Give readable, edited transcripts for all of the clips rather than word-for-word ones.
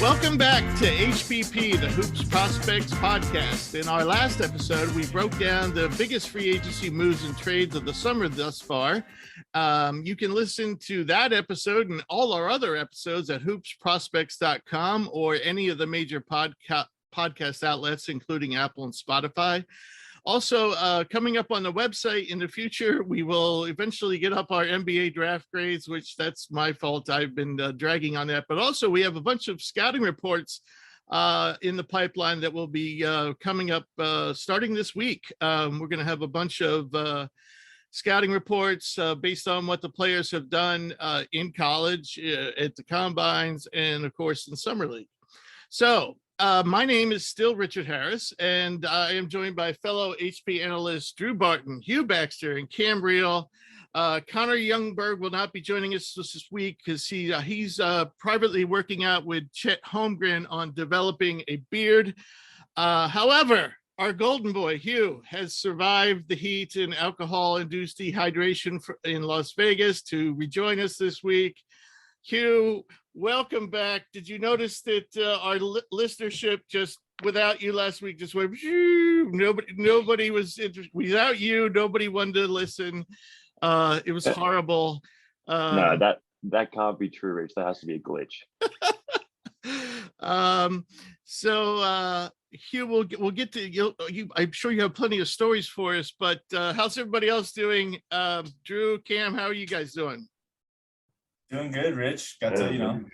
Welcome back to HPP, the Hoops Prospects Podcast. In our last episode, we broke down the biggest free agency moves and trades of the summer thus far. You can listen to that episode and all our other episodes at hoopsprospects.com or any of the major podcast outlets, including Apple and Spotify. Also, coming up on the website in the future, we will eventually get up our NBA draft grades, which that's my fault. I've been dragging on that. But also, we have a bunch of scouting reports in the pipeline that will be coming up starting this week. We're going to have a bunch of scouting reports based on what the players have done in college, at the combines, and of course, in Summer League. So, my name is still Richard Harris, and I am joined by fellow HP analysts Drew Barton, Hugh Baxter, and Cam Reel. Connor Youngberg will not be joining us this week because he's privately working out with Chet Holmgren on developing a beard. However, our golden boy, Hugh, has survived the heat and alcohol-induced dehydration in Las Vegas to rejoin us this week. Hugh, welcome back. Did you notice that our listenership just without you last week just went, nobody was interested. Without you, nobody wanted to listen. It was horrible. No, that can't be true, Rich. That has to be a glitch. So Hugh, we'll get to you. I'm sure you have plenty of stories for us, but how's everybody else doing? Drew, Cam, how are you guys doing? Doing good, Rich. Got to,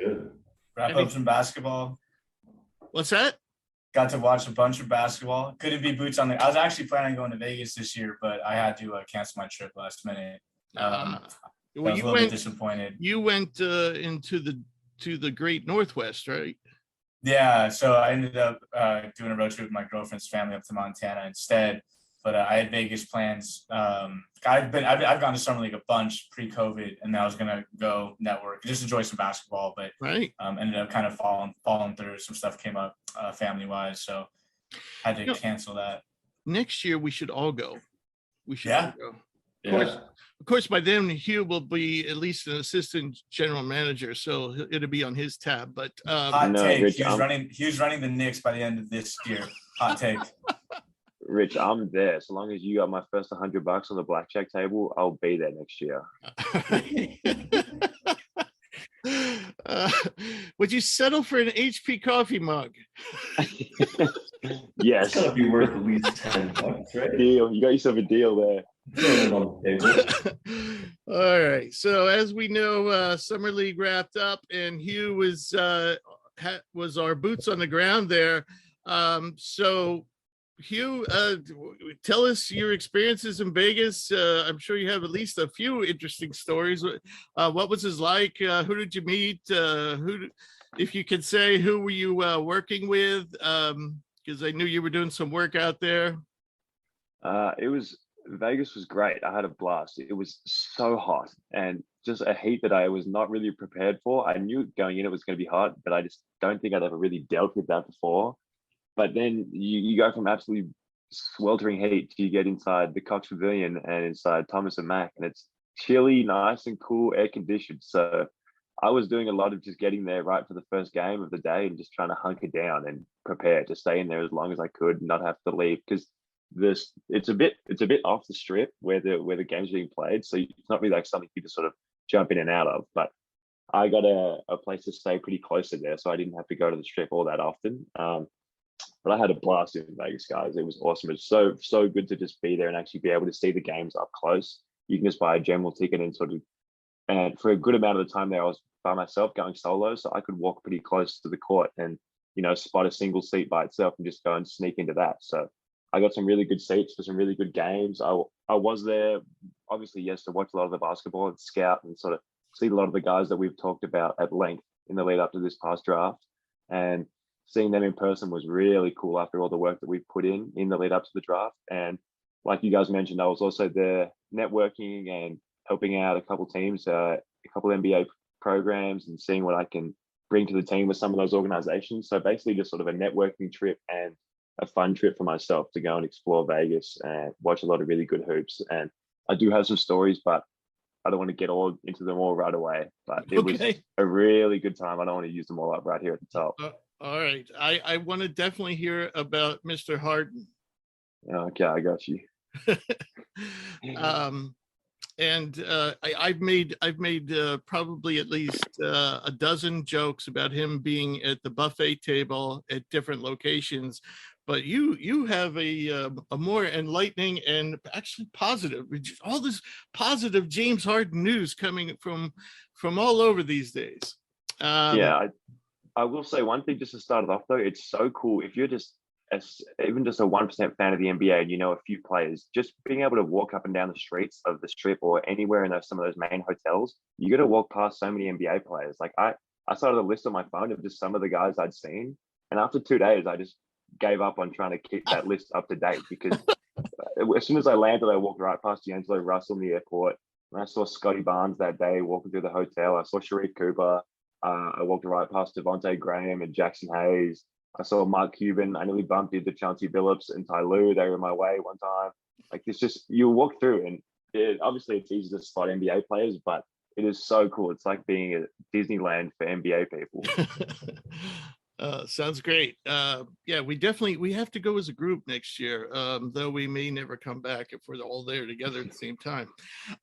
wrap up some basketball. What's that? Got to watch a bunch of basketball. Couldn't be boots on the. I was actually planning on going to Vegas this year, but I had to cancel my trip last minute. I was a little bit disappointed. You went into the Great Northwest, right? Yeah. So I ended up doing a road trip with my girlfriend's family up to Montana instead. But I had Vegas plans. I've gone to Summer League a bunch pre-COVID, and I was gonna go network, just enjoy some basketball. But right, ended up kind of falling through. Some stuff came up family-wise, so had to cancel that. Next year we should all go. We should all go. Of course, by then Hugh will be at least an assistant general manager, so it'll be on his tab. But hot take: Rich, he was running the Knicks by the end of this year. Hot take. Rich, I'm there. So long as you got my first $100 on the blackjack table, I'll be there next year. Would you settle for an HP coffee mug? Yes. It's gotta be worth at least $10, right? Deal. You got yourself a deal there. All right. So as we know, Summer League wrapped up, and Hugh was our boots on the ground there. So Hugh, tell us your experiences in Vegas. I'm sure you have at least a few interesting stories. What was it like? Who did you meet? If you could say, who were you working with? Because I knew you were doing some work out there. Vegas was great. I had a blast. It was so hot and just a heat that I was not really prepared for. I knew going in it was going to be hot, but I just don't think I'd ever really dealt with that before. But then you go from absolutely sweltering heat to you get inside the Cox Pavilion and inside Thomas and Mack, and it's chilly, nice and cool, air conditioned. So I was doing a lot of just getting there right for the first game of the day and just trying to hunker down and prepare to stay in there as long as I could, not have to leave, because it's a bit off the strip where the game's being played. So it's not really like something you can sort of jump in and out of. But I got a place to stay pretty close to there, so I didn't have to go to the strip all that often. But I had a blast in Vegas, guys. It was awesome. It's so good to just be there and actually be able to see the games up close. You can just buy a general ticket and for a good amount of the time there, I was by myself going solo, so I could walk pretty close to the court and, spot a single seat by itself and just go and sneak into that. So I got some really good seats for some really good games. I was there, obviously, yes, to watch a lot of the basketball and scout and sort of see a lot of the guys that we've talked about at length in the lead up to this past draft. And seeing them in person was really cool after all the work that we put in the lead up to the draft. And like you guys mentioned, I was also there networking and helping out a couple teams, a couple NBA programs, and seeing what I can bring to the team with some of those organizations. So basically just sort of a networking trip and a fun trip for myself to go and explore Vegas and watch a lot of really good hoops. And I do have some stories, but I don't want to get all into them all right away, but it was a really good time. I don't want to use them all up right here at the top. All right. I want to definitely hear about Mr. Harden. Okay, I got you. And I've made probably at least a dozen jokes about him being at the buffet table at different locations, but you have a more enlightening and actually positive, all this positive James Harden news coming from all over these days. Yeah, I will say one thing just to start it off though. It's so cool if you're just even just a 1% fan of the NBA and you know a few players, just being able to walk up and down the streets of the Strip or anywhere in some of those main hotels, you got to walk past so many NBA players. Like I started a list on my phone of just some of the guys I'd seen, and after 2 days, I just gave up on trying to keep that list up to date because as soon as I landed, I walked right past D'Angelo Russell in the airport, and I saw Scotty Barnes that day walking through the hotel. I saw Sharif Cooper. I walked right past Devontae Graham and Jackson Hayes. I saw Mark Cuban. I nearly bumped into Chauncey Billups and Ty Lue. They were in my way one time. Like it's just, you walk through and obviously it's easy to spot NBA players, but it is so cool. It's like being at Disneyland for NBA people. Sounds great. Yeah, we have to go as a group next year, though we may never come back if we're all there together at the same time.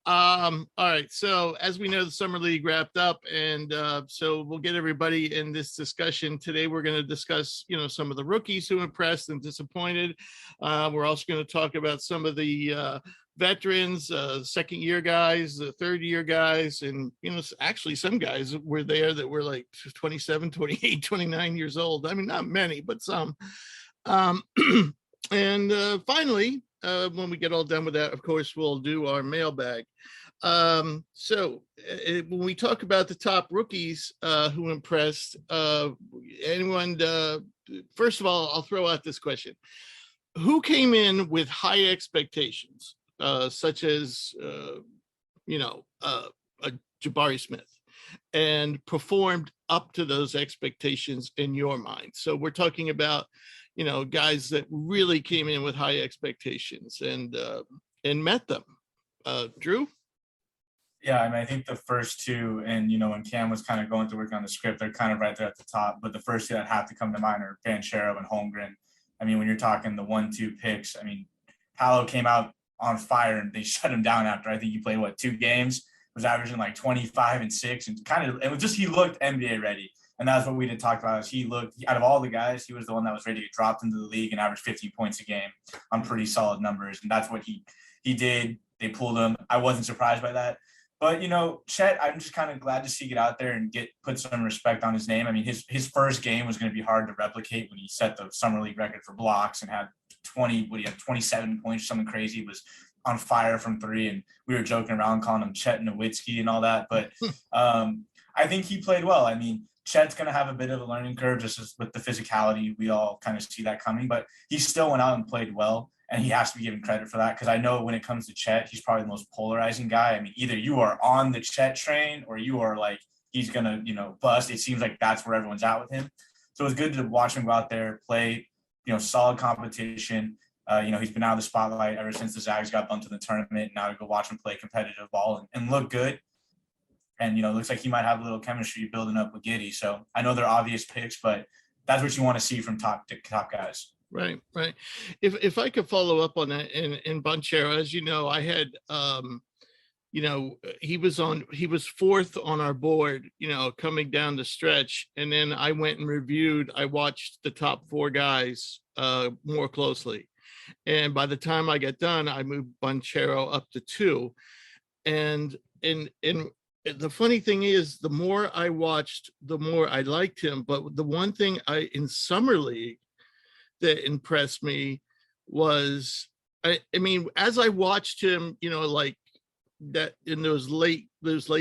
All right, so as we know, the Summer League wrapped up, and so we'll get everybody in this discussion. Today we're going to discuss, some of the rookies who impressed and disappointed. We're also going to talk about some of the veterans, second year guys, the third year guys, and actually some guys were there that were like 27, 28, 29 years old. I mean, not many, but some. And finally, when we get all done with that, of course, we'll do our mailbag. So when we talk about the top rookies who impressed, anyone, first of all, I'll throw out this question. Who came in with high expectations? Such as, a Jabari Smith, and performed up to those expectations in your mind. So we're talking about, guys that really came in with high expectations and met them. Drew? Yeah, I mean, I think the first two, and when Cam was kind of going to work on the script, they're kind of right there at the top. But the first two that have to come to mind are Banchero and Holmgren. I mean, when you're talking the 1-2 picks, I mean, Paolo came out on fire and they shut him down after I think he played 2 games, was averaging like 25 and 6, and he looked NBA ready. And that's what we didn't talk about. Is he looked, out of all the guys, he was the one that was ready to get dropped into the league and average 15 points a game on pretty solid numbers. And that's what he did. They pulled him. I wasn't surprised by that. But, Chet, I'm just kind of glad to see get out there and put some respect on his name. I mean, his first game was going to be hard to replicate when he set the Summer League record for blocks and had 27 points, something crazy. He was on fire from 3, and we were joking around calling him Chet Nowitzki and all that. But I think he played well. I mean, Chet's going to have a bit of a learning curve just as with the physicality. We all kind of see that coming, but he still went out and played well. And he has to be given credit for that, because I know when it comes to Chet, he's probably the most polarizing guy. I mean, either you are on the Chet train or you are like, he's going to, bust. It seems like that's where everyone's at with him. So it was good to watch him go out there, play, solid competition. He's been out of the spotlight ever since the Zags got bumped in the tournament. And now to go watch him play competitive ball and look good. And, it looks like he might have a little chemistry building up with Giddey. So I know they're obvious picks, but that's what you want to see from top guys. Right. If I could follow up on that in Banchero, as you know, I had, he was fourth on our board, coming down the stretch. And then I went and I watched the top 4 guys more closely. And by the time I got done, I moved Banchero up to 2. And the funny thing is, the more I watched, the more I liked him. But the one thing in Summer League that impressed me was, I mean, as I watched him, like that in those late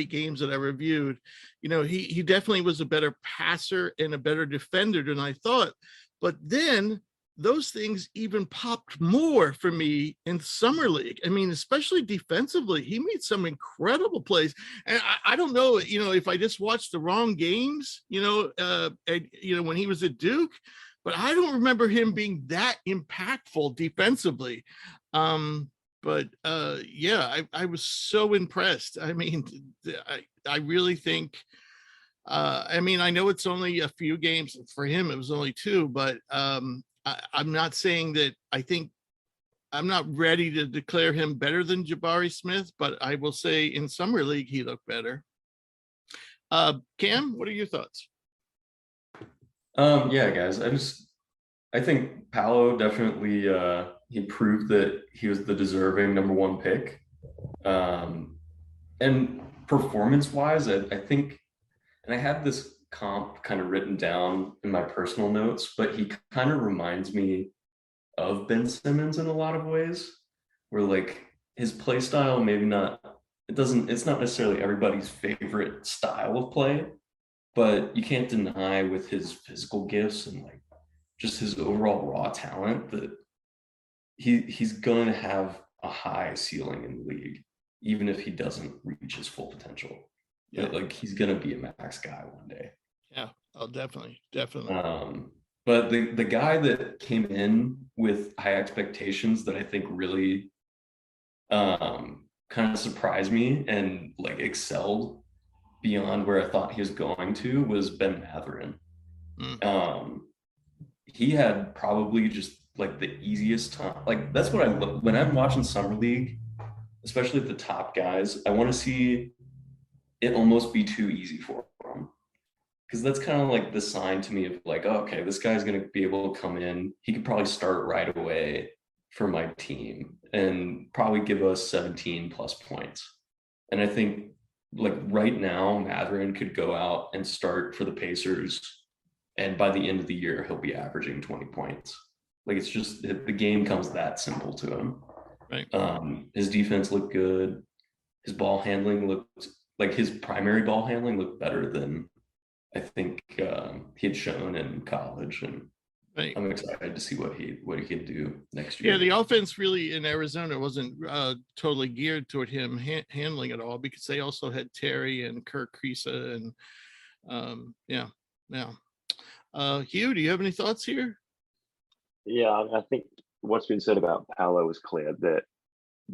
games that I reviewed, he definitely was a better passer and a better defender than I thought. But then those things even popped more for me in Summer League. I mean, especially defensively, he made some incredible plays. And I don't know, if I just watched the wrong games, when he was at Duke, but I don't remember him being that impactful defensively. But but yeah, I was so impressed. I mean, I really think. I mean, I know it's only a few games for him. It was only two, but I'm not saying that I think I'm not ready to declare him better than Jabari Smith, but I will say in summer league he looked better. Cam, what are your thoughts? Yeah, guys, I think Paolo definitely he proved that he was the deserving number one pick. And performance-wise, I think, and I had this comp kind of written down in my personal notes, but he kind of reminds me of Ben Simmons in a lot of ways, where like his play style maybe not, it's not necessarily everybody's favorite style of play, but you can't deny with his physical gifts and like just his overall raw talent that he's going to have a high ceiling in the league, even if he doesn't reach his full potential. Yeah. Like he's going to be a max guy one day. Yeah. Oh, definitely. But the guy that came in with high expectations that I think really kind of surprised me and like excelled beyond where I thought he was going to was Ben Mathurin. He had probably just like the easiest time. Like that's what I look when I'm watching Summer League, especially the top guys. I want to see it almost be too easy for him, because that's kind of like the sign to me of like, oh, okay, this guy's going to be able to come in. He could probably start right away for my team and probably give us 17 plus points. And I think like right now, Mathurin could go out and start for the Pacers, and by the end of the year, he'll be averaging 20 points. Like it's just the game comes that simple to him. Right. His defense looked good. His ball handling looked like his primary ball handling looked better than I think he had shown in college, and right. I'm excited to see what he can do next year. Yeah, the offense really in Arizona wasn't totally geared toward him handling it all, because they also had Terry and Kirk Kriisa and yeah. Hugh, do you have any thoughts here? Yeah, I think what's been said about Paolo is clear, that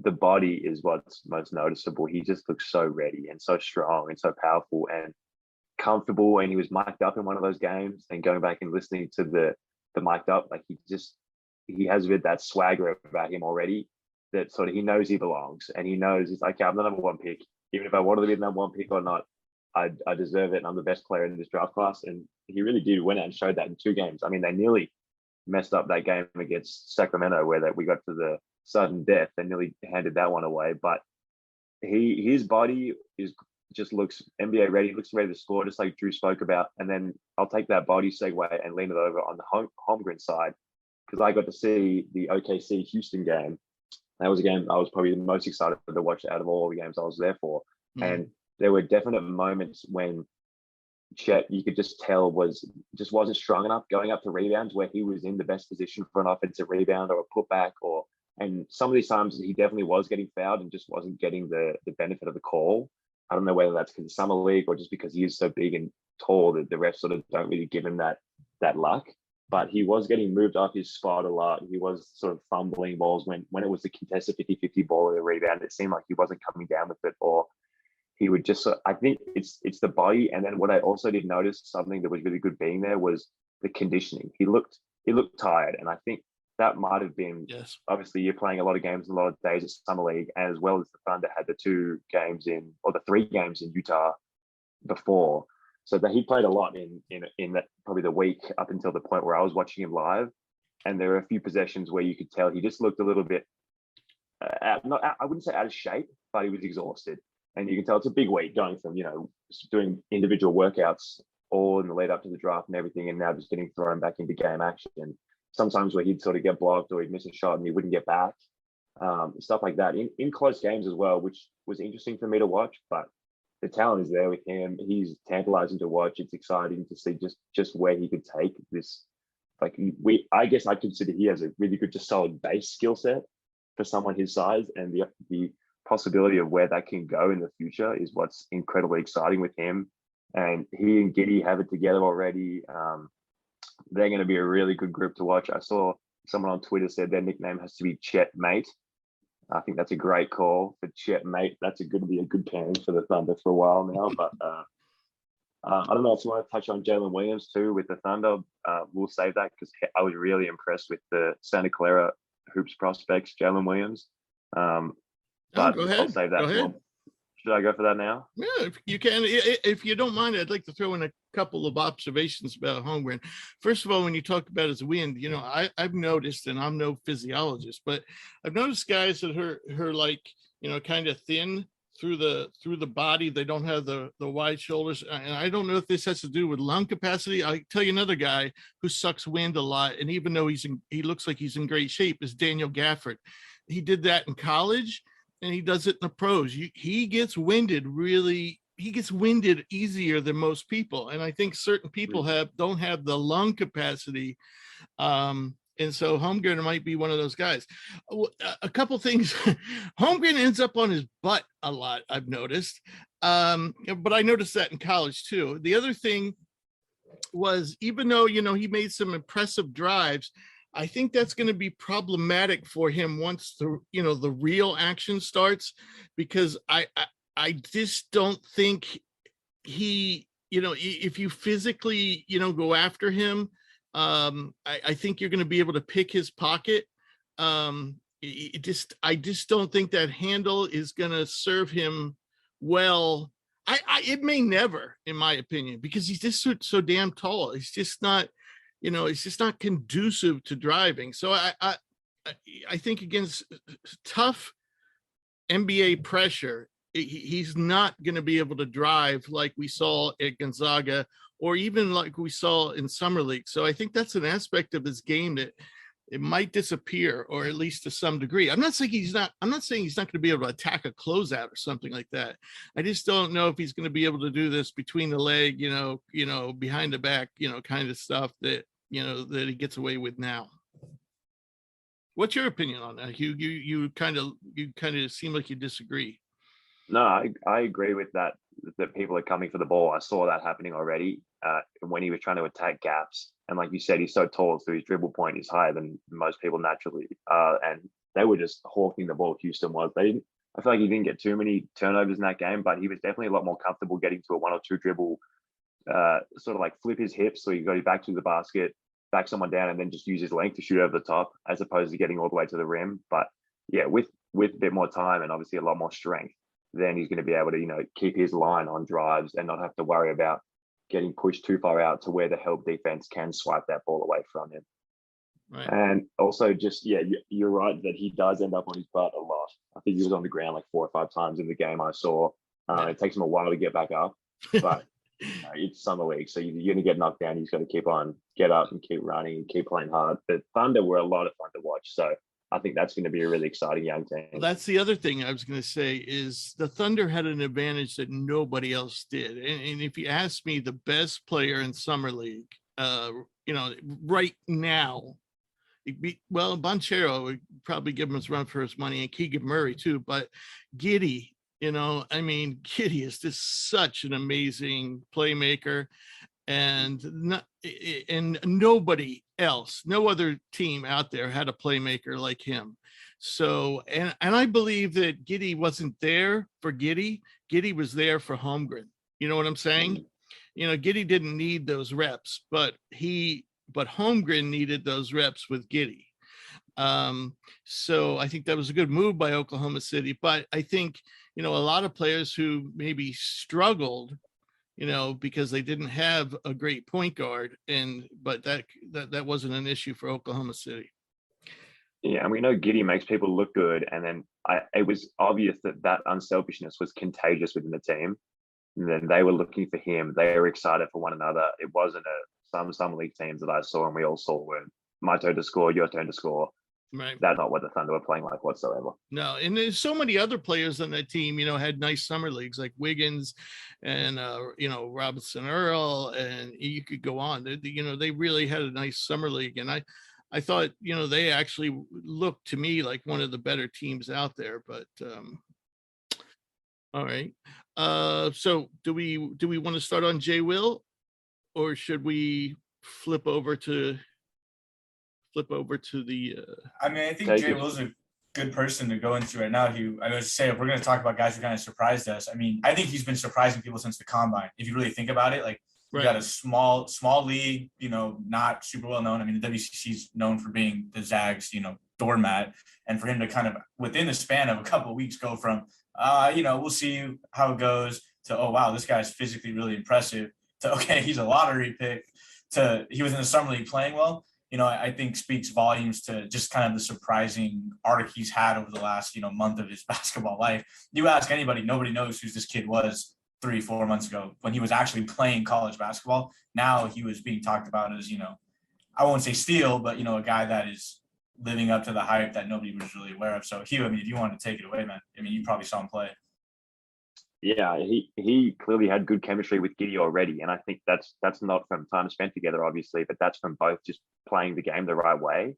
the body is what's most noticeable. He just looks so ready and so strong and so powerful and comfortable, and he was mic'd up in one of those games, and going back and listening to the mic'd up, like he has a bit that swagger about him already, that sort of he knows he belongs, and he knows he's like, okay, I'm the number one pick, even if I wanted to be the number one pick or not, I deserve it, and I'm the best player in this draft class. And he really did win it and showed that in 2 games. I mean, they nearly messed up that game against Sacramento where we got to the sudden death and nearly handed that one away, but his body just looks NBA ready, looks ready to score, just like Drew spoke about. And then I'll take that body segue and lean it over on the Holmgren side, because I got to see the OKC Houston game. That was a game I was probably the most excited to watch out of all the games I was there for. And there were definite moments when Chet, you could just tell, wasn't strong enough going up to rebounds where he was in the best position for an offensive rebound or a putback, and some of these times he definitely was getting fouled and just wasn't getting the benefit of the call. I don't know whether that's because of summer league or just because he is so big and tall that the refs sort of don't really give him that luck. But he was getting moved off his spot a lot. He was sort of fumbling balls when it was the contested 50-50 ball or the rebound. It seemed like he wasn't coming down with it, or he would just, I think it's the body. And then what I also did notice, something that was really good being there, was the conditioning. He looked tired. And I think that might have been, yes, obviously you're playing a lot of games and a lot of days at Summer League, as well as the Thunder had the 3 games in Utah before. So that he played a lot in that probably the week up until the point where I was watching him live. And there were a few possessions where you could tell he just looked a little bit, I wouldn't say out of shape, but he was exhausted. And you can tell it's a big week going from, doing individual workouts all in the lead up to the draft and everything, and now just getting thrown back into game action. And sometimes where he'd sort of get blocked or he'd miss a shot and he wouldn't get back, stuff like that in close games as well, which was interesting for me to watch. But the talent is there with him. He's tantalizing to watch. It's exciting to see just where he could take this. Like I guess I consider he has a really good, just solid base skill set for someone his size, and the possibility of where that can go in the future is what's incredibly exciting with him. And he and Giddey have it together already. They're going to be a really good group to watch. I saw someone on Twitter said their nickname has to be Chet Mate. I think that's a great call for Chet, mate. That's going to be a good pairing for the Thunder for a while now. But I don't know if you want to touch on Jalen Williams too with the Thunder. We'll save that because I was really impressed with the Santa Clara hoops prospects, Jalen Williams. But go ahead. I'll save that. Go ahead. Should I go for that now? Yeah, if you can. If you don't mind, I'd like to throw in a couple of observations about Holmgren. First of all, when you talk about his wind, I've noticed, and I'm no physiologist, but I've noticed guys that are like, kind of thin through the body. They don't have the wide shoulders, and I don't know if this has to do with lung capacity. I'll tell you another guy who sucks wind a lot, and even though he looks like he's in great shape, is Daniel Gafford. He did that in college, and he does it in the pros. He gets winded easier than most people. And I think certain people don't have the lung capacity. And so Holmgren might be one of those guys. A couple things. Holmgren ends up on his butt a lot, I've noticed. But I noticed that in college too. The other thing was, even though, he made some impressive drives, I think that's going to be problematic for him once the real action starts, because I just don't think he, if you physically, go after him, I think you're going to be able to pick his pocket. I just don't think that handle is going to serve him well. It may never, in my opinion, because he's just so damn tall. He's just not. It's just not conducive to driving. So I think against tough NBA pressure, he's not going to be able to drive like we saw at Gonzaga, or even like we saw in Summer League. So I think that's an aspect of his game that it might disappear, or at least to some degree. I'm not saying he's not going to be able to attack a closeout or something like that. I just don't know if he's going to be able to do this between the leg, behind the back, kind of stuff that, that he gets away with now. What's your opinion on that, Hugh? You kind of seem like you disagree. No, I agree with that people are coming for the ball. I saw that happening already when he was trying to attack gaps. And like you said, he's so tall, so his dribble point is higher than most people naturally. And they were just hawking the ball, Houston was. I feel like he didn't get too many turnovers in that game, but he was definitely a lot more comfortable getting to a 1 or 2 dribble, sort of like flip his hips so he got back to the basket, back someone down, and then just use his length to shoot over the top, as opposed to getting all the way to the rim. But yeah, with a bit more time and obviously a lot more strength, then he's going to be able to, keep his line on drives and not have to worry about getting pushed too far out to where the help defense can swipe that ball away from him. Right. And also just, you're right that he does end up on his butt a lot. I think he was on the ground like 4 or 5 times in the game I saw. It takes him a while to get back up, but it's summer league. So you're going to get knocked down. He's got to get up and keep running and keep playing hard. The Thunder were a lot of fun to watch. So I think that's going to be a really exciting young team. Well, that's the other thing I was going to say is the Thunder had an advantage that nobody else did. And if you ask me, the best player in Summer League, right now, Banchero would probably give him his run for his money, and Keegan Murray too. But Giddey, Giddey is just such an amazing playmaker. And nobody else, no other team out there had a playmaker like him. So, and I believe that Giddey wasn't there for Giddey. Giddey was there for Holmgren. You know what I'm saying? Giddey didn't need those reps, but Holmgren needed those reps with Giddey. So I think that was a good move by Oklahoma City. But I think, a lot of players who maybe struggled, because they didn't have a great point guard, but that wasn't an issue for Oklahoma City. Yeah, and we know Giddey makes people look good, and then it was obvious that unselfishness was contagious within the team. And then they were looking for him. They were excited for one another. It wasn't some summer league teams that I saw and we all saw were my turn to score, your turn to score. Right. That's not what the Thunder were playing like whatsoever. No, and there's so many other players on that team, had nice summer leagues like Wiggins and Robinson Earl, and you could go on. They really had a nice summer league, and I thought they actually looked to me like one of the better teams out there. But all right, so do we want to start on Jay Will, or should we flip over to the I think Jay Will's good person to go into right now, Hugh. I was say, if we're going to talk about guys who kind of surprised us, I mean, I think he's been surprising people since the combine. If you really think about it, like we got a small league, not super well known. I mean, the WCC is known for being the Zags, doormat, and for him to kind of within the span of a couple of weeks go from, we'll see how it goes to, oh wow, this guy's physically really impressive, to okay, he's a lottery pick, to he was in the summer league playing well. I think speaks volumes to just kind of the surprising arc he's had over the last, month of his basketball life. You ask anybody, nobody knows who this kid was 3-4 months ago when he was actually playing college basketball. Now he was being talked about as, I won't say steal, but, a guy that is living up to the hype that nobody was really aware of. So Hugh, I mean, if you want to take it away, man, I mean, you probably saw him play. Yeah, he clearly had good chemistry with Giddy already, and I think that's not from time spent together, obviously, but that's from both just playing the game the right way.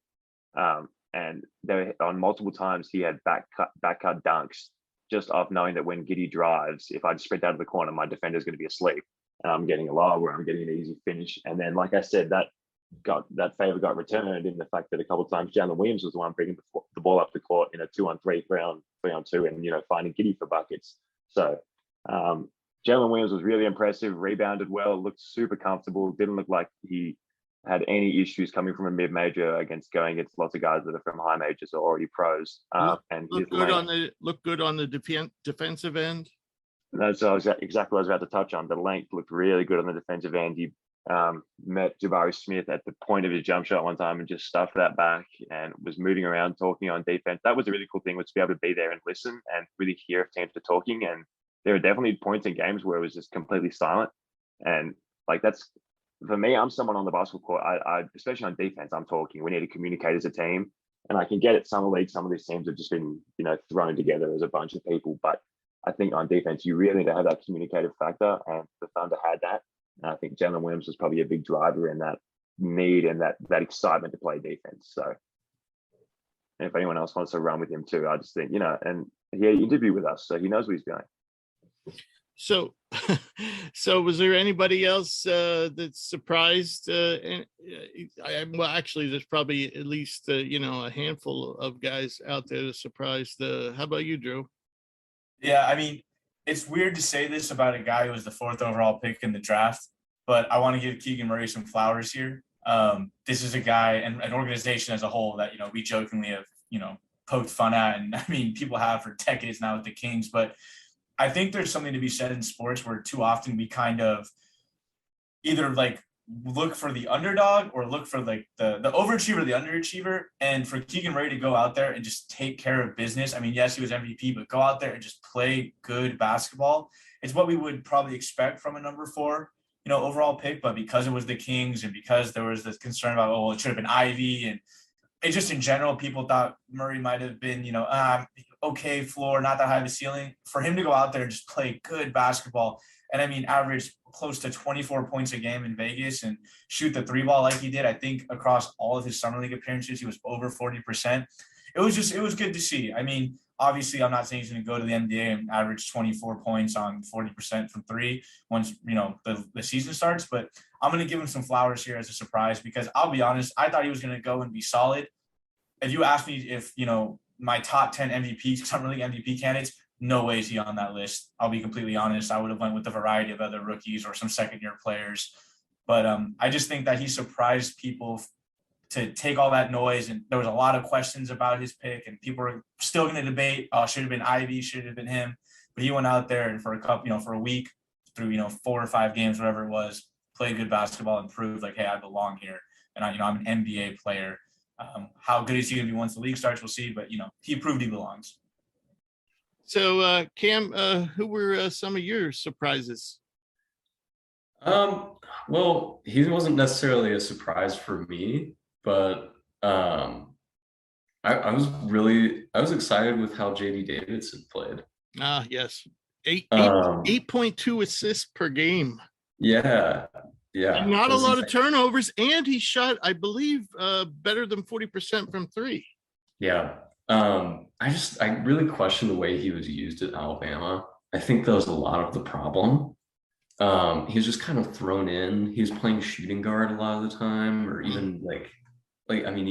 And there on multiple times he had back cut dunks just off knowing that when Giddy drives, if I sprint out of the corner, my defender's going to be asleep, and I'm getting a lob where I'm getting an easy finish. And then, like I said, that favor got returned in the fact that a couple of times Jalen Williams was the one bringing the ball up the court in a 2-on-3, 3-on-2, and finding Giddy for buckets. So. Jalen Williams was really impressive, rebounded well, looked super comfortable, didn't look like he had any issues coming from a mid-major going against lots of guys that are from high majors or already pros. Look good on the defensive end. That's exactly what I was about to touch on. The length looked really good on the defensive end. He met Jabari Smith at the point of his jump shot one time and just stuffed that back and was moving around talking on defense. That was a really cool thing, was to be able to be there and listen and really hear if teams are talking. And there are definitely points in games where it was just completely silent. And like, that's, for me, I'm someone on the basketball court, I especially on defense, I'm talking. We need to communicate as a team. And I can get it, summer league, some of these teams have just been, thrown together as a bunch of people. But I think on defense, you really need to have that communicative factor, and the Thunder had that. And I think Jalen Williams was probably a big driver in that need and that excitement to play defense. So if anyone else wants to run with him too, I just think, and he interviewed with us, so he knows what he's doing. So was there anybody else that surprised? Well, actually, there's probably at least a handful of guys out there that surprised. How about you, Drew? Yeah, I mean, it's weird to say this about a guy who was the 4th overall pick in the draft, but I want to give Keegan Murray some flowers here. This is a guy and an organization as a whole that we jokingly have poked fun at, and I mean, people have for decades now with the Kings, but I think there's something to be said in sports where too often we kind of either like look for the underdog or look for like the overachiever, the underachiever. And for Keegan Murray to go out there and just take care of business. I mean, yes, he was MVP, but go out there and just play good basketball. It's what we would probably expect from a number 4, overall pick. But because it was the Kings and because there was this concern about, it should have been Ivy, and it just in general, people thought Murray might have been, okay floor, not that high of a ceiling. For him to go out there and just play good basketball, and I mean, average close to 24 points a game in Vegas and shoot the 3-ball like he did, I think across all of his summer league appearances, he was over 40%. It was good to see. I mean, obviously, I'm not saying he's going to go to the NBA and average 24 points on 40% from 3 once, the season starts, but I'm going to give him some flowers here as a surprise, because I'll be honest, I thought he was going to go and be solid. If you ask me if, my top 10 MVP, summer league MVP candidates, no way is he on that list. I'll be completely honest. I would have went with a variety of other rookies or some second-year players. But I just think that he surprised people to take all that noise. And there was a lot of questions about his pick, and people were still going to debate, should have been Ivy, should have been him. But he went out there and for a week through, 4 or 5 games, whatever it was, played good basketball and proved like, hey, I belong here. And I'm an NBA player. How good is he going to be once the league starts? We'll see. But, he proved he belongs. So, Cam, who were some of your surprises? Well, he wasn't necessarily a surprise for me, but I was excited with how JD Davidson played. Yes. 8.2 assists per game. Yeah. And not a lot of turnovers, and he shot, I believe, better than 40% from 3. Yeah. I really question the way he was used at Alabama. I think that was a lot of the problem. He was just kind of thrown in. He was playing shooting guard a lot of the time, or even like like, I mean,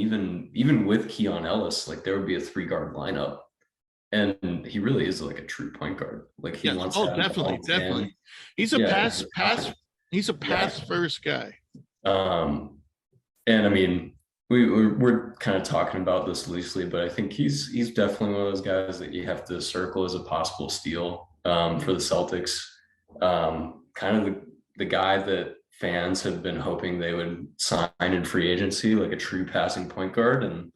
even with Keon Ellis, like there would be a 3 guard lineup. And he really is like a true point guard. Like he Yeah. wants Oh, to have the definitely, ball in his definitely. hand. He's a Yeah, He's a yeah. pass first guy. And I mean, we're kind of talking about this loosely, but I think he's definitely one of those guys that you have to circle as a possible steal for the Celtics. Kind of the guy that fans have been hoping they would sign in free agency, like a true passing point guard, and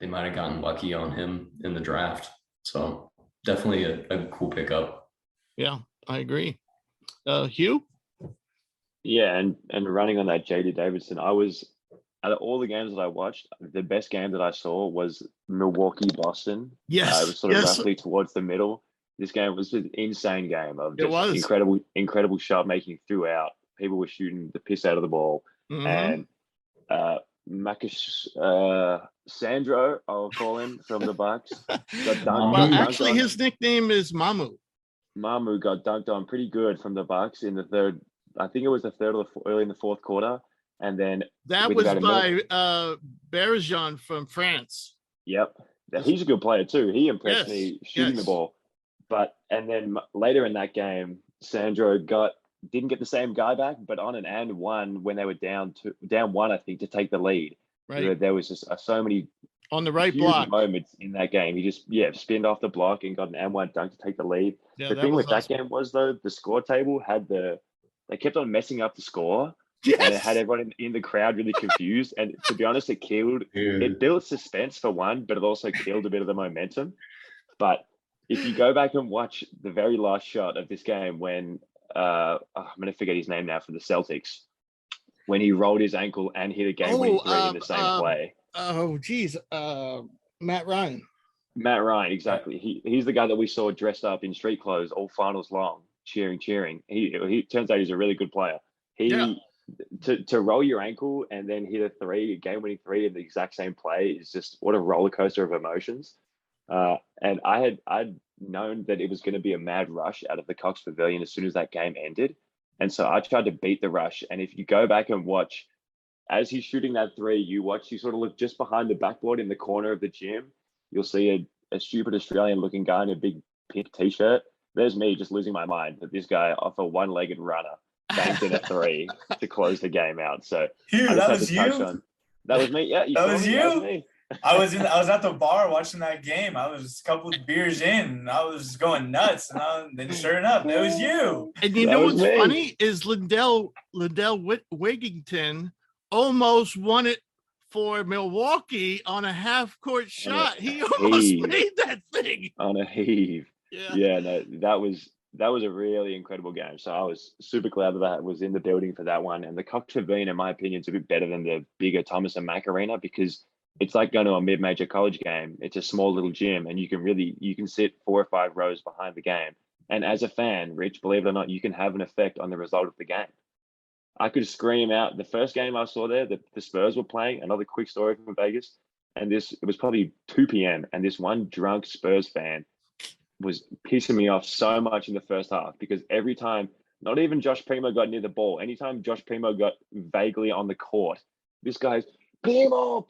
they might have gotten lucky on him in the draft. So definitely a cool pickup. Yeah, I agree. Hugh? Yeah, and running on that JD Davidson, I was out of all the games that I watched, the best game that I saw was Milwaukee Boston. Yes. It was sort of yes. roughly towards the middle. This game was an insane game of It just was. incredible shot making throughout. People were shooting the piss out of the ball, and Sandro, I'll call him, from the Bucks. Well, actually, his nickname is Mamu. Mamu got dunked on pretty good from the Bucks in the third. I think it was the third or early in the fourth quarter, and then that was by Bergeron from France. Yep, he's a good player too. He impressed me shooting the ball. And then later in that game, Sandro didn't get the same guy back, but on an and one when they were down one, I think, to take the lead. Right. There was just so many on the right block moments in that game. He just spinned off the block and got an and one dunk to take the lead. Yeah, the thing with that game was, though, the score table had they kept on messing up the score. Yes. And it had everyone in the crowd really confused. And to be honest, it built suspense for one, but it also killed a bit of the momentum. But if you go back and watch the very last shot of this game when I'm going to forget his name now for the Celtics, when he rolled his ankle and hit a game-winning three in the same play. Oh, geez. Matt Ryan. Matt Ryan, exactly. He's the guy that we saw dressed up in street clothes all finals long, cheering. He turns out he's a really good player. To roll your ankle and then hit a game-winning three in the exact same play is just what a roller coaster of emotions. And I'd known that it was going to be a mad rush out of the Cox Pavilion as soon as that game ended. And so I tried to beat the rush. And if you go back and watch, as he's shooting that three, you sort of look just behind the backboard in the corner of the gym. You'll see a stupid Australian-looking guy in a big pink T-shirt. There's me just losing my mind that this guy, off a one-legged runner, banked in a three to close the game out. So Hugh, that was you? That was me. Yeah, that was you? That was me. I was at the bar watching that game. I was a couple of beers in, and I was going nuts. And then sure enough, it was you. And you know what's funny is Lindell Wigington almost won it for Milwaukee on a half-court shot. He almost made that thing on a heave. Yeah. No, that was a really incredible game. So I was super glad that I was in the building for that one. And the Cox Pavilion, in my opinion, is a bit better than the bigger Thomas and Mack Arena because it's like going to a mid-major college game. It's a small little gym, and you can sit 4 or 5 rows behind the game. And as a fan, Rich, believe it or not, you can have an effect on the result of the game. I could scream out the first game I saw there, the Spurs were playing. Another quick story from Vegas, and it was probably 2 p.m. and this one drunk Spurs fan was pissing me off so much in the first half because every time, not even Josh Primo got near the ball, anytime Josh Primo got vaguely on the court, this guy's Primo,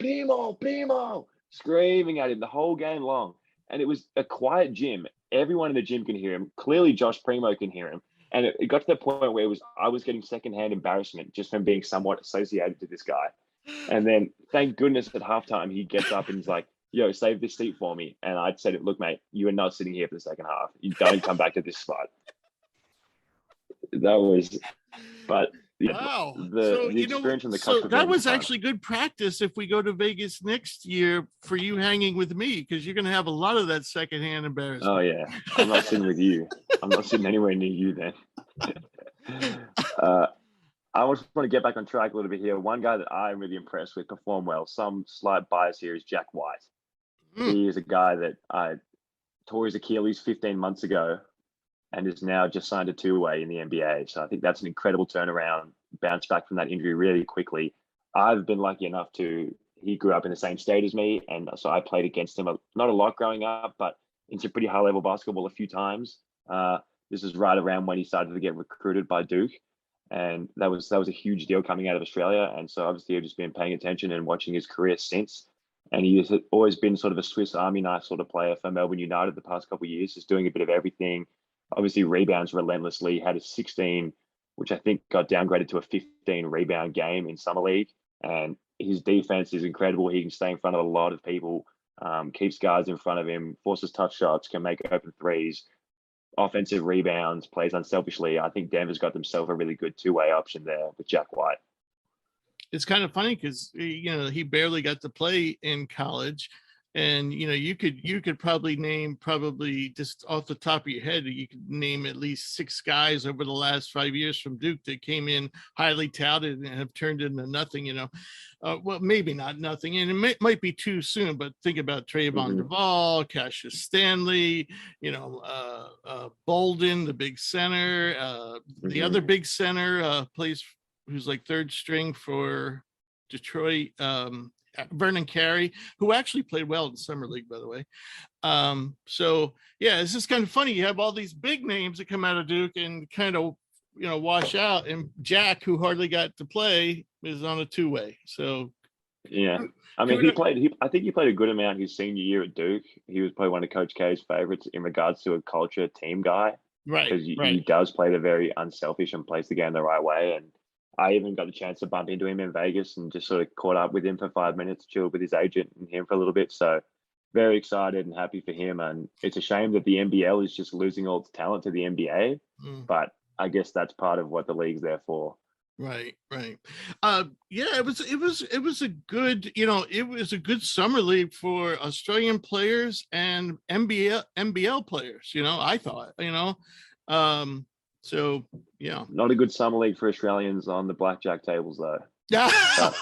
screaming at him the whole game long. And it was a quiet gym. Everyone in the gym can hear him. Clearly, Josh Primo can hear him. And it got to the point where I was getting secondhand embarrassment just from being somewhat associated to this guy. And then, thank goodness, at halftime, he gets up and he's like, yo, save this seat for me. And I said, look, mate, you are not sitting here for the second half. You don't come back to this spot. Wow. The experience from the so that was actually good practice if we go to Vegas next year for you hanging with me, because you're going to have a lot of that secondhand embarrassment. Oh, yeah. I'm not sitting with you. I'm not sitting anywhere near you then. I just want to get back on track a little bit here. One guy that I'm really impressed with performed well. Some slight bias here is Jack White. He is a guy that tore his Achilles 15 months ago and is now just signed a two-way in the NBA. So I think that's an incredible turnaround, bounce back from that injury really quickly. I've been lucky enough he grew up in the same state as me, and so I played against him, not a lot growing up, but into pretty high-level basketball a few times. This is right around when he started to get recruited by Duke. And that was a huge deal coming out of Australia. And so obviously I've just been paying attention and watching his career since. And he's always been sort of a Swiss Army knife sort of player for Melbourne United the past couple of years, just doing a bit of everything. Obviously rebounds relentlessly, had a 16, which I think got downgraded to a 15 rebound game in Summer League. And his defense is incredible. He can stay in front of a lot of people, keeps guards in front of him, forces tough shots, can make open threes, offensive rebounds, plays unselfishly. I think Denver's got themselves a really good two-way option there with Jack White. It's kind of funny because, he barely got to play in college. And, you could probably name just off the top of your head, you could name at least 6 guys over the last 5 years from Duke that came in highly touted and have turned into nothing, well, maybe not nothing. And it might be too soon, but think about Trayvon Duvall, Cassius Stanley, Bolden, the big center, the other big center plays, who's like third string for Detroit, Vernon Carey, who actually played well in Summer League, by the way. So yeah, it's just kind of funny. You have all these big names that come out of Duke and kind of, wash out. And Jack, who hardly got to play, is on a two-way. So yeah, I mean, I think he played a good amount his senior year at Duke. He was probably one of Coach K's favorites in regards to a culture team guy, right? Because he does play the very unselfish and plays the game the right way. And I even got the chance to bump into him in Vegas and just sort of caught up with him for 5 minutes, chilled with his agent and him for a little bit. So very excited and happy for him. And it's a shame that the NBL is just losing all its talent to the NBA, but I guess that's part of what the league's there for. Right. Yeah, it was a good, it was a good summer league for Australian players and NBL players, I thought, so yeah. Not a good summer league for Australians on the blackjack tables though.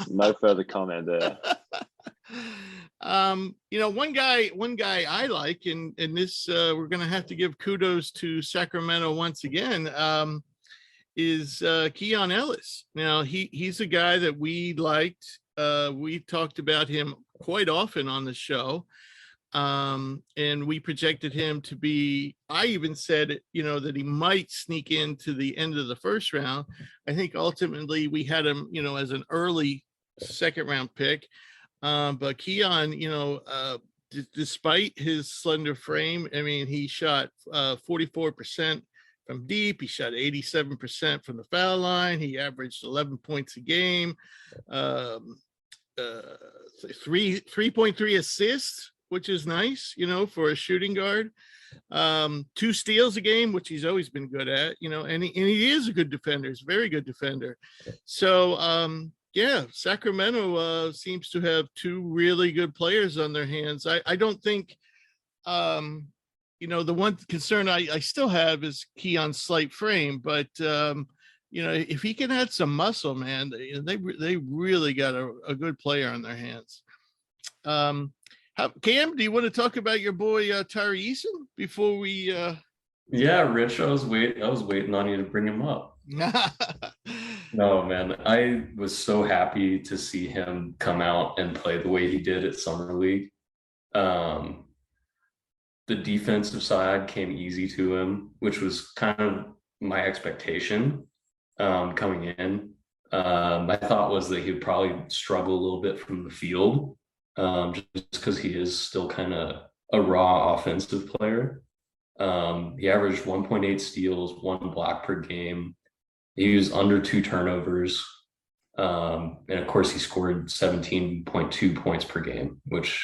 No further comment there. One guy I like, and this we're gonna have to give kudos to Sacramento once again, is Keon Ellis. Now he's a guy that we liked. We talked about him quite often on the show. And we projected him to be, I even said, that he might sneak into the end of the first round. I think ultimately we had him, as an early second round pick. But Keon, despite his slender frame, I mean, he shot 44% from deep. He shot 87% from the foul line. He averaged 11 points a game, 3.3 assists, which is nice, for a shooting guard. 2 steals a game, which he's always been good at, and he is a good defender. He's a very good defender. So, yeah, Sacramento seems to have 2 really good players on their hands. I don't think, the one concern I still have is Keon's slight frame, but, if he can add some muscle, man, they really got a good player on their hands. Cam, do you want to talk about your boy Tari Eason before we? Yeah, Rich, I was waiting on you to bring him up. No, man, I was so happy to see him come out and play the way he did at Summer League. The defensive side came easy to him, which was kind of my expectation coming in. My thought was that he'd probably struggle a little bit from the field. Just because he is still kind of a raw offensive player. He averaged 1.8 steals, 1 block per game. He was under 2 turnovers. And of course, he scored 17.2 points per game, which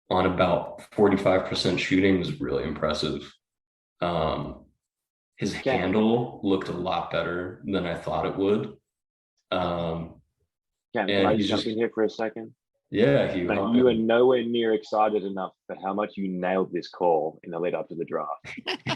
on about 45% shooting was really impressive. His handle looked a lot better than I thought it would. Can I jump in here for a second? Yeah, Hugh. You are nowhere near excited enough for how much you nailed this call in the lead up to the draft.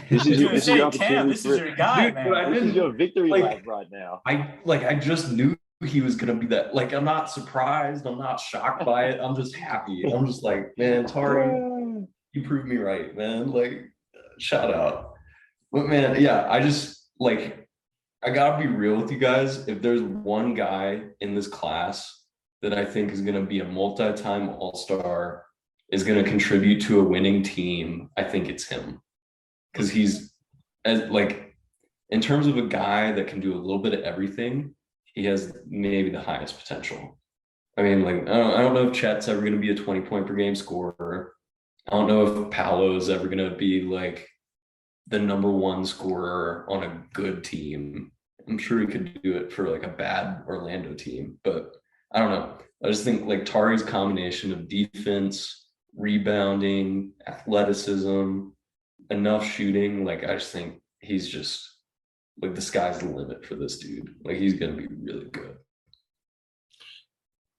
This is your opportunity. This is your guy, man. This is your victory lap right now. I just knew he was gonna be that. Like, I'm not surprised. I'm not shocked by it. I'm just happy. I'm just like, man, Tari, you proved me right, man. Like, shout out. But man, yeah, I gotta be real with you guys. If there's one guy in this class that I think is going to be a multi-time all-star, is going to contribute to a winning team, I think it's him. Because he's, as like, in terms of a guy that can do a little bit of everything, he has maybe the highest potential. I mean, like, I don't know if Chet's ever going to be a 20-point per game scorer. I don't know if Paolo's ever going to be like the number one scorer on a good team. I'm sure he could do it for like a bad Orlando team, but I don't know. I just think like Tari's combination of defense, rebounding, athleticism, enough shooting, like I just think he's just like the sky's the limit for this dude. Like he's gonna be really good.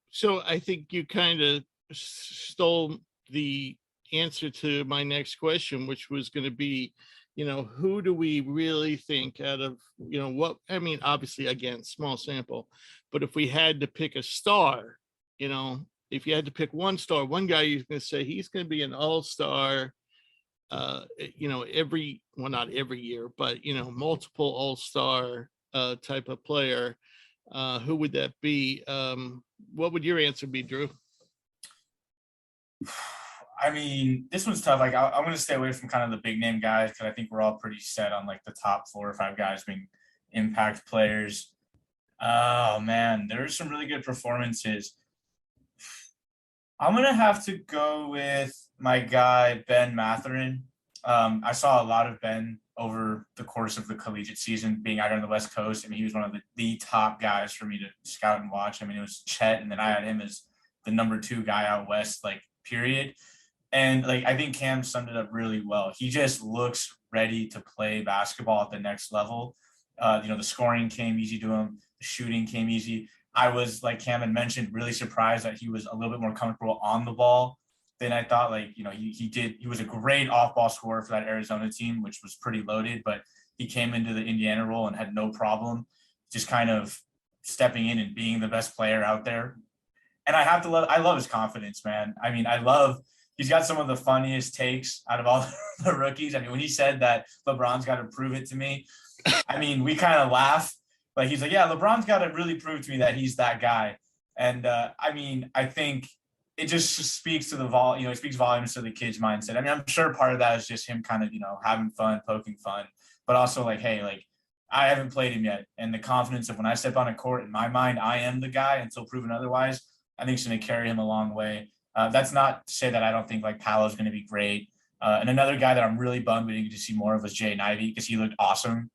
So I think you kind of stole the answer to my next question, which was going to be, who do we really think out of, what, I mean, obviously, again, small sample, but if we had to pick a star, if you had to pick one star, one guy you're going to say he's going to be an all-star, not every year, but, multiple all-star type of player, who would that be? What would your answer be, Drew? I mean, this one's tough. Like, I'm going to stay away from kind of the big name guys because I think we're all pretty set on like the top 4 or 5 guys being impact players. Oh man, there's some really good performances. I'm going to have to go with my guy, Ben Matherin. I saw a lot of Ben over the course of the collegiate season being out here on the West Coast. I mean, he was one of the top guys for me to scout and watch. I mean, it was Chet, and then I had him as the number 2 guy out West, like, period. And like, I think Cam summed it up really well. He just looks ready to play basketball at the next level. The scoring came easy to him. The shooting came easy. I was, like Cam had mentioned, really surprised that he was a little bit more comfortable on the ball than I thought. Like, he was a great off-ball scorer for that Arizona team, which was pretty loaded, but he came into the Indiana role and had no problem just kind of stepping in and being the best player out there. And I love his confidence, man. I mean, he's got some of the funniest takes out of all the rookies. I mean, when he said that LeBron's got to prove it to me, I mean, we kind of laugh. Like, he's like, yeah, LeBron's got to really prove to me that he's that guy. And I mean, I think it just speaks to it speaks volumes to the kid's mindset. I mean, I'm sure part of that is just him kind of, having fun, poking fun, but also like, hey, like, I haven't played him yet. And the confidence of when I step on a court, in my mind, I am the guy until proven otherwise, I think it's going to carry him a long way. That's not to say that I don't think like Paolo's going to be great. And another guy that I'm really bummed we didn't get to see more of was Jay Ivey because he looked awesome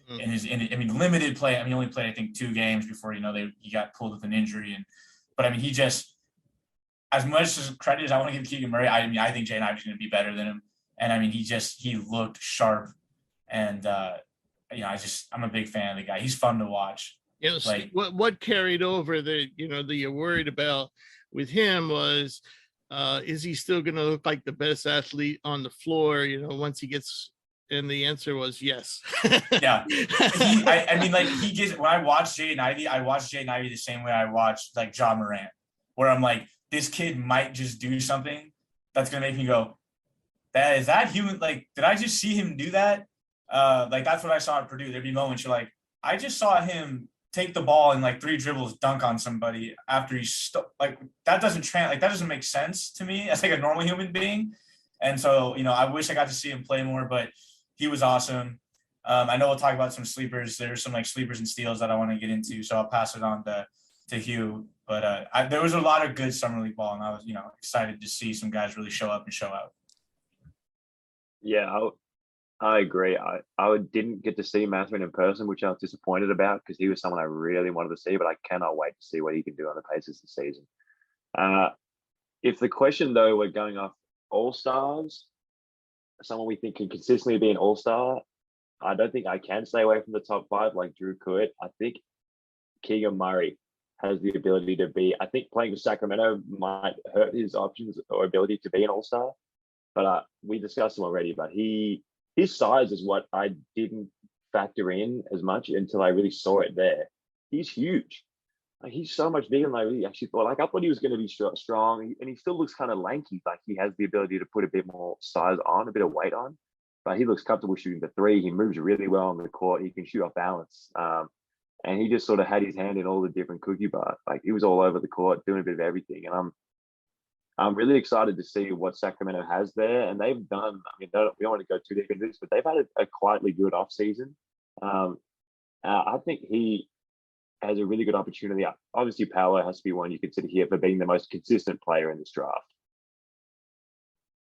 in his limited play. I mean, he only played, I think, 2 games before, he got pulled with an injury. But I mean, he just, as much as credit as I want to give Keegan Murray, I think Jay Ivey's going to be better than him. And I mean, he looked sharp. And, I'm a big fan of the guy. He's fun to watch. Like, what carried over that you're worried about with him was, is he still going to look like the best athlete on the floor, once he gets, and the answer was yes. Yeah. When I watch Jay Ivey, I watch Jay Ivey the same way I watch like Ja Morant, where I'm like, this kid might just do something that's going to make me go, is that human? Like, did I just see him do that? Like, that's what I saw at Purdue. There'd be moments you're like, I just saw him take the ball and like 3 dribbles dunk on somebody after that doesn't make sense to me as like a normal human being. And so, I wish I got to see him play more, but he was awesome. I know we'll talk about some sleepers. There's some like sleepers and steals that I want to get into, so I'll pass it on to Hugh. But there was a lot of good summer league ball, and I was, excited to see some guys really show up and show out. Yeah, I agree. I didn't get to see Matherin in person, which I was disappointed about because he was someone I really wanted to see, but I cannot wait to see what he can do on the Pacers this season. If the question, though, we're going off all-stars, someone we think can consistently be an all-star, I don't think I can stay away from the top 5 like Drew could. I think Keegan Murray has the ability to be, I think playing for Sacramento might hurt his options or ability to be an all-star, but we discussed him already, but his size is what I didn't factor in as much until I really saw it there. He's huge. Like, he's so much bigger than I really actually thought. Like, I thought he was going to be strong, and he still looks kind of lanky. Like, he has the ability to put a bit more size on, a bit of weight on, but he looks comfortable shooting the 3. He moves really well on the court. He can shoot off balance. And he just sort of had his hand in all the different cookie bars. Like, he was all over the court doing a bit of everything. And I'm really excited to see what Sacramento has there. And they've done, I mean, we don't want to go too deep into this, but they've had a quietly good offseason. Um, I think he has a really good opportunity. Obviously, Paolo has to be one you consider here for being the most consistent player in this draft.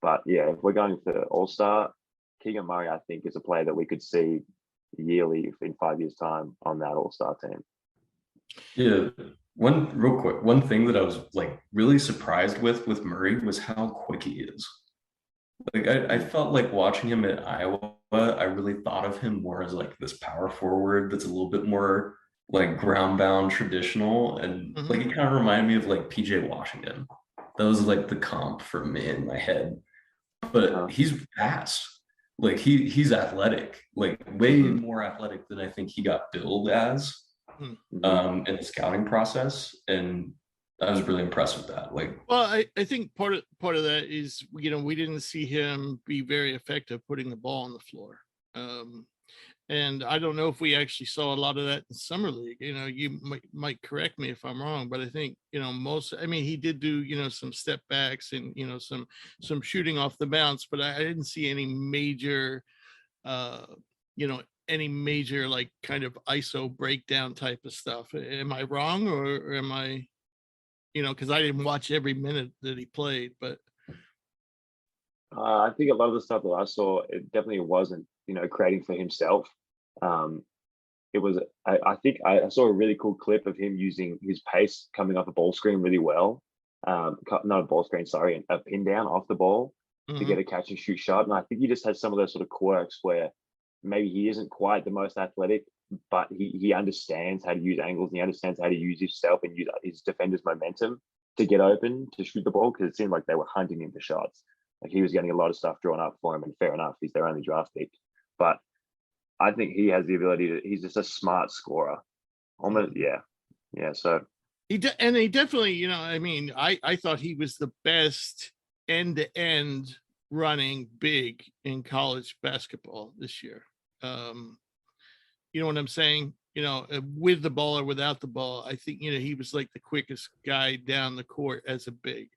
But yeah, if we're going for All-Star, Keegan Murray, I think, is a player that we could see yearly in 5 years' time on that All-Star team. Yeah, one thing that I was like really surprised with Murray was how quick he is. Like I felt like watching him at Iowa, I really thought of him more as like this power forward that's a little bit more like ground bound traditional, and like it kind of reminded me of like PJ Washington. That was like the comp for me in my head. But he's fast. Like he's athletic, like way more athletic than I think he got billed as in the scouting process. And I was really impressed with that. Like, well, I think part of that is, we didn't see him be very effective putting the ball on the floor. And I don't know if we actually saw a lot of that in summer league. You might correct me if I'm wrong, but I think, he did do, some step backs and, some shooting off the bounce, but I didn't see any major, any major like kind of ISO breakdown type of stuff. Am I wrong, or am I, because I didn't watch every minute that he played, but I think a lot of the stuff that I saw, it definitely wasn't, creating for himself. It was, I think I saw a really cool clip of him using his pace coming off a ball screen really well. Not a ball screen, sorry, a pin down off the ball to get a catch and shoot shot. And I think he just has some of those sort of quirks where maybe he isn't quite the most athletic, but he understands how to use angles, and he understands how to use himself and use his defender's momentum to get open to shoot the ball, because it seemed like they were hunting him for shots. Like he was getting a lot of stuff drawn up for him, and fair enough, he's their only draft pick. But I think he has the ability he's just a smart scorer. Almost, yeah. So he definitely, I thought he was the best end-to-end running big in college basketball this year. You know what I'm saying? With the ball or without the ball, I think, he was like the quickest guy down the court as a big.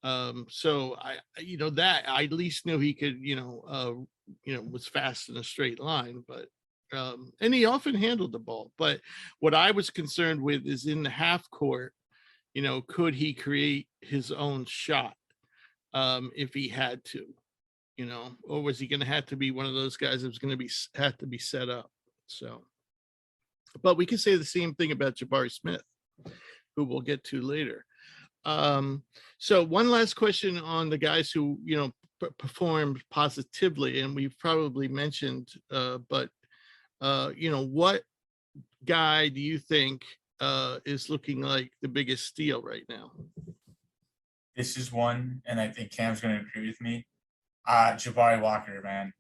So that I at least knew he could, was fast in a straight line, but and he often handled the ball. But what I was concerned with is in the half court, could he create his own shot if he had to, or was he going to have to be one of those guys that was going to have to be set up? So, but we could say the same thing about Jabari Smith, who we'll get to later. So one last question on the guys who, performed positively, and we've probably mentioned, but what guy do you think is looking like the biggest steal right now? This is one, and I think Cam's going to agree with me. Jabari Walker, man.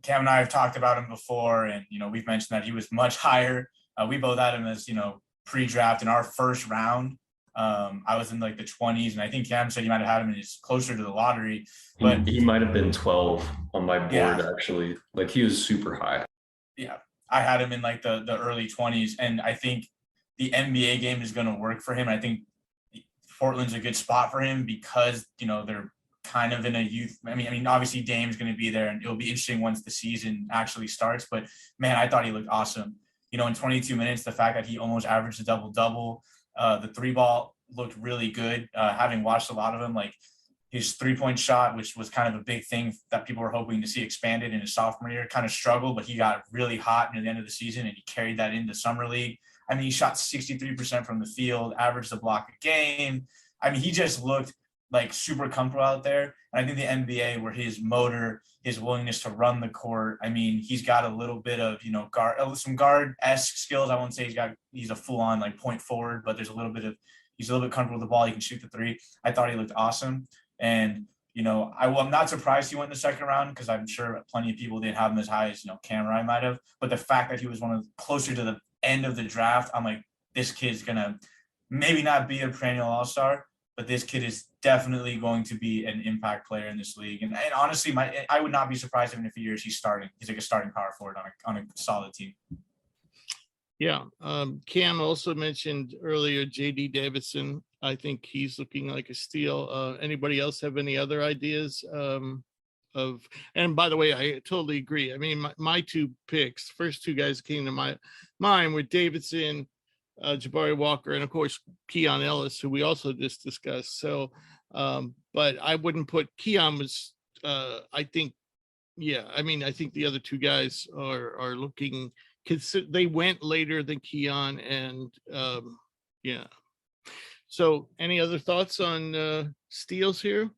Cam and I have talked about him before, and, we've mentioned that he was much higher. We both had him as, pre-draft in our first round. I was in like the 20s, and I think Cam said you might have had him in closer to the lottery. But he might have been 12 on my board, actually. Like he was super high. Yeah, I had him in like the early 20s, and I think the NBA game is going to work for him. I think Portland's a good spot for him because they're kind of in a youth. I mean, obviously Dame's going to be there, and it'll be interesting once the season actually starts. But man, I thought he looked awesome. In 22 minutes, the fact that he almost averaged a double-double, the three ball looked really good. Having watched a lot of him, like his 3-point shot, which was kind of a big thing that people were hoping to see expanded in his sophomore year, kind of struggled, but he got really hot near the end of the season, and he carried that into summer league. I mean, he shot 63% from the field, averaged a block a game. I mean, he just looked like super comfortable out there. And I think the NBA, where his motor, his willingness to run the court, I mean, he's got a little bit of, some guard-esque skills. I won't say he's a full-on like point forward, but he's a little bit comfortable with the ball. He can shoot the three. I thought he looked awesome. And, I'm not surprised he went in the second round, because I'm sure plenty of people didn't have him as high as, Cam or I might have. But the fact that he was closer to the end of the draft, I'm like, this kid's going to maybe not be a perennial all-star, but this kid is definitely going to be an impact player in this league. And honestly, I would not be surprised if in a few years he's starting. He's like a starting power forward on a solid team. Yeah. Cam also mentioned earlier JD Davidson. I think he's looking like a steal. Anybody else have any other ideas and by the way, I totally agree. I mean, my two picks, first two guys came to my mind were Davidson, Jabari Walker, and of course Keon Ellis, who we also just discussed. So, but I wouldn't put Keon was. I think, yeah. I mean, I think the other two guys are looking. They went later than Keon, and yeah. So, any other thoughts on steals here?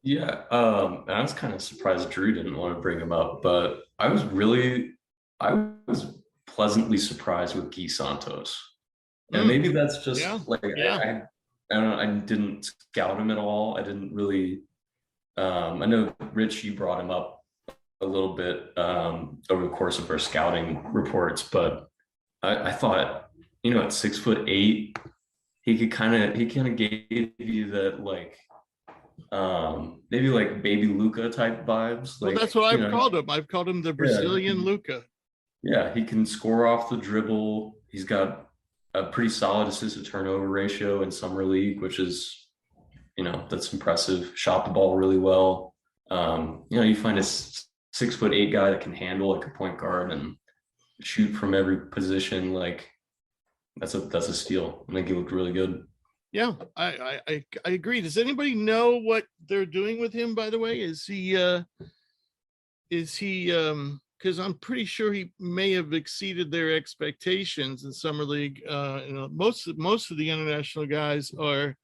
Yeah, I was kind of surprised Drew didn't want to bring him up, but I was pleasantly surprised with Guy Santos. And maybe that's just Yeah, like yeah. I don't know, I didn't scout him at all. I didn't really I know Rich, you brought him up a little bit over the course of our scouting reports, but I thought, at 6'8", he kind of gave you that like maybe like baby Luca type vibes. Well, Like, that's what I've called him. I've called him the Brazilian Luca. Yeah, he can score off the dribble. He's got a pretty solid assist to turnover ratio in summer league, which is, that's impressive. Shot the ball really well. You find a 6'8" guy that can handle like a point guard and shoot from every position. Like that's a steal. I think he looked really good. Yeah, I agree. Does anybody know what they're doing with him, by the way? Is he because I'm pretty sure he may have exceeded their expectations in summer league. Most of the international guys are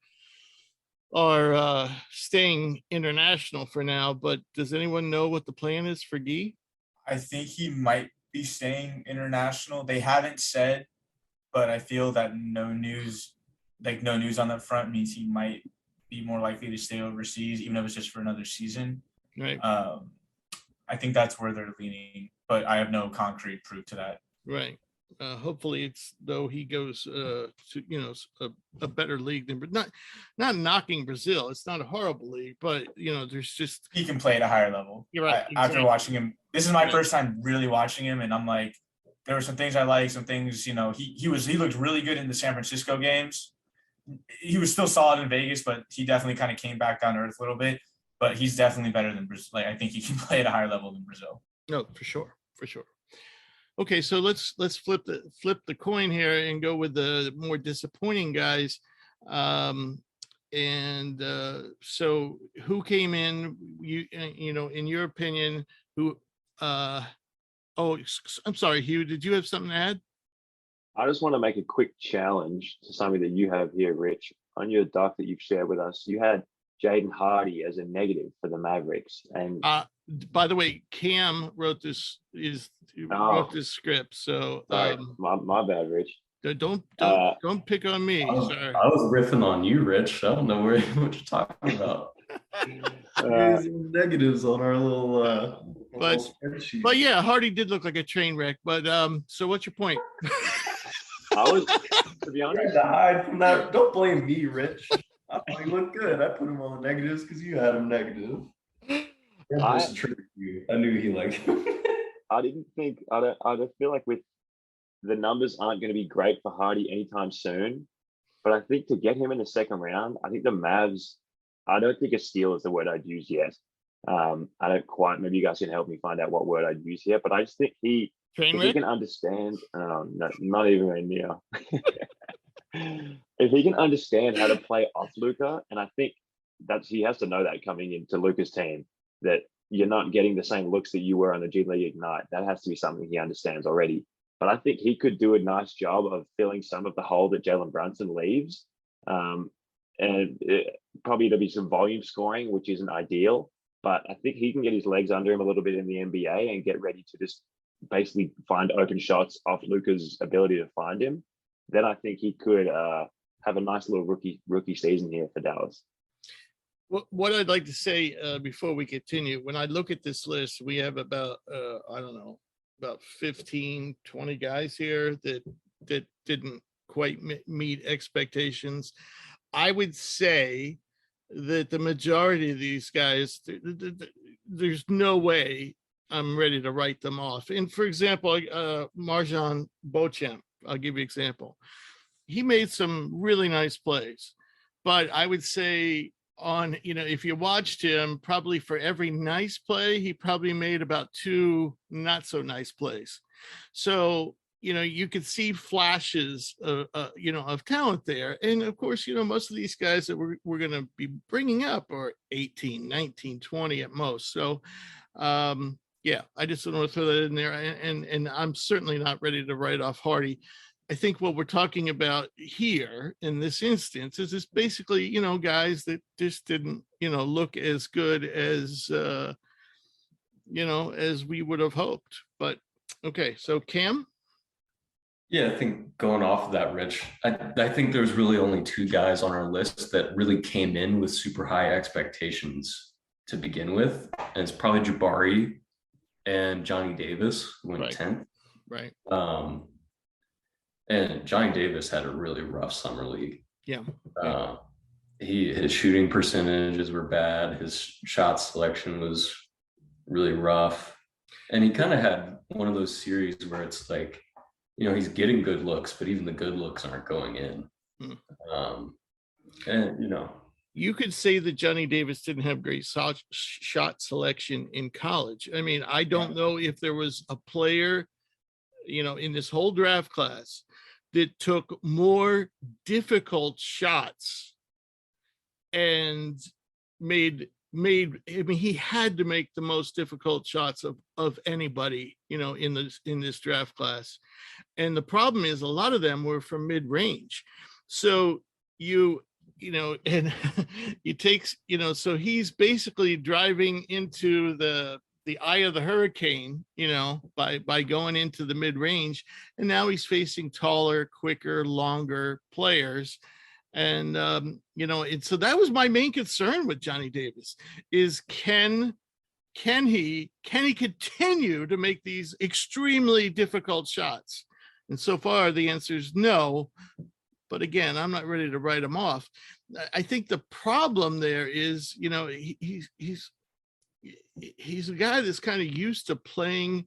staying international for now, but does anyone know what the plan is for Guy? I think he might be staying international. They haven't said, but I feel that no news on that front means he might be more likely to stay overseas, even if it's just for another season. Right. I think that's where they're leaning, but I have no concrete proof to that. Right. Hopefully it's though he goes to a better league than, but not knocking Brazil. It's not a horrible league, but there's just he can play at a higher level. You're right. After watching him, this is my first time really watching him, and I'm like, there were some things I like, some things he looked really good in the San Francisco games. He was still solid in Vegas, but he definitely kind of came back down to earth a little bit. But he's definitely better than Brazil. Like, I think he can play at a higher level than Brazil. No, for sure. Okay, so let's flip the coin here and go with the more disappointing guys. So who came in? In your opinion, who? I'm sorry, Hugh. Did you have something to add? I just want to make a quick challenge to something that you have here, Rich. On your doc that you've shared with us, you had Jaden Hardy as a negative for the Mavericks. And by the way, Cam wrote this script. So sorry, my bad, Rich. Don't pick on me. I Sorry. was riffing on you, Rich. I don't know what you're talking about. Negatives on our little spreadsheet. But yeah, Hardy did look like a train wreck. But so what's your point? I was, to be honest, to hide from that. Don't blame me, Rich. I thought he looked good. I put him on the negatives because you had him negative. I knew he liked him. I don't feel like with the numbers aren't going to be great for Hardy anytime soon. But I think to get him in the second round, I think the Mavs, I don't think a steal is the word I'd use yet. I don't quite, maybe you guys can help me find out what word I'd use here, but I just think if he can understand, no, not even right near. If he can understand how to play off Luka, and I think he has to know that coming into Luka's team, that you're not getting the same looks that you were on the G League Ignite. That has to be something he understands already. But I think he could do a nice job of filling some of the hole that Jalen Brunson leaves. And probably there'll be some volume scoring, which isn't ideal. But I think he can get his legs under him a little bit in the NBA and get ready to just basically find open shots off Luka's ability to find him. Then I think he could have a nice little rookie season here for Dallas. What I'd like to say before we continue, when I look at this list, we have about 15, 20 guys here that didn't quite meet expectations. I would say that the majority of these guys, there's no way I'm ready to write them off. And for example, Marjan Beauchamp, I'll give you an example. He made some really nice plays, but I would say on, if you watched him, probably for every nice play, he probably made about 2 not so nice plays. So, you could see flashes of talent there. And of course, most of these guys that we're going to be bringing up are 18, 19, 20 at most. So, yeah, I just want to throw that in there. And I'm certainly not ready to write off Hardy. I think what we're talking about here in this instance is basically, guys that just didn't, look as good as, as we would have hoped. But okay, so Cam? Yeah, I think going off of that, Rich, I think there's really only 2 guys on our list that really came in with super high expectations to begin with. And it's probably Jabari and Johnny Davis, who went 10th. Right. And Johnny Davis had a really rough summer league. Yeah. His shooting percentages were bad. His shot selection was really rough. And he kind of had one of those series where it's like, he's getting good looks, but even the good looks aren't going in. And you could say that Johnny Davis didn't have great shot selection in college. I mean, I don't know if there was a player, in this whole draft class that took more difficult shots and made, he had to make the most difficult shots of anybody, in this draft class. And the problem is a lot of them were from mid-range. So and he takes, so he's basically driving into the eye of the hurricane, by going into the mid-range. And now he's facing taller, quicker, longer players. And, and so that was my main concern with Johnny Davis is can he continue to make these extremely difficult shots? And so far the answer is no. But again, I'm not ready to write him off. I think the problem there is, he's a guy that's kind of used to playing.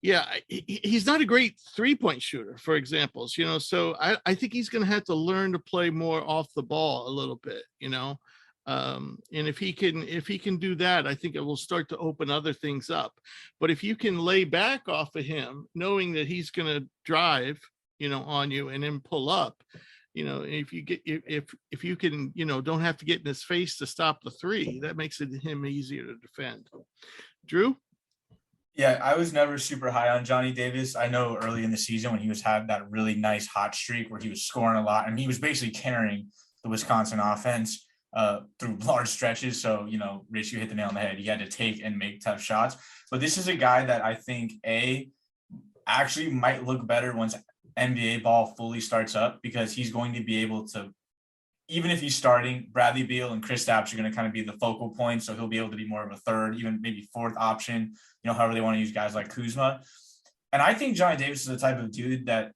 He's not a great 3-point shooter, for example. So I think he's going to have to learn to play more off the ball a little bit. And if he can do that, I think it will start to open other things up. But if you can lay back off of him, knowing that he's going to drive, on you and then pull up, if you can, don't have to get in his face to stop the 3, that makes him easier to defend. Drew? Yeah, I was never super high on Johnny Davis. I know early in the season when he had that really nice hot streak where he was scoring a lot and he was basically carrying the Wisconsin offense through large stretches. So, Rich, you hit the nail on the head. He had to take and make tough shots. But this is a guy that I think, actually might look better once NBA ball fully starts up, because he's going to be able to, even if he's starting, Bradley Beal and Kristaps are going to kind of be the focal point. So he'll be able to be more of a third, even maybe 4th option, however they want to use guys like Kuzma. And I think Johnny Davis is the type of dude that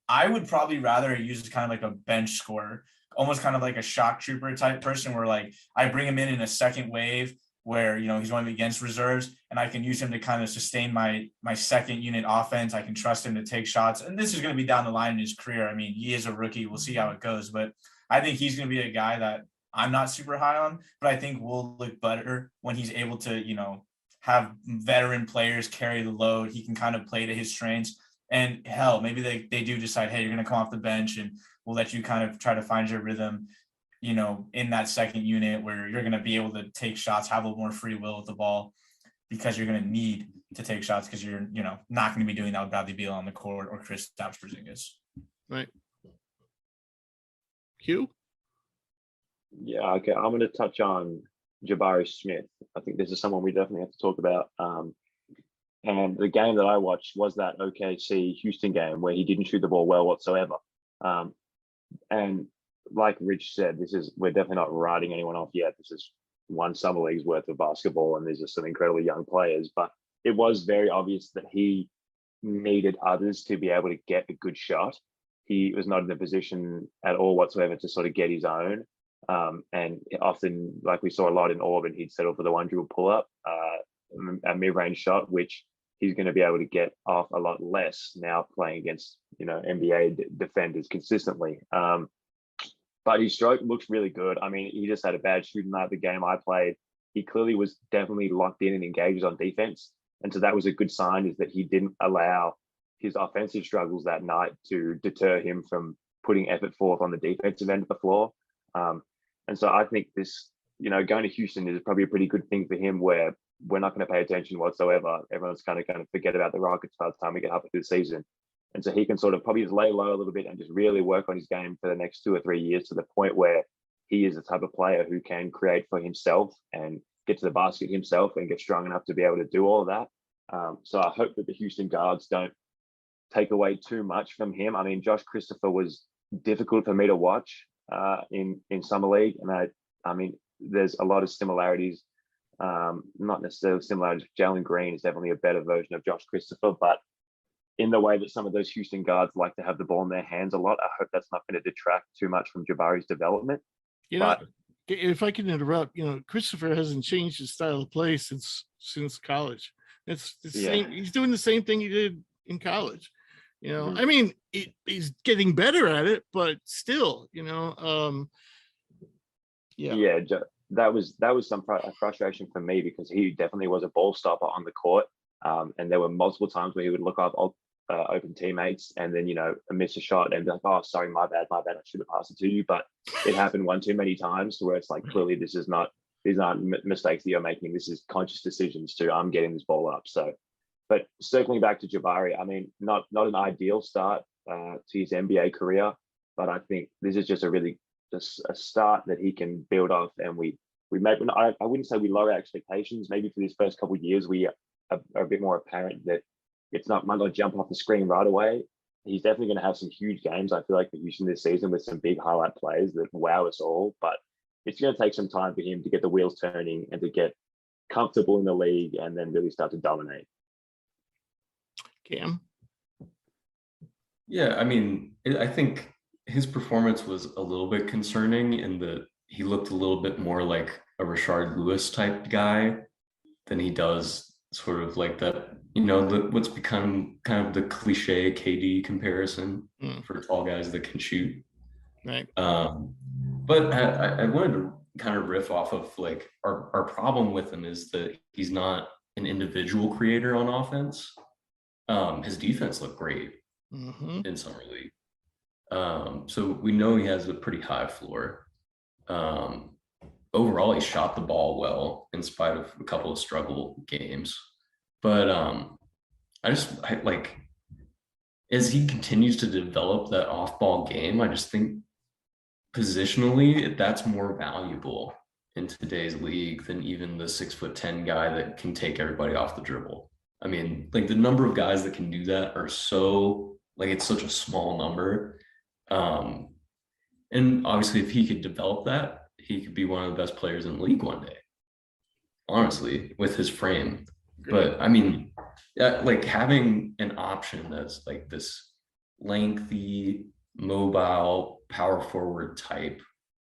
I would probably rather use as kind of like a bench scorer, almost kind of like a shock trooper type person where like I bring him in a second wave where, he's going against reserves and I can use him to kind of sustain my second unit offense. I can trust him to take shots. And this is going to be down the line in his career. I mean, he is a rookie. We'll see how it goes, but I think he's going to be a guy that I'm not super high on, but I think will look better when he's able to, have veteran players carry the load. He can kind of play to his strengths. And hell, maybe they do decide, hey, you're going to come off the bench and we'll let you kind of try to find your rhythm, in that second unit where you're going to be able to take shots, have a little more free will with the ball, because you're going to need to take shots because you're, not going to be doing that with Bradley Beal on the court or Kristaps Porzingis. Right. Hugh? Yeah, okay. I'm going to touch on Jabari Smith. I think this is someone we definitely have to talk about. And the game that I watched was that OKC Houston game where he didn't shoot the ball well whatsoever. And like Rich said, we're definitely not writing anyone off yet. This is one summer league's worth of basketball, and there's just some incredibly young players. But it was very obvious that he needed others to be able to get a good shot. He was not in a position at all whatsoever to sort of get his own. And often, like we saw a lot in Auburn, he'd settle for the one dribble pull up, a mid-range shot, which he's going to be able to get off a lot less now playing against, NBA defenders consistently. But his stroke looks really good. I mean, he just had a bad shooting night the game I played. He clearly was definitely locked in and engaged on defense. And so that was a good sign, is that he didn't allow his offensive struggles that night to deter him from putting effort forth on the defensive end of the floor. And so I think this, going to Houston is probably a pretty good thing for him, where we're not going to pay attention whatsoever. Everyone's kind of going to forget about the Rockets by the time we get halfway through the season. And so he can sort of probably just lay low a little bit and just really work on his game for the next 2 or 3 years, to the point where he is the type of player who can create for himself and get to the basket himself and get strong enough to be able to do all of that. So I hope that the Houston guards don't take away too much from him. I mean, Josh Christopher was difficult for me to watch in summer league, and I mean, there's a lot of similarities. Not necessarily similarities. Jalen Green is definitely a better version of Josh Christopher, but in the way that some of those Houston guards like to have the ball in their hands a lot, I hope that's not going to detract too much from Jabari's development. If I can interrupt, Christopher hasn't changed his style of play since college. It's the same. He's doing the same thing he did in college. I mean, he's getting better at it, but still, that was some frustration for me, because he definitely was a ball stopper on the court, and there were multiple times where he would look up open teammates and then miss a shot and be like, "Oh, sorry, my bad, I should have passed it to you." But it happened one too many times to where it's like, clearly these aren't mistakes that you're making. This is conscious decisions to I'm getting this ball up. So, but circling back to Jabari, I mean, not an ideal start to his NBA career, but I think this is just a start that he can build off. And we maybe, I wouldn't say we lower expectations. Maybe for these first couple of years, we are a bit more apparent that might not jump off the screen right away. He's definitely going to have some huge games, I feel like, for Houston this season, with some big highlight plays that wow us all. But it's going to take some time for him to get the wheels turning and to get comfortable in the league and then really start to dominate. Cam? Yeah, I mean, I think his performance was a little bit concerning in that he looked a little bit more like a Rashard Lewis type guy than he does sort of like that, what's become kind of the cliche KD comparison for tall guys that can shoot. Right. But I wanted to kind of riff off of like our problem with him is that he's not an individual creator on offense. His defense looked great in summer league. So we know he has a pretty high floor. Overall, he shot the ball well in spite of a couple of struggle games. But I like, as he continues to develop that off-ball game, I just think positionally that's more valuable in today's league than even the 6'10" guy that can take everybody off the dribble. I mean, like, the number of guys that can do that are so, like, it's such a small number. And obviously, if he could develop that, he could be one of the best players in the league one day, honestly, with his frame. But I mean, like, having an option that's like this lengthy, mobile, power forward type,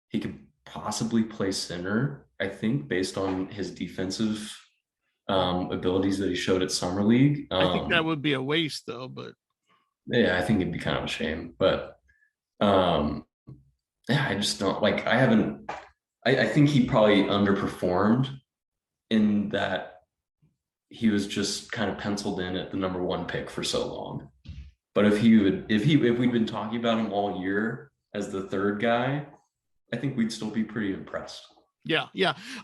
he could possibly play center, I think, based on his defensive abilities that he showed at Summer League. I think that would be a waste, though. But yeah, I think it'd be kind of a shame. But yeah, I just don't like. I think he probably underperformed in that he was just kind of penciled in at the number 1 pick for so long. But if we'd been talking about him all year as the 3rd guy, I think we'd still be pretty impressed. Yeah.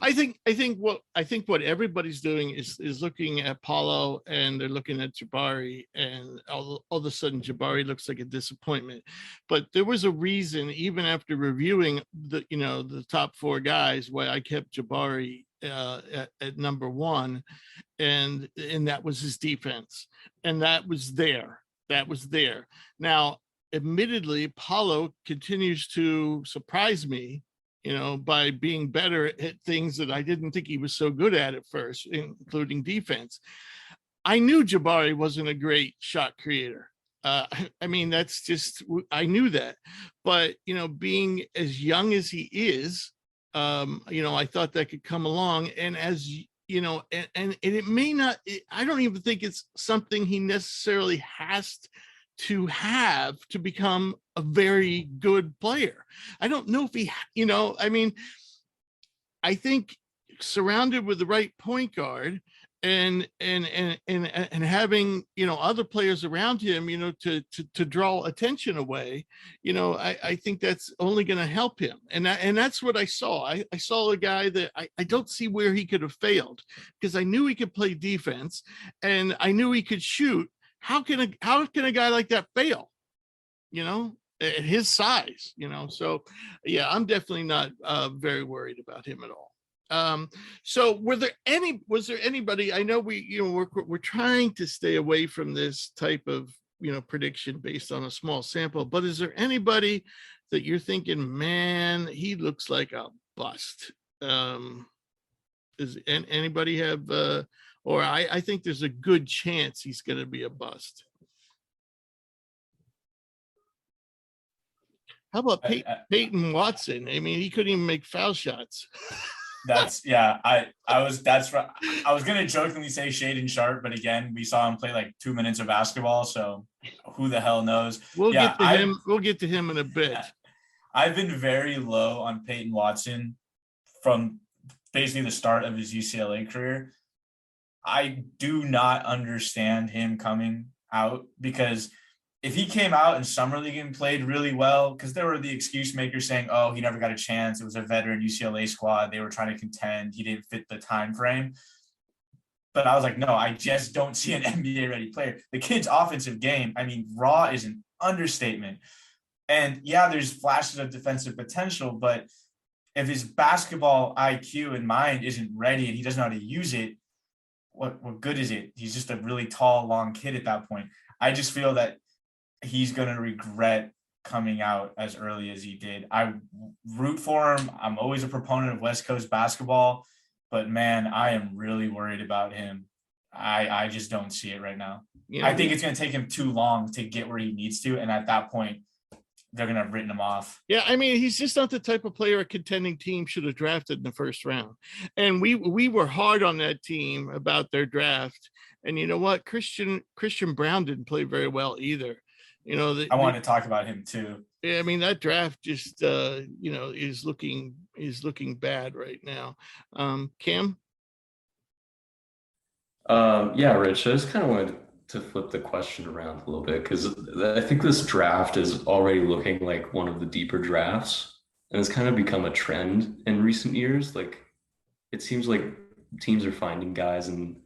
I think what everybody's doing is looking at Paulo and they're looking at Jabari, and all of a sudden Jabari looks like a disappointment. But there was a reason, even after reviewing the top 4 guys, why I kept Jabari at number 1, and that was his defense, and that was there. Now, admittedly, Paulo continues to surprise me, by being better at things that I didn't think he was so good at first, including defense. I knew Jabari wasn't a great shot creator. I mean, that's just, I knew that. But, being as young as he is, I thought that could come along. And as and it may not, I don't even think it's something he necessarily has to have to become a very good player. I don't know if he, I mean, I think surrounded with the right point guard and having, other players around him, to draw attention away, I think that's only going to help him. And that's what I saw. I saw a guy that I don't see where he could have failed, because I knew he could play defense and I knew he could shoot. How can a guy like that fail, at his size, so yeah, I'm definitely not very worried about him at all. So was there anybody, I know we're trying to stay away from this type of, prediction based on a small sample, but is there anybody that you're thinking, man, he looks like a bust? Does anybody have, or I think there's a good chance he's going to be a bust. How about Peyton Watson? I mean, he couldn't even make foul shots. I was gonna jokingly say Shaedon Sharpe, but again, we saw him play like 2 minutes of basketball, so who the hell knows? We'll get to him. We'll get to him in a bit. I've been very low on Peyton Watson from basically the start of his UCLA career. I do not understand him coming out, because if he came out in summer league and played really well, because there were the excuse makers saying, oh, he never got a chance. It was a veteran UCLA squad. They were trying to contend. He didn't fit the time frame. But I was like, no, I just don't see an NBA ready player. The kid's offensive game, I mean, raw is an understatement. And yeah, there's flashes of defensive potential, but if his basketball IQ and mind isn't ready and he doesn't know how to use it, what good is it? He's just a really tall, long kid at that point. I just feel that he's going to regret coming out as early as he did. I root for him. I'm always a proponent of West Coast basketball, but man, I am really worried about him. I just don't see it right now. I think it's going to take him too long to get where he needs to. And at that point, they're going to have written him off. Yeah, I mean, he's just not the type of player a contending team should have drafted in the first round. And we were hard on that team about their draft. And you know what? Christian Brown didn't play very well either. I wanted to talk about him too. Yeah, I mean, that draft just is looking bad right now. Cam? Yeah, Rich, I just kind of wanted to flip the question around a little bit, because I think this draft is already looking like one of the deeper drafts, and it's kind of become a trend in recent years. Like, it seems like teams are finding guys in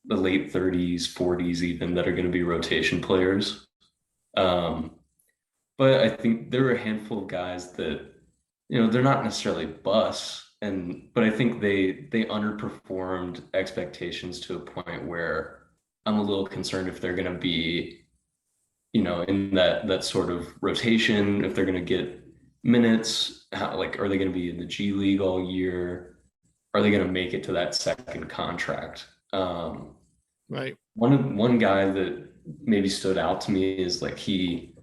the late 30s, 40s even, that are going to be rotation players. But I think there are a handful of guys that, they're not necessarily busts, but I think they underperformed expectations to a point where I'm a little concerned if they're going to be, in that sort of rotation, if they're going to get minutes, are they going to be in the G League all year? Are they going to make it to that second contract? Right. One guy that maybe stood out to me is he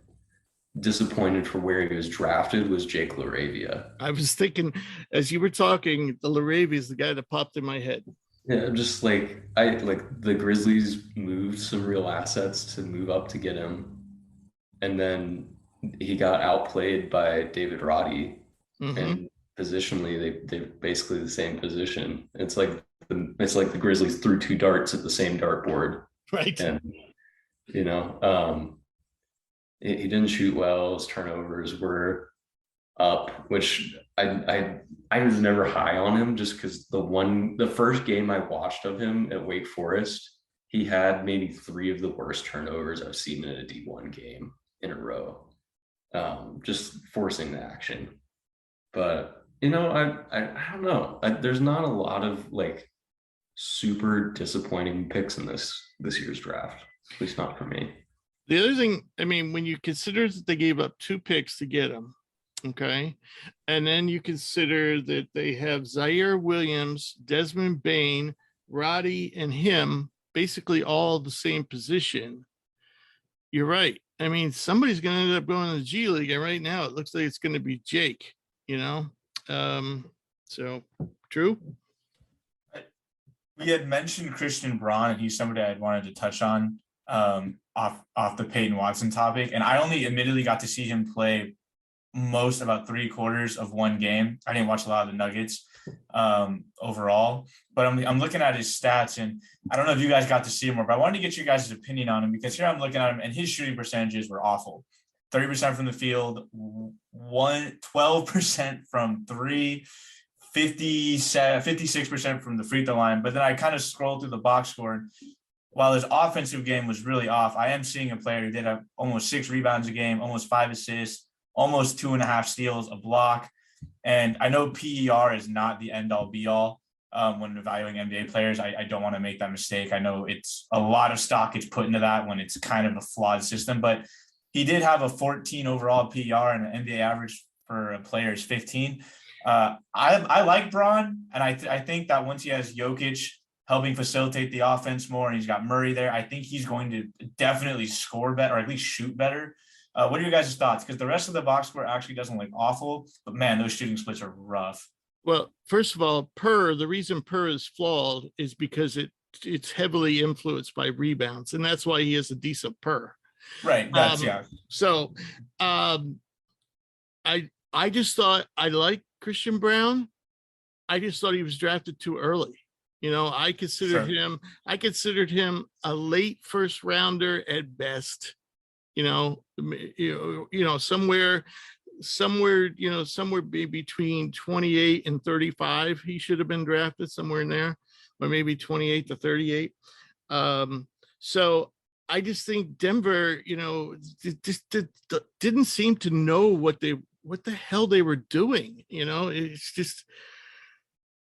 disappointed for where he was drafted was Jake LaRavia. I was thinking, as you were talking, the LaRavia is the guy that popped in my head. Yeah, just the Grizzlies moved some real assets to move up to get him, and then he got outplayed by David Roddy, and positionally they're basically the same position. It's like the Grizzlies threw two darts at the same dartboard, right? And he didn't shoot well. His turnovers were up, which I was never high on him, just because the first game I watched of him at Wake Forest, he had maybe 3 of the worst turnovers I've seen in a D1 game in a row, just forcing the action. But I don't know. There's not a lot of super disappointing picks in this year's draft, at least not for me. The other thing, I mean, when you consider that they gave up 2 picks to get him, okay, and then you consider that they have Zaire Williams, Desmond Bane, Roddy, and him basically all the same position, you're right. I mean, somebody's going to end up going to the G League, and right now it looks like it's going to be Jake, So true. we had mentioned Christian Braun, and he's somebody I wanted to touch on off the Peyton Watson topic. And I only admittedly got to see him play about 3/4 of one game. I didn't watch a lot of the Nuggets overall, but I'm looking at his stats, and I don't know if you guys got to see him more, but I wanted to get your guys' opinion on him, because here I'm looking at him and his shooting percentages were awful. 30% from the field, 12% from three, 56% from the free throw line. But then I kind of scrolled through the box score, and while his offensive game was really off, I am seeing a player who did have almost 6 rebounds a game, almost 5 assists, almost 2.5 steals, a block. And I know PER is not the end all be all when evaluating NBA players. I don't want to make that mistake. I know it's a lot of stock gets put into that when it's kind of a flawed system, but he did have a 14 overall PER, and the NBA average for a player is 15. I like Braun, and I think that once he has Jokic helping facilitate the offense more, and he's got Murray there, I think he's going to definitely score better, or at least shoot better. What are your guys' thoughts? Because the rest of the box score actually doesn't look awful, but man, those shooting splits are rough. Well, first of all, the reason is flawed is because it's heavily influenced by rebounds, and that's why he has a decent Right. That's So I just thought I liked Christian Braun. I just thought he was drafted too early. I considered him a late first rounder at best. Somewhere between 28 and 35, he should have been drafted somewhere in there, or maybe 28 to 38. So I just think Denver, just didn't seem to know what the hell they were doing. It's just,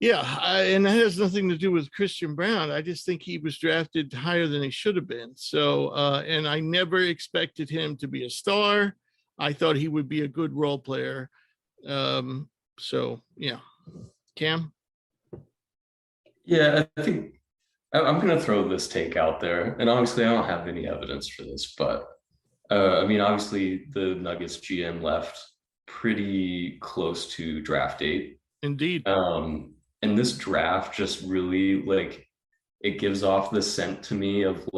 and that has nothing to do with Christian Braun. I just think he was drafted higher than he should have been. So, and I never expected him to be a star. I thought he would be a good role player. Cam? Yeah, I think I'm going to throw this take out there. And obviously, I don't have any evidence for this, but obviously, the Nuggets GM left pretty close to draft date. Indeed. And this draft just really it gives off the scent to me of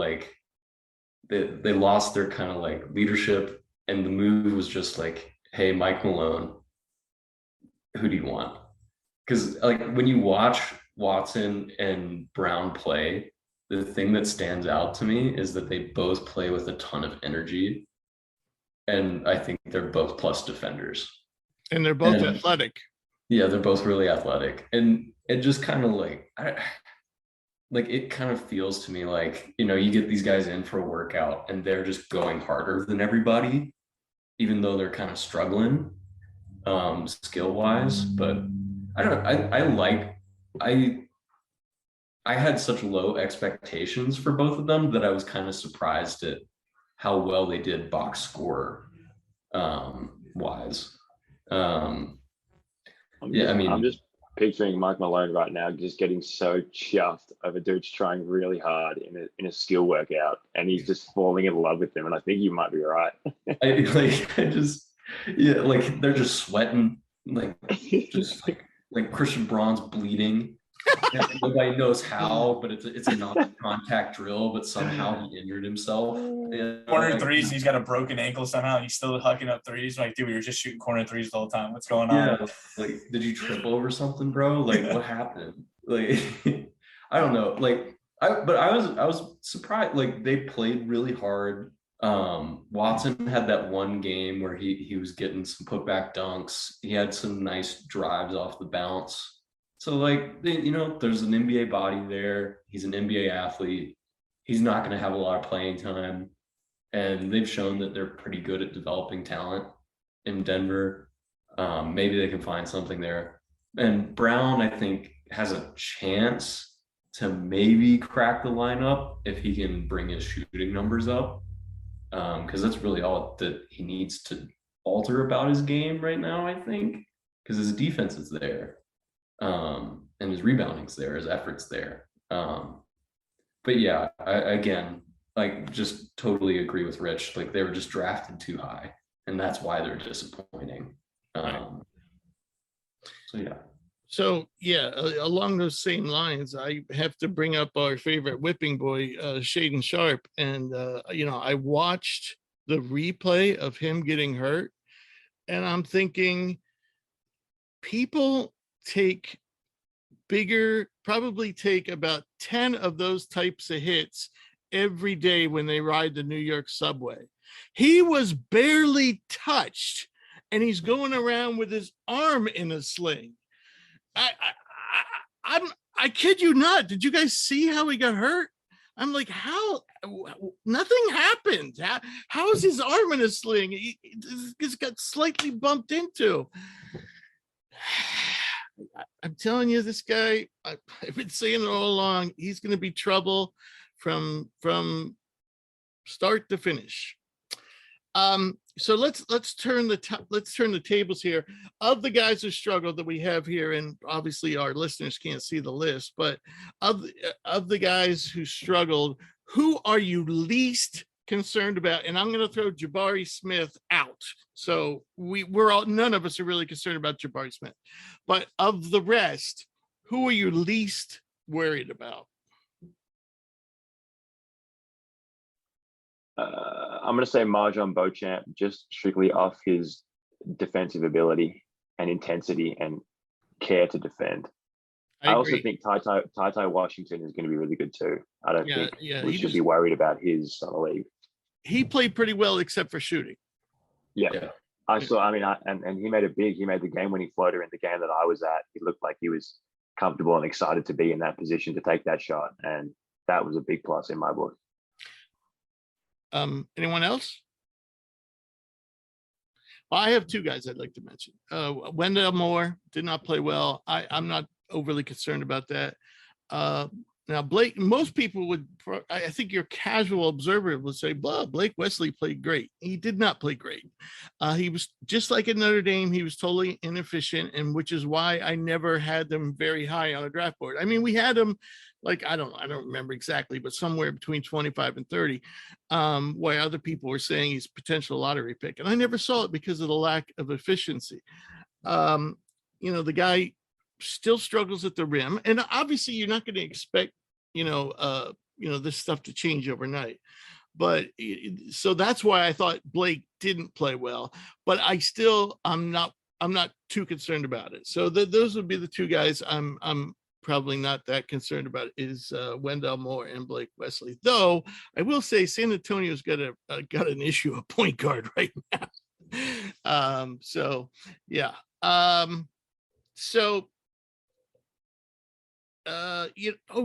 they lost their kind of leadership, and the move was just hey, Mike Malone, who do you want? Because when you watch Watson and Brown play, the thing that stands out to me is that they both play with a ton of energy, and I think they're both plus defenders. And they're both athletic. Yeah, they're both really athletic, and it just kind of it kind of feels to me you get these guys in for a workout and they're just going harder than everybody, even though they're kind of struggling skill wise. But I had such low expectations for both of them that I was kind of surprised at how well they did box score wise. I'm just picturing Mike Malone right now just getting so chuffed over dudes trying really hard in a skill workout, and he's just falling in love with them. And I think you might be right. they're just sweating, Christian Braun's bleeding. Nobody knows how, but it's a non-contact drill, but somehow he injured himself. Corner threes, and he's got a broken ankle somehow. He's still hucking up threes. Dude, we were just shooting corner threes the whole time. What's going on? Yeah, did you trip over something, bro? What happened? I don't know. I was surprised. They played really hard. Watson had that one game where he was getting some putback dunks. He had some nice drives off the bounce. So there's an NBA body there. He's an NBA athlete. He's not going to have a lot of playing time. And they've shown that they're pretty good at developing talent in Denver. Maybe they can find something there. And Brown, I think, has a chance to maybe crack the lineup if he can bring his shooting numbers up. Because that's really all that he needs to alter about his game right now, I think. Because his defense is there. And his rebounding's there, his effort's there. But yeah, I just totally agree with Rich. They were just drafted too high, and that's why they're disappointing. So yeah. So yeah, along those same lines, I have to bring up our favorite whipping boy, Shaden Sharp, and I watched the replay of him getting hurt, and I'm thinking people probably take about 10 of those types of hits every day when they ride the New York subway. He was barely touched, and he's going around with his arm in a sling. I kid you not. Did you guys see how he got hurt? I'm like, how? Nothing happened. How is his arm in a sling? He's got slightly bumped into. I'm telling you, this guy, I've been saying it all along, he's going to be trouble from start to finish. So let's turn the tables here. Of the guys who struggled that we have here, and obviously our listeners can't see the list, but of the guys who struggled, who are you least concerned about? And I'm going to throw Jabari Smith out. So none of us are really concerned about Jabari Smith, but of the rest, who are you least worried about? I'm going to say Marjon Beauchamp, just strictly off his defensive ability and intensity and care to defend. I also think Ty Washington is going to be really good too. I don't think we should be worried about his summer league. He played pretty well except for shooting. Yeah. I saw. I mean, and he made the game-winning floater in the game that I was at. He looked like he was comfortable and excited to be in that position to take that shot, and that was a big plus in my book. Anyone else? Well, I have two guys I'd like to mention. Wendell Moore did not play well. I'm not overly concerned about that. Now, Blake, most people would, I think your casual observer would say, well, Blake Wesley played great. He did not play great. He was just like at Notre Dame. He was totally inefficient, and which is why I never had them very high on a draft board. I mean, we had him like, I don't remember exactly, but somewhere between 25 and 30, while other people were saying he's potential lottery pick. And I never saw it because of the lack of efficiency. The guy still struggles at the rim, and obviously you're not going to expect this stuff to change overnight, but so that's why I thought Blake didn't play well, but I'm not too concerned about it. So those would be the two guys I'm probably not that concerned about, is Wendell Moore and Blake Wesley, though I will say San Antonio's got an issue of point guard right now.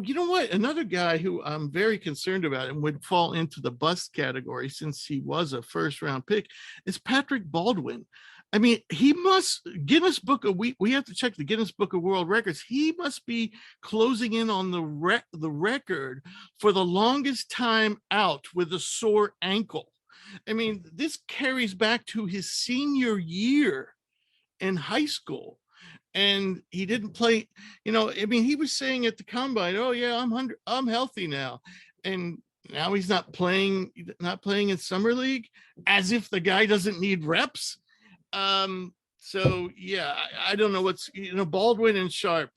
You know what? Another guy who I'm very concerned about and would fall into the bust category, since he was a first-round pick, is Patrick Baldwin. I mean, he must we have to check the Guinness Book of World Records. He must be closing in on the record for the longest time out with a sore ankle. I mean, this carries back to his senior year in high school. And he didn't play, he was saying at the combine, oh yeah, I'm healthy now. And now he's not playing in summer league, as if the guy doesn't need reps. So yeah, I don't know what's, Baldwin and Sharp,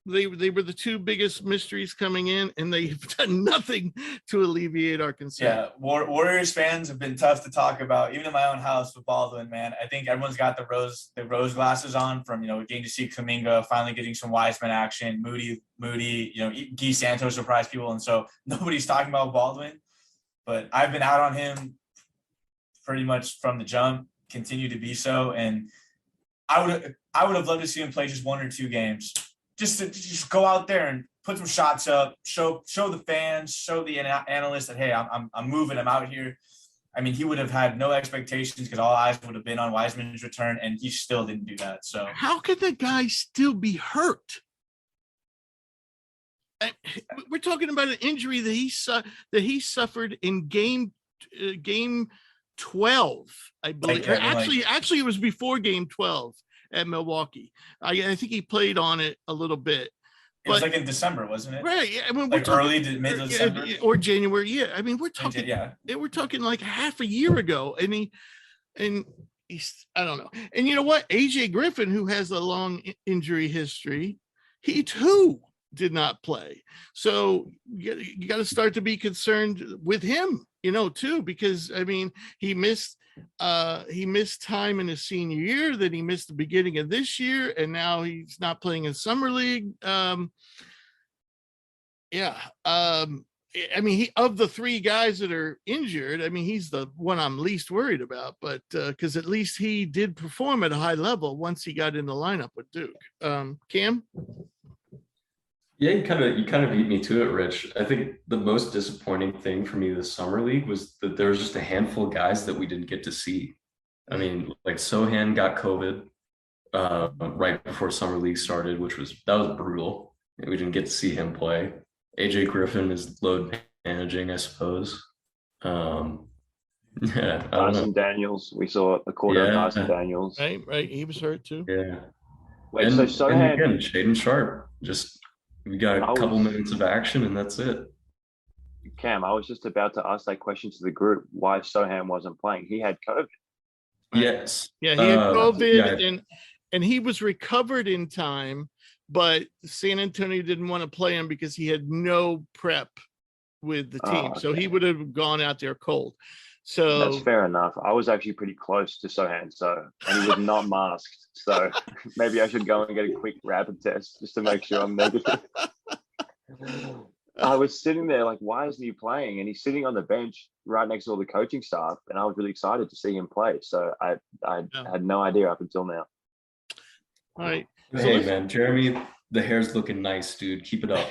they were the two biggest mysteries coming in, and they've done nothing to alleviate our concern. Yeah, Warriors fans have been tough to talk about, even in my own house with Baldwin, man. I think everyone's got the rose glasses on from, getting to see Kuminga, finally getting some Wiseman action, Moody, Guy Santos surprised people, and so nobody's talking about Baldwin. But I've been out on him pretty much from the jump, continue to be so, and I would have loved to see him play just one or two games. Just go out there and put some shots up, show the fans, show the analysts that, hey, I'm moving, I'm out here. I mean, he would have had no expectations because all eyes would have been on Wiseman's return, and he still didn't do that. So how could the guy still be hurt? We're talking about an injury that he suffered in game 12, I believe. Actually, it was before game 12 at Milwaukee. I think he played on it a little bit. It was like in December, wasn't it? Right. I mean, like early to mid December or January. Yeah. I mean, we're talking like half a year ago, and I don't know. And you know what? AJ Griffin, who has a long injury history, he too did not play. So you got to start to be concerned with him, too, because I mean, he missed time in his senior year, then he missed the beginning of this year, and now he's not playing in summer league. I mean, of the three guys that are injured, I mean, he's the one I'm least worried about, but because at least he did perform at a high level once he got in the lineup with Duke. Cam? Yeah, you kind of beat me to it, Rich. I think the most disappointing thing for me this summer league was that there was just a handful of guys that we didn't get to see. I mean, like Sohan got COVID right before summer league started, that was brutal. We didn't get to see him play. AJ Griffin is load managing, I suppose. Yeah, Dyson Daniels. We saw a quarter of Dyson Daniels. Right. He was hurt too. Yeah. Wait, and Sohan, again, Shaden Sharp. We got a couple minutes of action and that's it. Cam, I was just about to ask that question to the group, why Sohan wasn't playing. He had COVID. Yes. Yeah, he had COVID and he was recovered in time, but San Antonio didn't want to play him because he had no prep with the team. Okay. So he would have gone out there cold. So that's fair enough. I was actually pretty close to Sohan, and he was not masked. So maybe I should go and get a quick rapid test just to make sure I'm negative. I was sitting there like, why isn't he playing? And he's sitting on the bench right next to all the coaching staff, and I was really excited to see him play. So I had no idea up until now. All right. Hey man, Jeremy, the hair's looking nice, dude. Keep it up.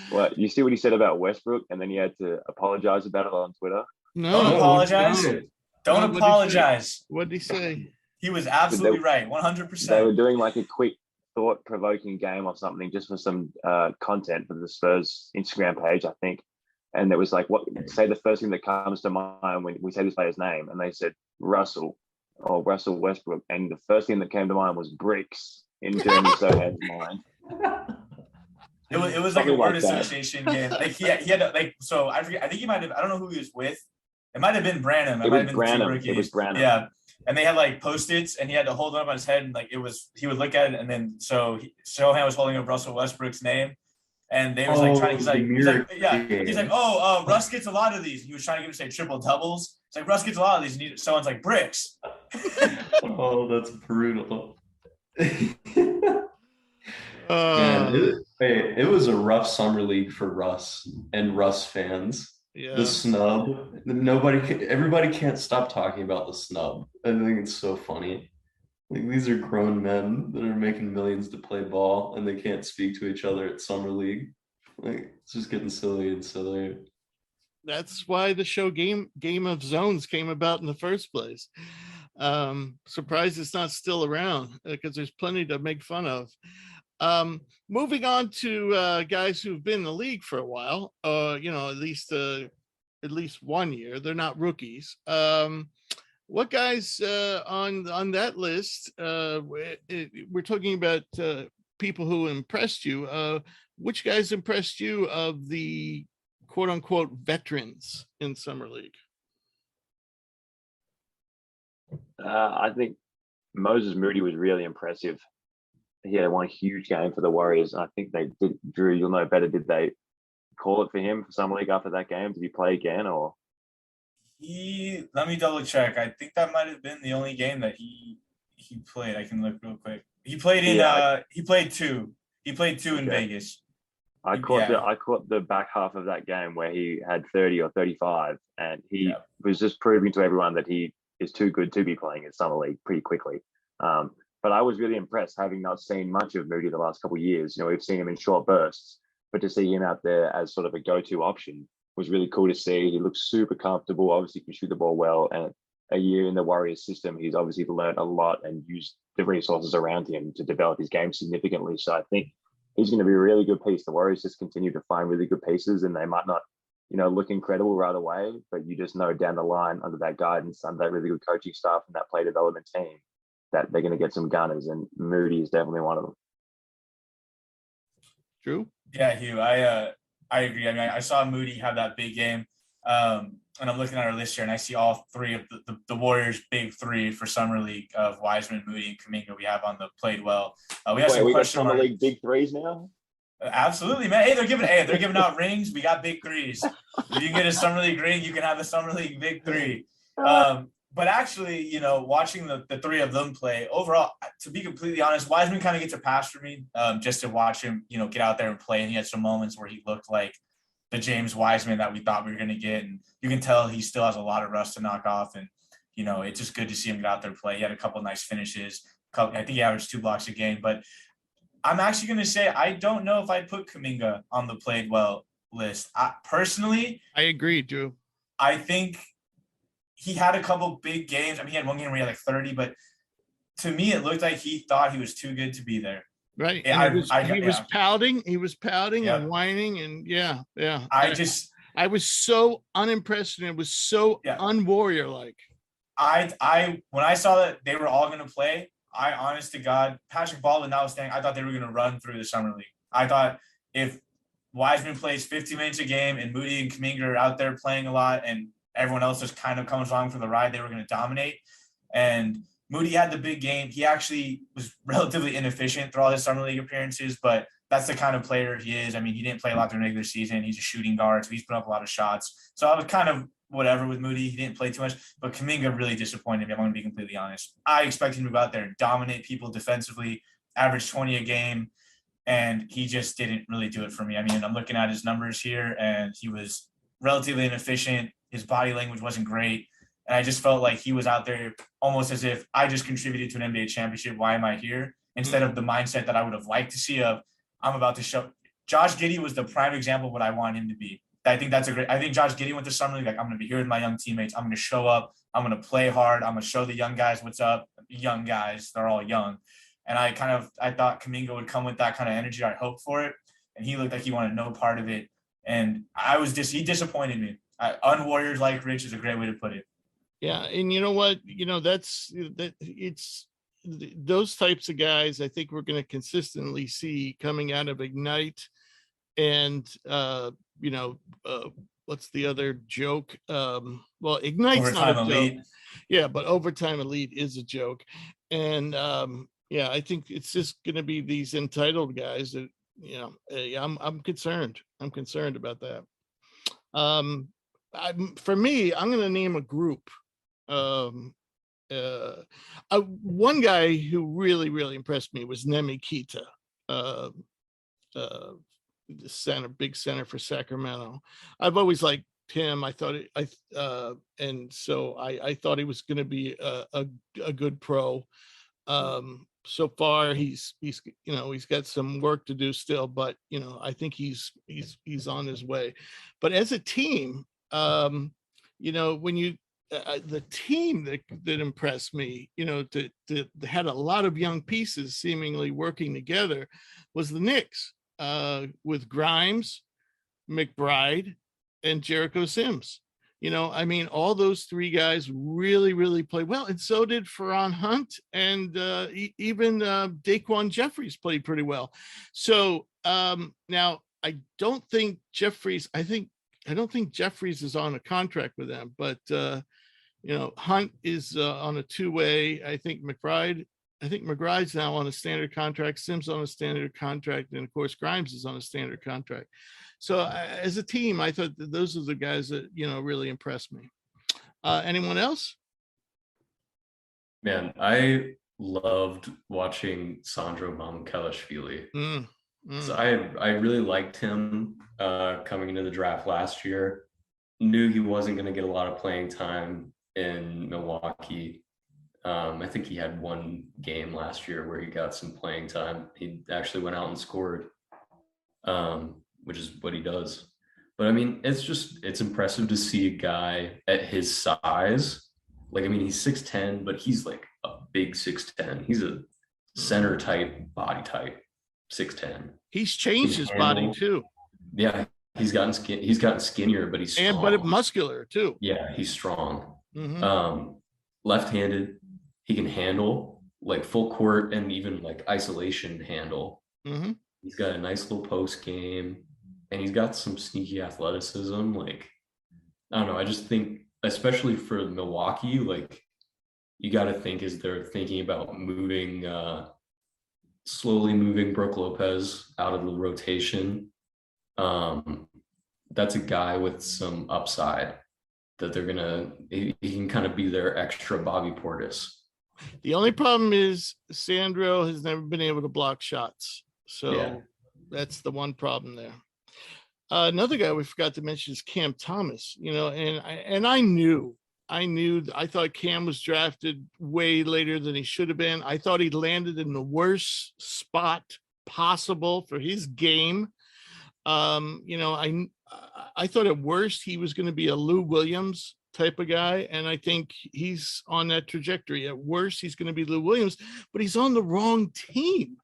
Well, you see what he said about Westbrook, and then he had to apologize about it on Twitter. No, don't apologize. No. Don't apologize. What did he say? He was absolutely right, 100%. They were doing like a quick thought-provoking game or something just for some content for the Spurs Instagram page, I think. And it was like, say the first thing that comes to mind when we say this player's name, and they said Russell Westbrook, and the first thing that came to mind was bricks in Jeremy Sohan's mind. It was like a word association game. Like he had like, so I forget. I think he might have. I don't know who he was with. It might have been Branham. It was Branham. Yeah, and they had like Post-its, and he had to hold it up on his head, and like he would look at it, and then Sohan was holding up Russell Westbrook's name, and they was like trying. He's like, Russ gets a lot of these. He was trying to get him to say triple doubles. It's like Russ gets a lot of these, and Sohan's like bricks. Oh, that's brutal. It was a rough summer league for Russ and Russ fans. Yeah. The snub. Everybody can't stop talking about the snub. I think it's so funny. Like, these are grown men that are making millions to play ball, and they can't speak to each other at summer league. Like, it's just getting sillier and sillier. That's why the show Game of Zones came about in the first place. Surprised it's not still around because there's plenty to make fun of. Moving on to guys who've been in the league for a while, at least 1 year. They're not rookies. What guys on that list? We're talking about people who impressed you. Which guys impressed you of the quote unquote veterans in summer league? I think Moses Moody was really impressive. He had one huge game for the Warriors. I think they did. Drew, you'll know better. Did they call it for him for summer league after that game? Did he play again, or? Let me double check. I think that might have been the only game that he played. I can look real quick. He played in. He played two. He played two in Vegas. I caught the back half of that game where he had 30 or 35, and he was just proving to everyone that he is too good to be playing in summer league pretty quickly. But I was really impressed, having not seen much of Moody the last couple of years. We've seen him in short bursts, but to see him out there as sort of a go-to option was really cool to see. He looks super comfortable. Obviously, can shoot the ball well. And a year in the Warriors system, he's obviously learned a lot and used the resources around him to develop his game significantly. So I think he's going to be a really good piece. The Warriors just continue to find really good pieces, and they might not, look incredible right away, but you just know down the line, under that guidance, under that really good coaching staff and that play development team, that they're going to get some gunners, and Moody is definitely one of them. Drew? Yeah, Hugh, I agree. I mean, I saw Moody have that big game. And I'm looking at our list here, and I see all three of the Warriors' big three for summer league of Wiseman, Moody, and Kuminga. We have on the played well. We have some we got question summer marks. league big threes now. Absolutely, man. Hey, they're giving out rings. We got big threes. If you can get a summer league ring, you can have a summer league big three. But actually, you know, watching the three of them play overall, to be completely honest, Wiseman kind of gets a pass for me, just to watch him, you know, get out there and play. And he had some moments where he looked like the James Wiseman that we thought we were going to get. And you can tell he still has a lot of rust to knock off. And, you know, it's just good to see him get out there and play. He had a couple nice finishes. I think he averaged 2 blocks a game. But I'm actually going to say I don't know if I'd put Kuminga on the played well list. Personally, I agree, Drew. I think he had a couple big games. I mean, he had one game where he had like 30, but to me, it looked like he thought he was too good to be there. Right. Yeah, He was pouting. He was pouting Yeah. and whining. And yeah. I was so unimpressed, and it was so Yeah. unwarrior like. When I saw that they were all going to play, I honest to God, Patrick Baldwin notwithstanding, I thought they were going to run through the summer league. I thought if Wiseman plays 50 minutes a game and Moody and Kuminga are out there playing a lot and everyone else just kind of comes along for the ride, they were going to dominate. And Moody had the big game. He actually was relatively inefficient through all his summer league appearances, but that's the kind of player he is. I mean, he didn't play a lot during regular season. He's a shooting guard, so he's put up a lot of shots. So I was kind of whatever with Moody. He didn't play too much, but Kuminga really disappointed me. I'm going to be completely honest. I expected him to go out there and dominate people defensively, average 20 a game, and he just didn't really do it for me. I mean, I'm looking at his numbers here, and he was relatively inefficient. His body language wasn't great. And I just felt like he was out there almost as if I just contributed to an NBA championship. Why am I here? Instead of the mindset that I would have liked to see of I'm about to show. Josh Giddey was the prime example of what I want him to be. I think Josh Giddey went to summer league like, I'm going to be here with my young teammates. I'm going to show up. I'm going to play hard. I'm going to show the young guys what's up. Young guys, they're all young. And I thought Kuminga would come with that kind of energy. I hoped for it. And he looked like he wanted no part of it. And he disappointed me. Unwarriors like Rich is a great way to put it. Yeah. And you know what, it's those types of guys I think we're going to consistently see coming out of Ignite. And, what's the other joke? Well, Ignite's not a joke. Yeah, but Overtime Elite is a joke. And, I think it's just going to be these entitled guys that, I'm concerned. I'm concerned about that. For me, I'm going to name a group. One guy who really, really impressed me was Nemi Kita, the big center for Sacramento. I've always liked him. I thought I thought he was going to be a good pro. So far he's got some work to do still, but I think he's on his way. But as a team, when you the team that impressed me, that had a lot of young pieces seemingly working together was the Knicks, with Grimes, McBride, and Jericho Sims. All those three guys really, really played well. And so did Ferran Hunt, and even Daquan Jeffries played pretty well. So now I don't think Jeffries is on a contract with them, but Hunt is on a 2-way. I think McBride's now on a standard contract, Sims on a standard contract, and of course Grimes is on a standard contract. So as a team, I thought that those are the guys that really impressed me. Anyone else? Man, I loved watching Sandro Mamukelashvili. So I really liked him coming into the draft last year. Knew he wasn't going to get a lot of playing time in Milwaukee. I think he had one game last year where he got some playing time. He actually went out and scored, which is what he does. But I mean, it's impressive to see a guy at his size. Like, I mean, he's 6'10", but he's like a big 6'10". He's a center type body type, 6'10". He's changed his body too. Yeah, he's gotten skinnier, but he's strong. But muscular too. Yeah, he's strong. Mm-hmm. Left-handed, he can handle like full court and even like isolation handle. Mm-hmm. He's got a nice little post game, and he's got some sneaky athleticism. Like, I don't know. I just think, especially for Milwaukee, like you got to think as they're thinking about moving, slowly moving Brooke Lopez out of the rotation. Um, that's a guy with some upside that he can kind of be their extra Bobby Portis. The only problem is Sandro has never been able to block shots. So that's the one problem there. Another guy we forgot to mention is Cam Thomas, and I thought Cam was drafted way later than he should have been. I thought he landed in the worst spot possible for his game. I thought at worst he was going to be a Lou Williams type of guy, and I think he's on that trajectory. At worst, he's going to be Lou Williams, but he's on the wrong team.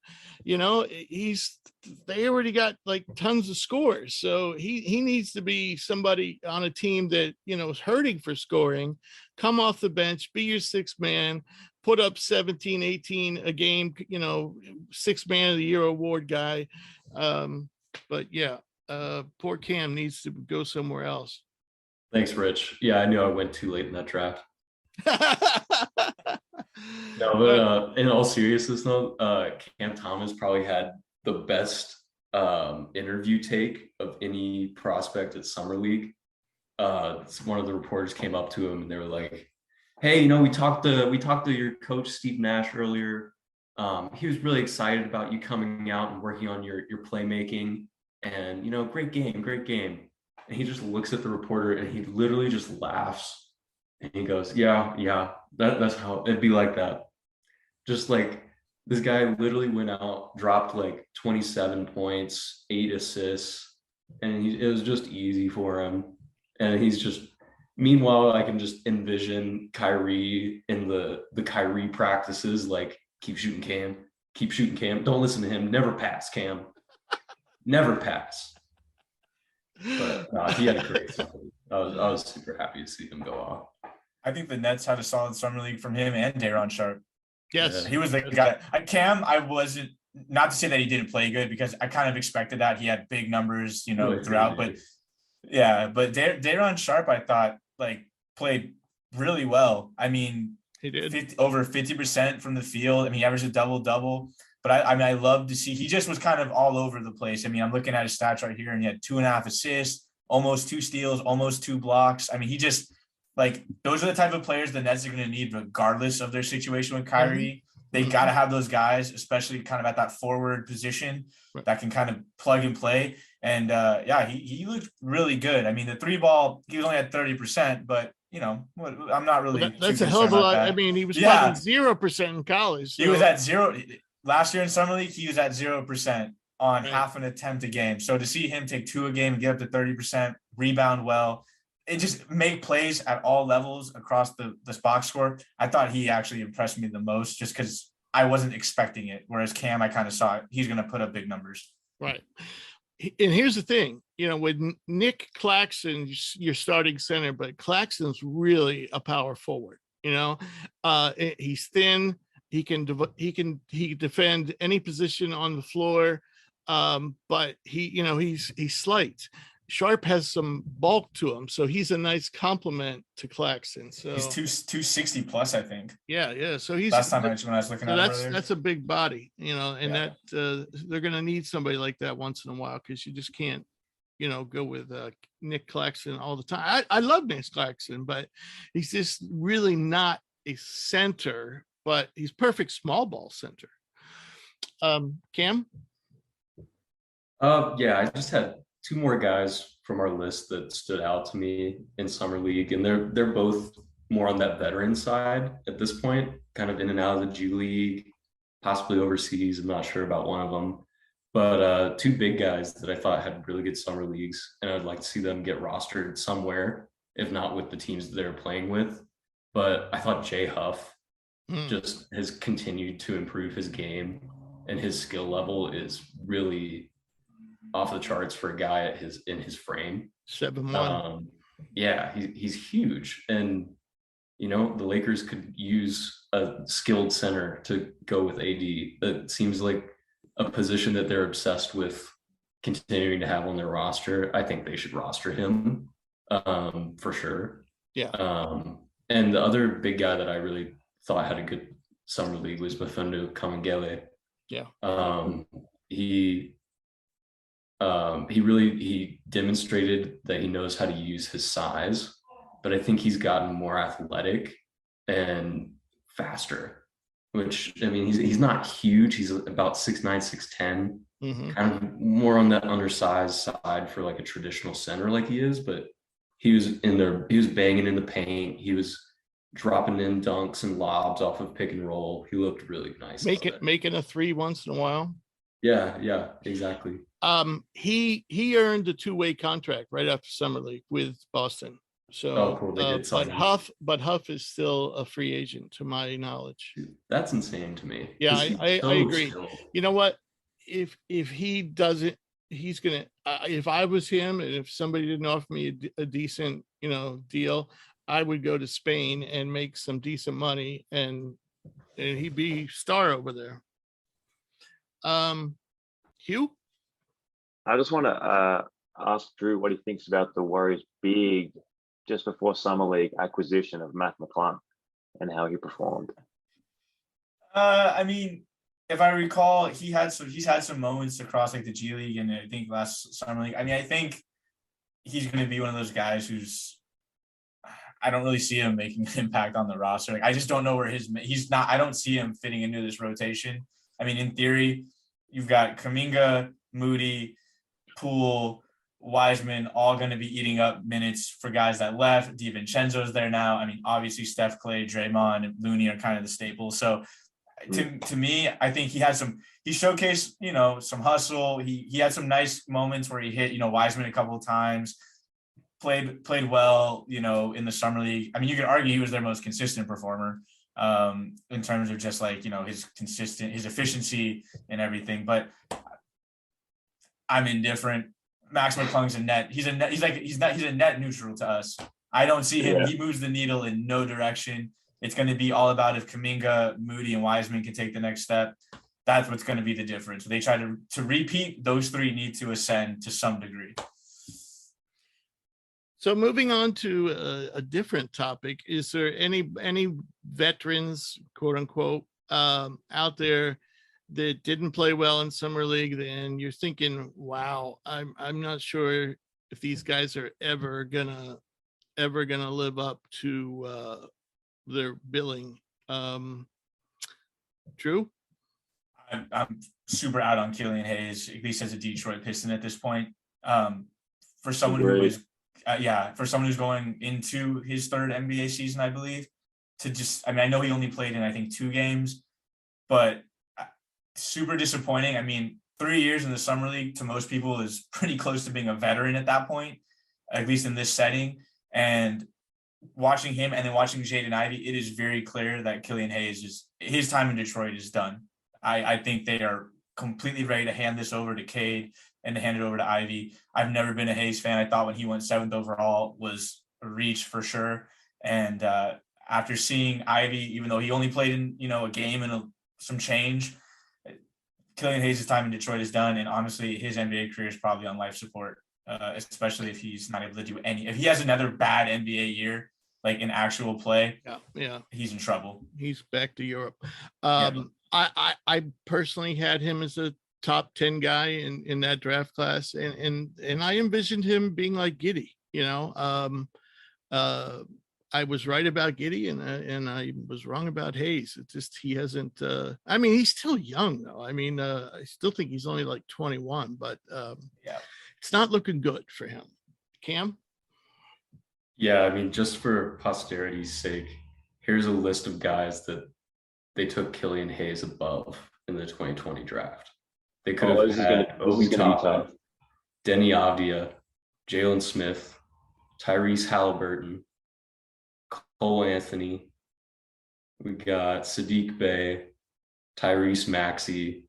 They already got like tons of scores, so he needs to be somebody on a team that is hurting for scoring. Come off the bench, be your sixth man, put up 17, 18 a game. Sixth man of the year award guy. But yeah, poor Cam needs to go somewhere else. Thanks, Rich. Yeah, I knew I went too late in that draft. No, but in all seriousness, though, Cam Thomas probably had the best interview take of any prospect at Summer League. One of the reporters came up to him and they were like, "Hey, we talked to your coach Steve Nash earlier. He was really excited about you coming out and working on your playmaking, and great game." And he just looks at the reporter and he literally just laughs and he goes, yeah, that's how it'd be like that. Just like this guy literally went out, dropped like 27 points, 8 assists, and it was just easy for him. And meanwhile, I can just envision Kyrie in the Kyrie practices, like, keep shooting Cam, don't listen to him, never pass, Cam, never pass. But he had a great summer. I was super happy to see him go off. I think the Nets had a solid summer league from him and Daron Sharp. Yes, he was the guy. Cam, I wasn't, not to say that he didn't play good, because I kind of expected that. He had big numbers, throughout. But yeah, but Daron Sharp, I thought, like, played really well. I mean, he did over 50% from the field. I mean, he averaged a double-double. But I love to see, he just was kind of all over the place. I mean, I'm looking at his stats right here, and he had 2.5 assists, almost 2 steals, almost 2 blocks. I mean, he just, like, those are the type of players the Nets are going to need regardless of their situation with Kyrie. They got to have those guys, especially kind of at that forward position that can kind of plug and play. And he looked really good. I mean, the 3-ball, he was only at 30%, but I'm not really. That's a hell of a lot. I mean, he was probably 0% in college. So. He was at 0. Last year in Summer League, he was at 0% on half an attempt a game. So to see him take 2 a game and get up to 30%, rebound well, and just make plays at all levels across the box score, I thought he actually impressed me the most, just because I wasn't expecting it. Whereas Cam, I kind of saw it. He's going to put up big numbers. Right. And here's the thing, with Nick Claxton, your starting center, but Claxton's really a power forward. He's thin. He can defend any position on the floor, but he's slight. Sharp has some bulk to him, so he's a nice complement to Claxton. So he's 260 plus, I think. Yeah. So he's last time when I was looking at that's a big body, and that they're going to need somebody like that once in a while, because you just can't, go with Nick Claxton all the time. I love Nick Claxton, but he's just really not a center. But he's perfect small ball center. Cam? I just had 2 more guys from our list that stood out to me in Summer League, and they're both more on that veteran side at this point, kind of in and out of the G League, possibly overseas. I'm not sure about one of them. But 2 big guys that I thought had really good Summer Leagues, and I'd like to see them get rostered somewhere, if not with the teams that they're playing with. But I thought Jay Huff just has continued to improve his game, and his skill level is really off the charts for a guy in his frame. 7'1". He's huge, and the Lakers could use a skilled center to go with AD. It seems like a position that they're obsessed with continuing to have on their roster. I think they should roster him. for sure. Yeah. And the other big guy that I really thought had a good summer league was Mfiondu Kamangele. Yeah. He demonstrated that he knows how to use his size, but I think he's gotten more athletic and faster, which, I mean, he's not huge. He's about 6'9", 6'10", kind of more on that undersized side for like a traditional center like he is, but he was banging in the paint. He was dropping in dunks and lobs off of pick and roll. He looked really nice. Making a three once in a while. Yeah, exactly. He earned a two-way contract right after summer league with Boston. So, cool. They did sign but him. Huff is still a free agent, to my knowledge. That's insane to me. Yeah, I agree. Skilled. You know what? If he doesn't, he's gonna. If I was him, and if somebody didn't offer me a decent, deal, I would go to Spain and make some decent money, and he'd be star over there. Hugh? I just want to ask Drew what he thinks about the Warriors' big, just before summer league, acquisition of Matt McClung and how he performed. I mean, if I recall, he's had some moments across like the G League and I think last summer league. I mean, I think he's going to be one of those guys who's, I don't really see him making an impact on the roster. Like, I just don't know where I don't see him fitting into this rotation. I mean, in theory, you've got Kuminga, Moody, Poole, Wiseman, all going to be eating up minutes for guys that left. DiVincenzo's there now. I mean, obviously Steph, Clay, Draymond, and Looney are kind of the staples. So to me, I think he showcased, some hustle. He had some nice moments where he hit, Wiseman a couple of times, played well, in the summer league. I mean, you could argue he was their most consistent performer in terms of just like, his efficiency and everything. But I'm indifferent. Max McClung's a net. He's a net neutral to us. I don't see him. Yeah. He moves the needle in no direction. It's going to be all about if Kuminga, Moody, and Wiseman can take the next step. That's what's going to be the difference. They try to repeat. Those three need to ascend to some degree. So moving on to a different topic, is there any veterans, quote unquote, out there that didn't play well in summer league, and you're thinking, wow, I'm not sure if these guys are ever gonna live up to their billing? Drew? I'm super out on Killian Hayes, at least as a Detroit Piston at this point. For someone who's going into his third NBA season, I believe, I know he only played in, I think, 2 games, but super disappointing. I mean, 3 years in the summer league to most people is pretty close to being a veteran at that point, at least in this setting. And watching him and then watching Jaden Ivey, it is very clear that Killian Hayes his time in Detroit is done. I think they are completely ready to hand this over to Cade and to hand it over to Ivey. I've never been a Hayes fan. I thought when he went 7th overall was a reach for sure. And after seeing Ivey, even though he only played in, a game and some change, Killian Hayes' time in Detroit is done. And honestly, his NBA career is probably on life support, especially if he's not able to do if he has another bad NBA year, like in actual play, he's in trouble. He's back to Europe. I personally had him as a top 10 guy in that draft class, and I envisioned him being like Giddey. I was right about Giddey, and I was wrong about Hayes. It's just he hasn't. I mean, he's still young though. I mean, I still think he's only like 21, but it's not looking good for him. Cam? Yeah, I mean, just for posterity's sake, here's a list of guys that they took Killian Hayes above in the 2020 draft. They could have had Obi Toppin, Denny Avdia, Jalen Smith, Tyrese Halliburton, Cole Anthony. We got Sadiq Bey, Tyrese Maxey.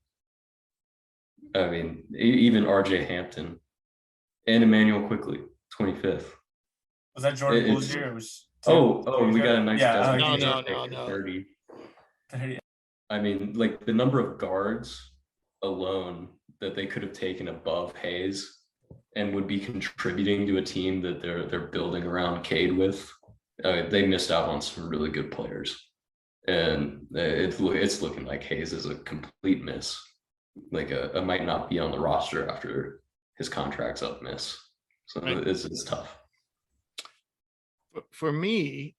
I mean, even RJ Hampton and Emmanuel Quickly, 25th. Was that Jordan Poole's year? We got a nice no. 30. I mean, like the number of guards alone that they could have taken above Hayes and would be contributing to a team that they're building around Cade with, they missed out on some really good players, and it's looking like Hayes is a complete miss, like a might not be on the roster after his contract's up miss. So Right. it's tough. For me,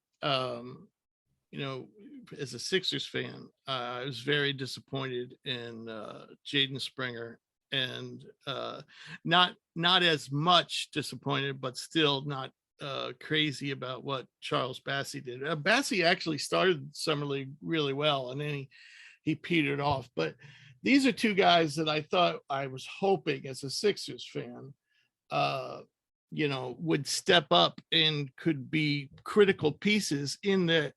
as a Sixers fan, I was very disappointed in Jaden Springer, and not as much disappointed, but still not crazy about what Charles Bassey did. Bassey actually started Summer League really well, and then he petered off. But these are two guys that I was hoping as a Sixers fan, would step up and could be critical pieces in that.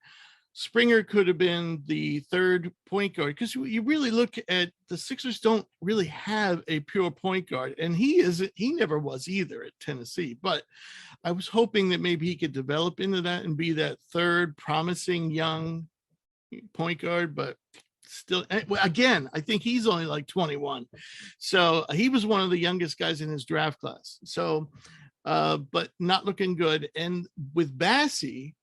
Springer could have been the third point guard, because you really look at the Sixers don't really have a pure point guard, and he never was either at Tennessee. But I was hoping that maybe he could develop into that and be that third promising young point guard. But still, again, I think he's only like 21, so he was one of the youngest guys in his draft class. So, but not looking good. And with Bassey,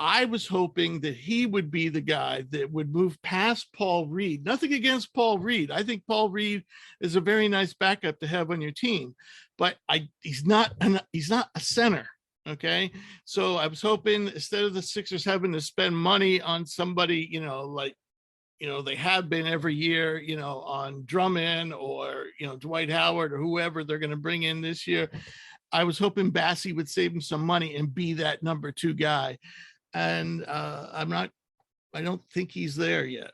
I was hoping that he would be the guy that would move past Paul Reed. Nothing against Paul Reed. I think Paul Reed is a very nice backup to have on your team, but he's not a center. Okay. So I was hoping, instead of the Sixers having to spend money on somebody, they have been every year, on Drummond or, Dwight Howard or whoever they're going to bring in this year, I was hoping Bassey would save him some money and be that number two guy. And I don't think he's there yet.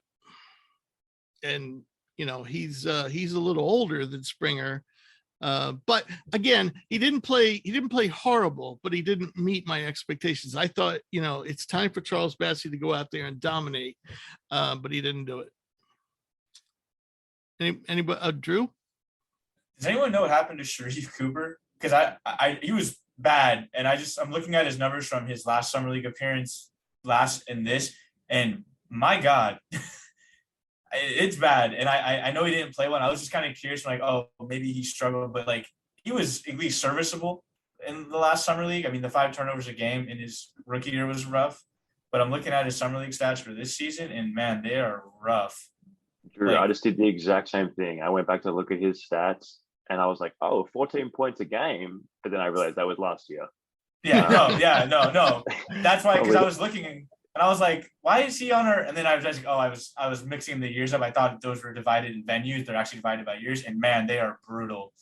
And, he's a little older than Springer. But again, he didn't play horrible, but he didn't meet my expectations. I thought, it's time for Charles Bassey to go out there and dominate, but he didn't do it. Anybody, Drew? Does anyone know what happened to Sharif Cooper? Because he was bad, and I'm looking at his numbers from his last Summer League appearance, and my God, it's bad. And I know he didn't play well. I was just kind of curious, like, oh, maybe he struggled, but like he was at least serviceable in the last Summer League. I mean, the 5 turnovers a game in his rookie year was rough, but I'm looking at his Summer League stats for this season, and man, they are rough. Drew, I just did the exact same thing. I went back to look at his stats, and I was like, oh, 14 points a game. But then I realized that was last year. No. That's why, because I was looking and I was like, why is he on our? And then I was just, I was mixing the years up. I thought those were divided in venues. They're actually divided by years. And man, they are brutal.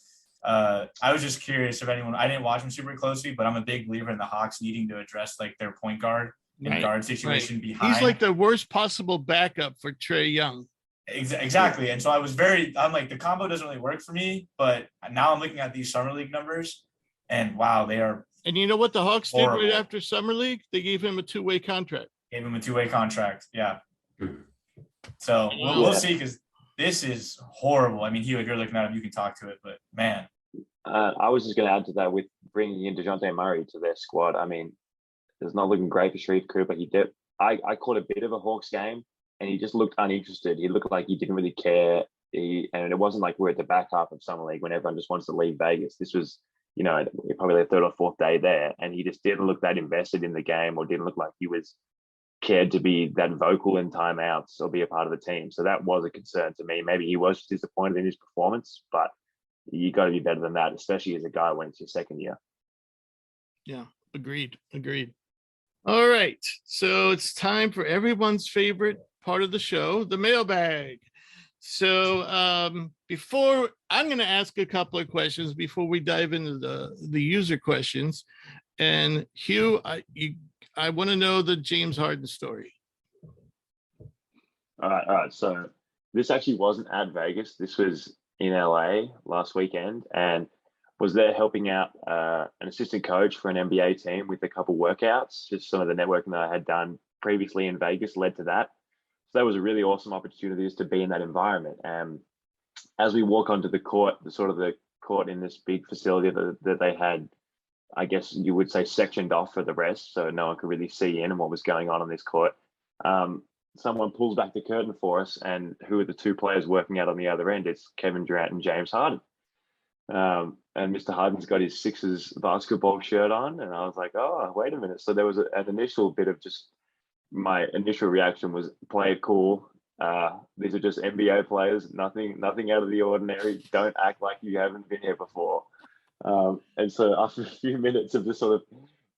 I was just curious if anyone, I didn't watch them super closely, but I'm a big believer in the Hawks needing to address like their point guard and guard situation behind. He's like the worst possible backup for Trae Young. Exactly. And so I'm like, the combo doesn't really work for me, but now I'm looking at these Summer League numbers, and wow, they are. And you know what the Hawks horrible. did right after Summer League? They gave him a two-way contract. Yeah. So we'll see, because this is horrible. I mean, Hugh, if you're looking at him, you can talk to it, but man. I was just going to add to that with bringing in DeJounte Murray to their squad. I mean, it's not looking great for Sharif Cooper. I caught a bit of a Hawks game, and he just looked uninterested. He looked like he didn't really care. And it wasn't like we're at the back half of Summer League when everyone just wants to leave Vegas. This was, probably their 3rd or 4th day there, and he just didn't look that invested in the game, or didn't look like he was cared to be that vocal in timeouts or be a part of the team. So that was a concern to me. Maybe he was disappointed in his performance, but you got to be better than that, especially as a guy when it's your 2nd year. Yeah, agreed. All right, so it's time for everyone's favorite part of the show, the mailbag. So before, I'm going to ask a couple of questions before we dive into the user questions. And Hugh, I want to know the James Harden story. All right. So this actually wasn't at Vegas. This was in LA last weekend, and was there helping out an assistant coach for an NBA team with a couple workouts. Just some of the networking that I had done previously in Vegas led to that. So that was a really awesome opportunity just to be in that environment. And as we walk onto the court, the court in this big facility that they had, I guess you would say, sectioned off for the rest, so no one could really see in and what was going on this court. Someone pulls back the curtain for us, and who are the 2 players working out on the other end? It's Kevin Durant and James Harden. And and Mr. Harden's got his Sixers basketball shirt on, and I was like, oh, wait a minute. So there was an initial bit of just my initial reaction was play it cool. These are just NBA players, nothing out of the ordinary. Don't act like you haven't been here before. And so after a few minutes of just sort of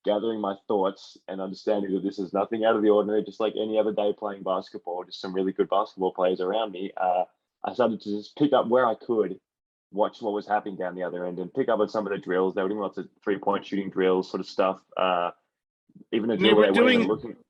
gathering my thoughts and understanding that this is nothing out of the ordinary, just like any other day playing basketball, just some really good basketball players around me, I started to just pick up where I could, watch what was happening down the other end, and pick up on some of the drills. They were doing lots of 3-point shooting drills, sort of stuff. Even a drill where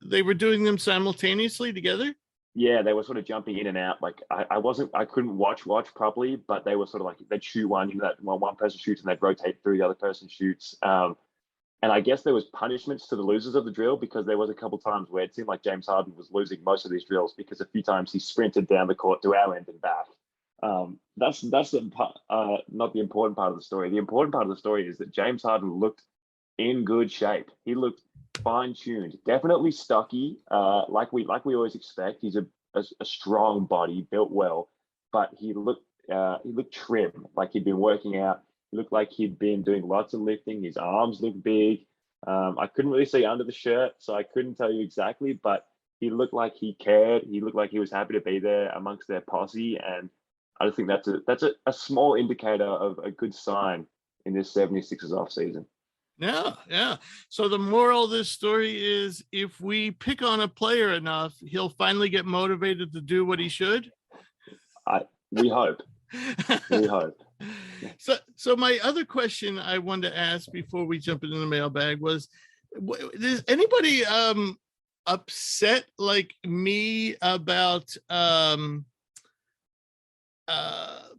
they were doing them simultaneously together. Yeah, they were sort of jumping in and out. Like I couldn't watch properly, but they were sort of like they'd shoot one, that one person shoots and they'd rotate through, the other person shoots. And I guess there was punishments to the losers of the drill, because there was a couple times where it seemed like James Harden was losing most of these drills, because a few times he sprinted down the court to our end and back. That's the not the important part of the story. The important part of the story is that James Harden looked in good shape. He looked fine-tuned, definitely stocky, like we always expect. He's a strong body, built well, but he looked trim, like he'd been working out. He looked like he'd been doing lots of lifting. His arms looked big. I couldn't really see under the shirt, so I couldn't tell you exactly, but he looked like he cared. He looked like he was happy to be there amongst their posse, and I just think that's a small indicator of a good sign in this 76ers offseason. Yeah. So the moral of this story is, if we pick on a player enough, he'll finally get motivated to do what he should. We hope. We hope. So my other question I wanted to ask before we jump into the mailbag was, is anybody upset like me about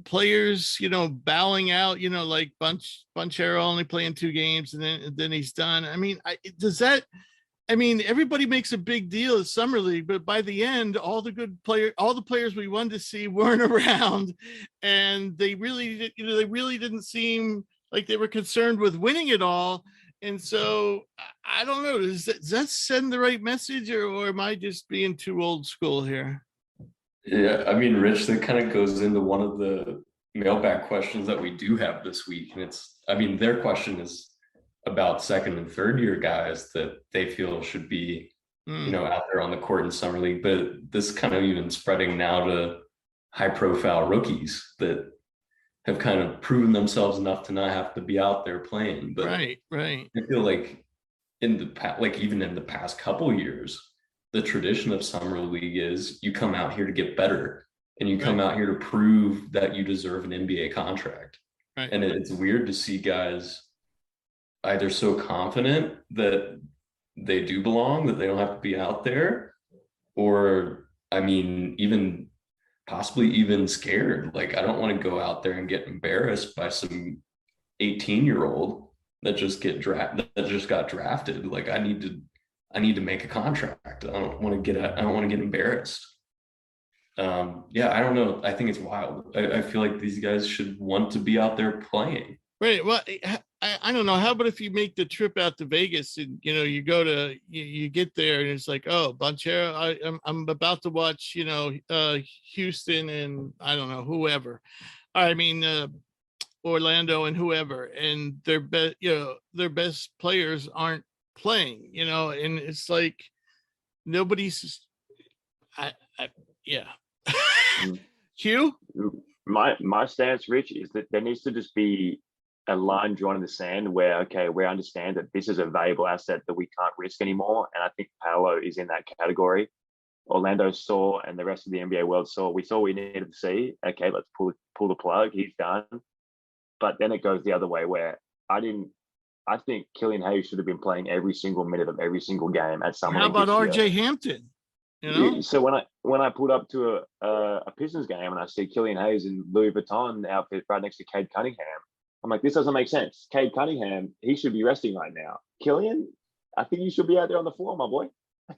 players, bowing out, like Banchero only playing 2 games and then he's done? I mean, everybody makes a big deal of Summer League, but by the end, all the players we wanted to see weren't around, and they really didn't seem like they were concerned with winning it all. And so I don't know, does that send the right message, or am I just being too old school here? Yeah, I mean, Rich, that kind of goes into one of the mailbag questions that we do have this week. And their question is about second and third year guys that they feel should be, out there on the court in Summer League. But this kind of even spreading now to high profile rookies that have kind of proven themselves enough to not have to be out there playing. But right. I feel like even in the past couple years, the tradition of Summer League is you come out here to get better, and you come out here to prove that you deserve an NBA contract. Right. And it's weird to see guys either so confident that they do belong, that they don't have to be out there, or even possibly even scared. Like, I don't want to go out there and get embarrassed by some 18-year-old that just got drafted. Like, I need to make a contract. I don't want to get embarrassed. I don't know. I think it's wild. I feel like these guys should want to be out there playing. Right. Well, I don't know. How about if you make the trip out to Vegas and, you go to, you get there and it's like, oh, Banchero, I'm about to watch, Houston and I don't know, whoever. Orlando and whoever, and their best players aren't playing, and it's like nobody's. Hugh, my stance, Rich, is that there needs to just be a line drawn in the sand where, okay, we understand that this is a valuable asset that we can't risk anymore, and I think Paolo is in that category. Orlando saw, and the rest of the NBA world saw. We saw what we needed to see. Okay, let's pull the plug. He's done. But then it goes the other way, where I think Killian Hayes should have been playing every single minute of every single game at Summer League. How about RJ Hampton? So when I pulled up to a Pistons game and I see Killian Hayes in Louis Vuitton outfit right next to Cade Cunningham, I'm like, this doesn't make sense. Cade Cunningham, he should be resting right now. Killian, I think you should be out there on the floor, my boy.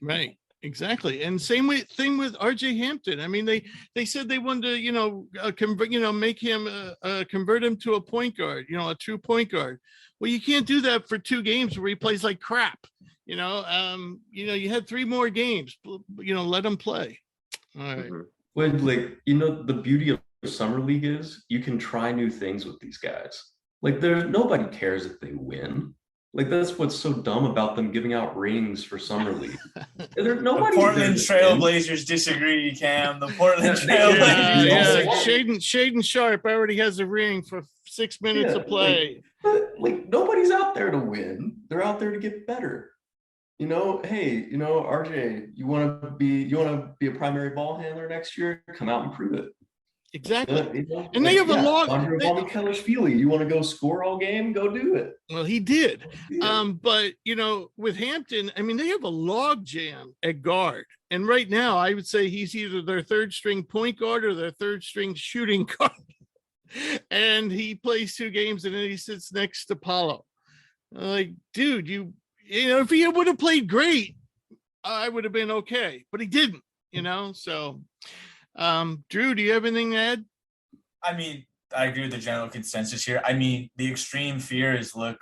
Right. Exactly. And thing with RJ Hampton. I mean, they said they wanted to, make him convert him to a point guard, a true point guard. Well, you can't do that for 2 games where he plays like crap. You had 3 more games, let him play. All right. Mm-hmm. When the beauty of Summer League is you can try new things with these guys. Like nobody cares if they win. Like that's what's so dumb about them giving out rings for summer league. The Nobody's Portland there to win. Trailblazers disagree, Cam. The Portland Yeah, Trailblazers Yeah, disagree. Shaden Sharp already has a ring for 6 minutes Yeah, of play. like nobody's out there to win. They're out there to get better. Hey, RJ, you want to be a primary ball handler next year? Come out and prove it. Exactly. And they have a log. Andre Feely, you want to go score all game? Go do it. Well, he did. Yeah. But with Hampton, I mean, they have a log jam at guard. And right now, I would say he's either their third string point guard or their third string shooting guard. And he plays 2 games and then he sits next to Paulo. Like, dude, if he would have played great, I would have been okay. But he didn't, so. Drew, do you have anything to add? I mean, I agree with the general consensus here. I mean, the extreme fear is, look,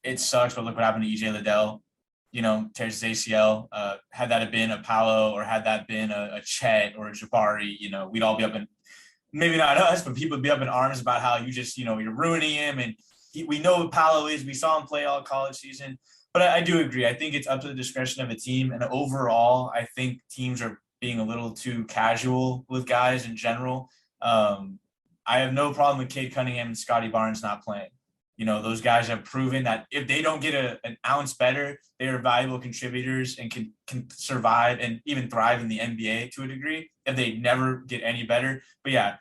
it sucks, but look what happened to EJ Liddell. Tears his ACL. Had that have been a Paolo or had that been a Chet or a Jabari, we'd all be up in, maybe not us, but people would be up in arms about how you just, you're ruining him. And we know what Paolo is. We saw him play all college season. But I do agree. I think it's up to the discretion of a team. And overall, I think teams are being a little too casual with guys in general. I have no problem with Cade Cunningham and Scotty Barnes not playing. Those guys have proven that if they don't get an ounce better, they are valuable contributors and can survive and even thrive in the NBA to a degree if they never get any better. But yeah,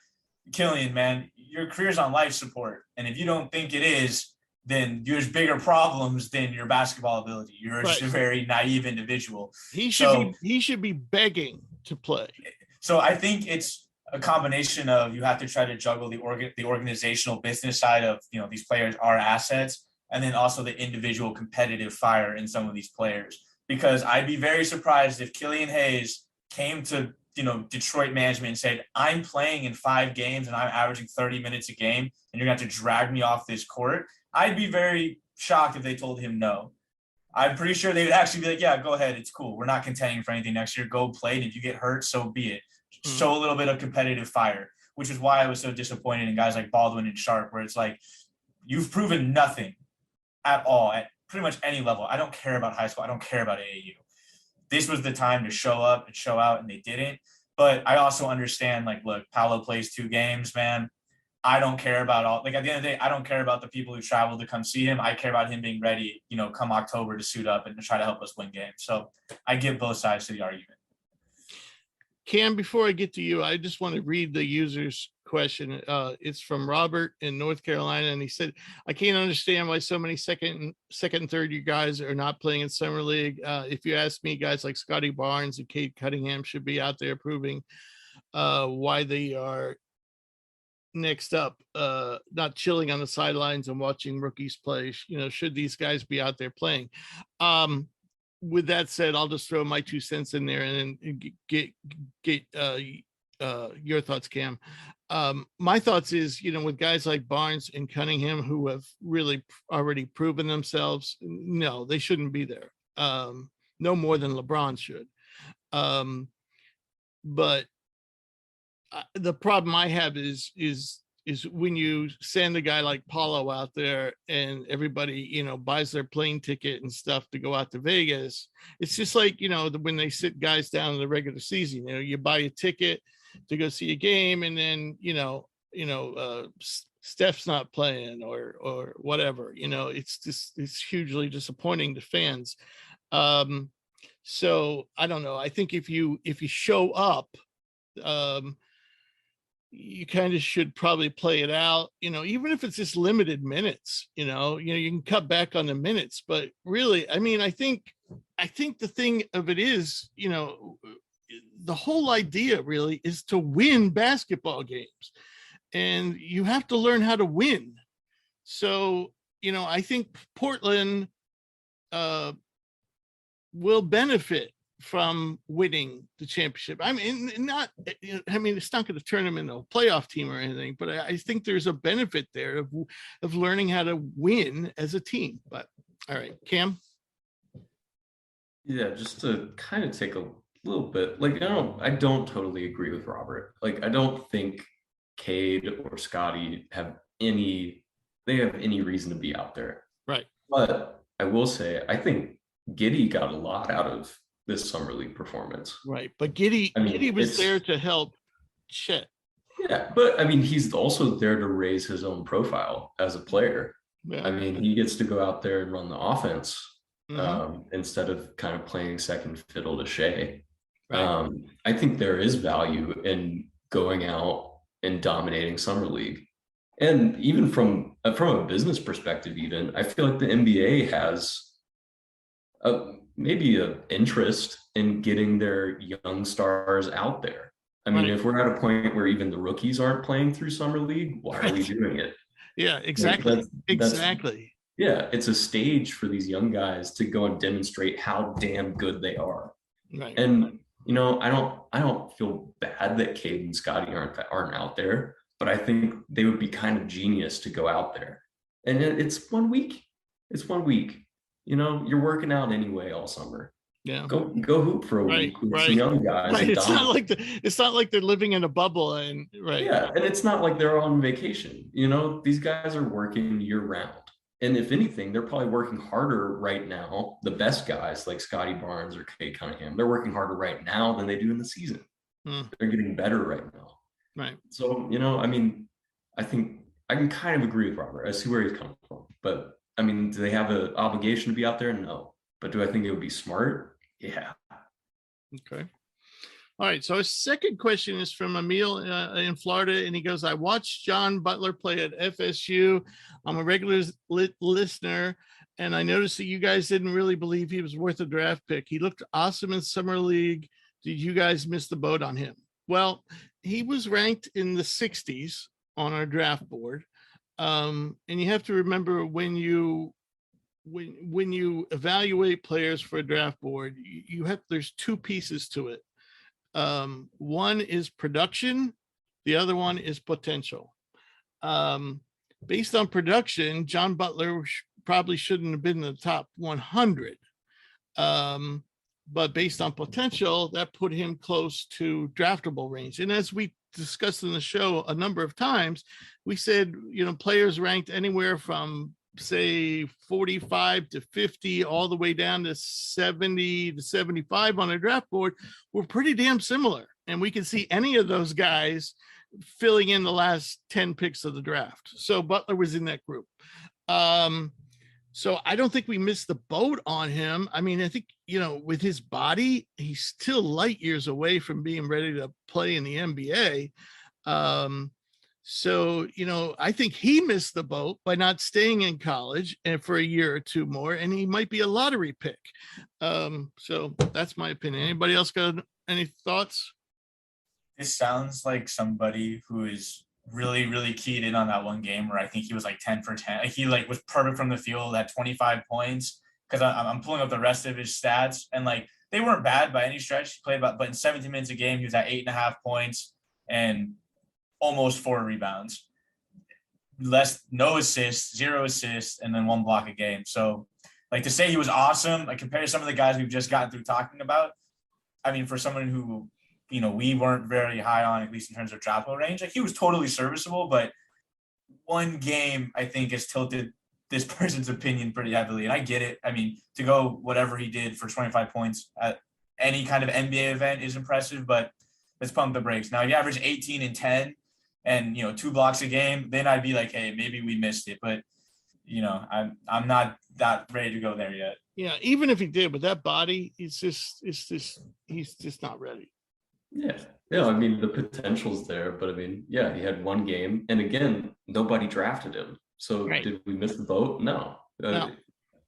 Killian, man, your career's on life support. And if you don't think it is, then there's bigger problems than your basketball ability. You're just a very naive individual. He should be begging to play. So I think it's a combination of you have to try to juggle the organizational business side of, these players are assets, and then also the individual competitive fire in some of these players. Because I'd be very surprised if Killian Hayes came to, Detroit management and said, I'm playing in 5 games and I'm averaging 30 minutes a game and you're going to have to drag me off this court. I'd be very shocked if they told him no. I'm pretty sure they would actually be like, yeah, go ahead. It's cool. We're not contending for anything next year. Go play. And if you get hurt, so be it. Show a little bit of competitive fire, which is why I was so disappointed in guys like Baldwin and Sharp, where it's like, you've proven nothing at all at pretty much any level. I don't care about high school. I don't care about AAU. This was the time to show up and show out, and they didn't. But I also understand, like, look, Paolo plays 2 games, man. I don't care about at the end of the day, I don't care about the people who travel to come see him. I care about him being ready, come October to suit up and to try to help us win games. So I give both sides to the argument. Cam, before I get to you, I just want to read the user's question. It's from Robert in North Carolina. And he said, I can't understand why so many second and third year guys are not playing in summer league. If you ask me, guys like Scotty Barnes and Cade Cunningham should be out there proving why they are next up, not chilling on the sidelines and watching rookies play. Should these guys be out there playing? With that said, I'll just throw my 2 cents in there and then get your thoughts, Cam. My thoughts is, with guys like Barnes and Cunningham who have really already proven themselves, no, they shouldn't be there. No more than LeBron should. But the problem I have is when you send a guy like Paulo out there and everybody, buys their plane ticket and stuff to go out to Vegas. It's just like, when they sit guys down in the regular season, you buy a ticket to go see a game and then, Steph's not playing or whatever, it's hugely disappointing to fans. So I don't know. I think if you show up, you kind of should probably play it out, even if it's just limited minutes, you can cut back on the minutes, but really, I mean, I think the thing of it is, the whole idea really is to win basketball games, and you have to learn how to win. So, I think Portland will benefit from winning the championship. I mean, it's not going to turn them into a playoff team or anything, but I think there's a benefit there of learning how to win as a team. But all right, Cam. Yeah, just to kind of take a little bit, I don't totally agree with Robert. I don't think Cade or Scotty have any they have any reason to be out there. Right. But I will say, I think Giddey got a lot out of this summer league performance. Right. But Giddey was there to help Chet. Yeah, but I mean, he's also there to raise his own profile as a player. Yeah. I mean, he gets to go out there and run the offense Mhm. instead of kind of playing second fiddle to Shea. Right. I think there is value in going out and dominating summer league, and even from a business perspective, even I feel like the NBA has maybe an interest in getting their young stars out there. I mean, Right. if we're at a point where even the rookies aren't playing through summer league, why are we doing it? Yeah, exactly. That's Exactly. yeah, it's a stage for these young guys to go and demonstrate how damn good they are. Right. And you know, I don't feel bad that Cade and Scotty aren't out there, but I think they would be kind of genius to go out there. And it's 1 week. It's 1 week. You know, you're working out anyway all summer. Yeah. Go hoop for a Right, week with right, some young guys. Right. And It's not dominate. like they're living in a bubble and right. Yeah, and it's not like they're on vacation. You know, these guys are working year round. And if anything, they're probably working harder right now. The best guys like Scotty Barnes or Cade Cunningham, they're working harder right now than they do in the season. They're getting better right now. Right. So, you know, I mean, I think I can kind of agree with Robert. I see where he's coming from. But I mean, do they have an obligation to be out there? No. But do I think it would be smart? Yeah. Okay. All right. So our second question is from Emil in Florida, and he goes, "I watched John Butler play at FSU. I'm a regular listener, and I noticed that you guys didn't really believe he was worth a draft pick. He looked awesome in summer league. Did you guys miss the boat on him?" Well, he was ranked in the 60s on our draft board, and you have to remember when you evaluate players for a draft board, there's two pieces to it. One is production, the other one is potential. Based on production, John Butler probably shouldn't have been in the top 100. But based on potential, that put him close to draftable range. And as we discussed in the show a number of times, we said, you know, players ranked anywhere from say 45 to 50 all the way down to 70 to 75 on a draft board were pretty damn similar, and we can see any of those guys filling in the last 10 picks of the draft. So Butler was in that group. So I don't think we missed the boat on him. I mean, I think, you know, with his body, he's still light years away from being ready to play in the NBA. So, you know, I think he missed the boat by not staying in college and for a year or two more, and he might be a lottery pick. So that's my opinion. Anybody else got any thoughts? This sounds like somebody who is really, really keyed in on that one game where I think he was like 10 for 10. Like he like was perfect from the field at 25 points. Because I'm pulling up the rest of his stats, and like they weren't bad by any stretch. He played but in 17 minutes a game, he was at 8.5 points and almost 4 rebounds, no assists, 0 assists, and then 1 block a game. So like to say he was awesome, like compared to some of the guys we've just gotten through talking about, I mean, for someone who, you know, we weren't very high on, at least in terms of draftable range, like he was totally serviceable, but one game I think has tilted this person's opinion pretty heavily. And I get it. I mean, to go whatever he did for 25 points at any kind of NBA event is impressive, but let's pump the brakes. Now, if you average 18 and 10 and, you know, 2 blocks a game, then I'd be like, hey, maybe we missed it. But, you know, I'm not that ready to go there yet. Yeah, even if he did with that body, he's just not ready. Yeah. Yeah, I mean, the potential's there, but I mean, yeah, he had 1 game. And again, nobody drafted him. So Right. Did we miss the boat? No. No.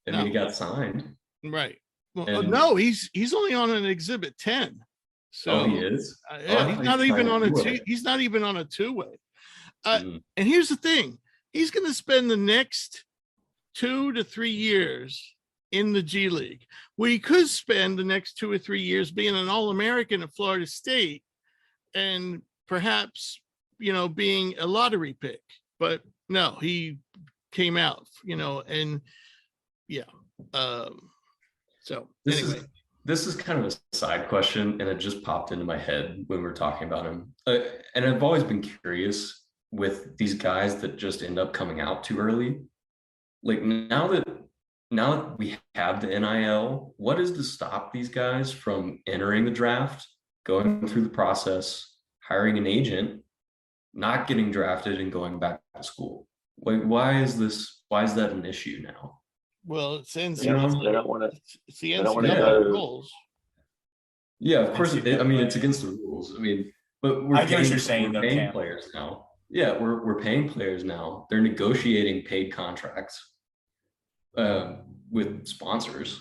I mean, he got signed. Right. Well, And- no, he's only on an exhibit 10. So he is. yeah, he's not even on a two-way. two. He's not even on a 2-way. Mm. And here's the thing: he's going to spend the next 2 to 3 years in the G League, where he could spend the next 2 or 3 years being an All-American at Florida State, and perhaps, you know, being a lottery pick. But no, he came out, you know, and yeah. So anyway. This is kind of a side question, and it just popped into my head when we were talking about him. And I've always been curious with these guys that just end up coming out too early. Like now that we have the NIL, what is to stop these guys from entering the draft, going through the process, hiring an agent, not getting drafted and going back to school? Like, why is that an issue now? Well, it's They NCAA. don't want to. It's the They don't want to NCAA go. rules. Yeah, of course. I mean, it's NCAA. against the rules. I mean, but I get what you're saying, we're though, paying Cam. players now. Yeah, we're paying players now. They're negotiating paid contracts with sponsors.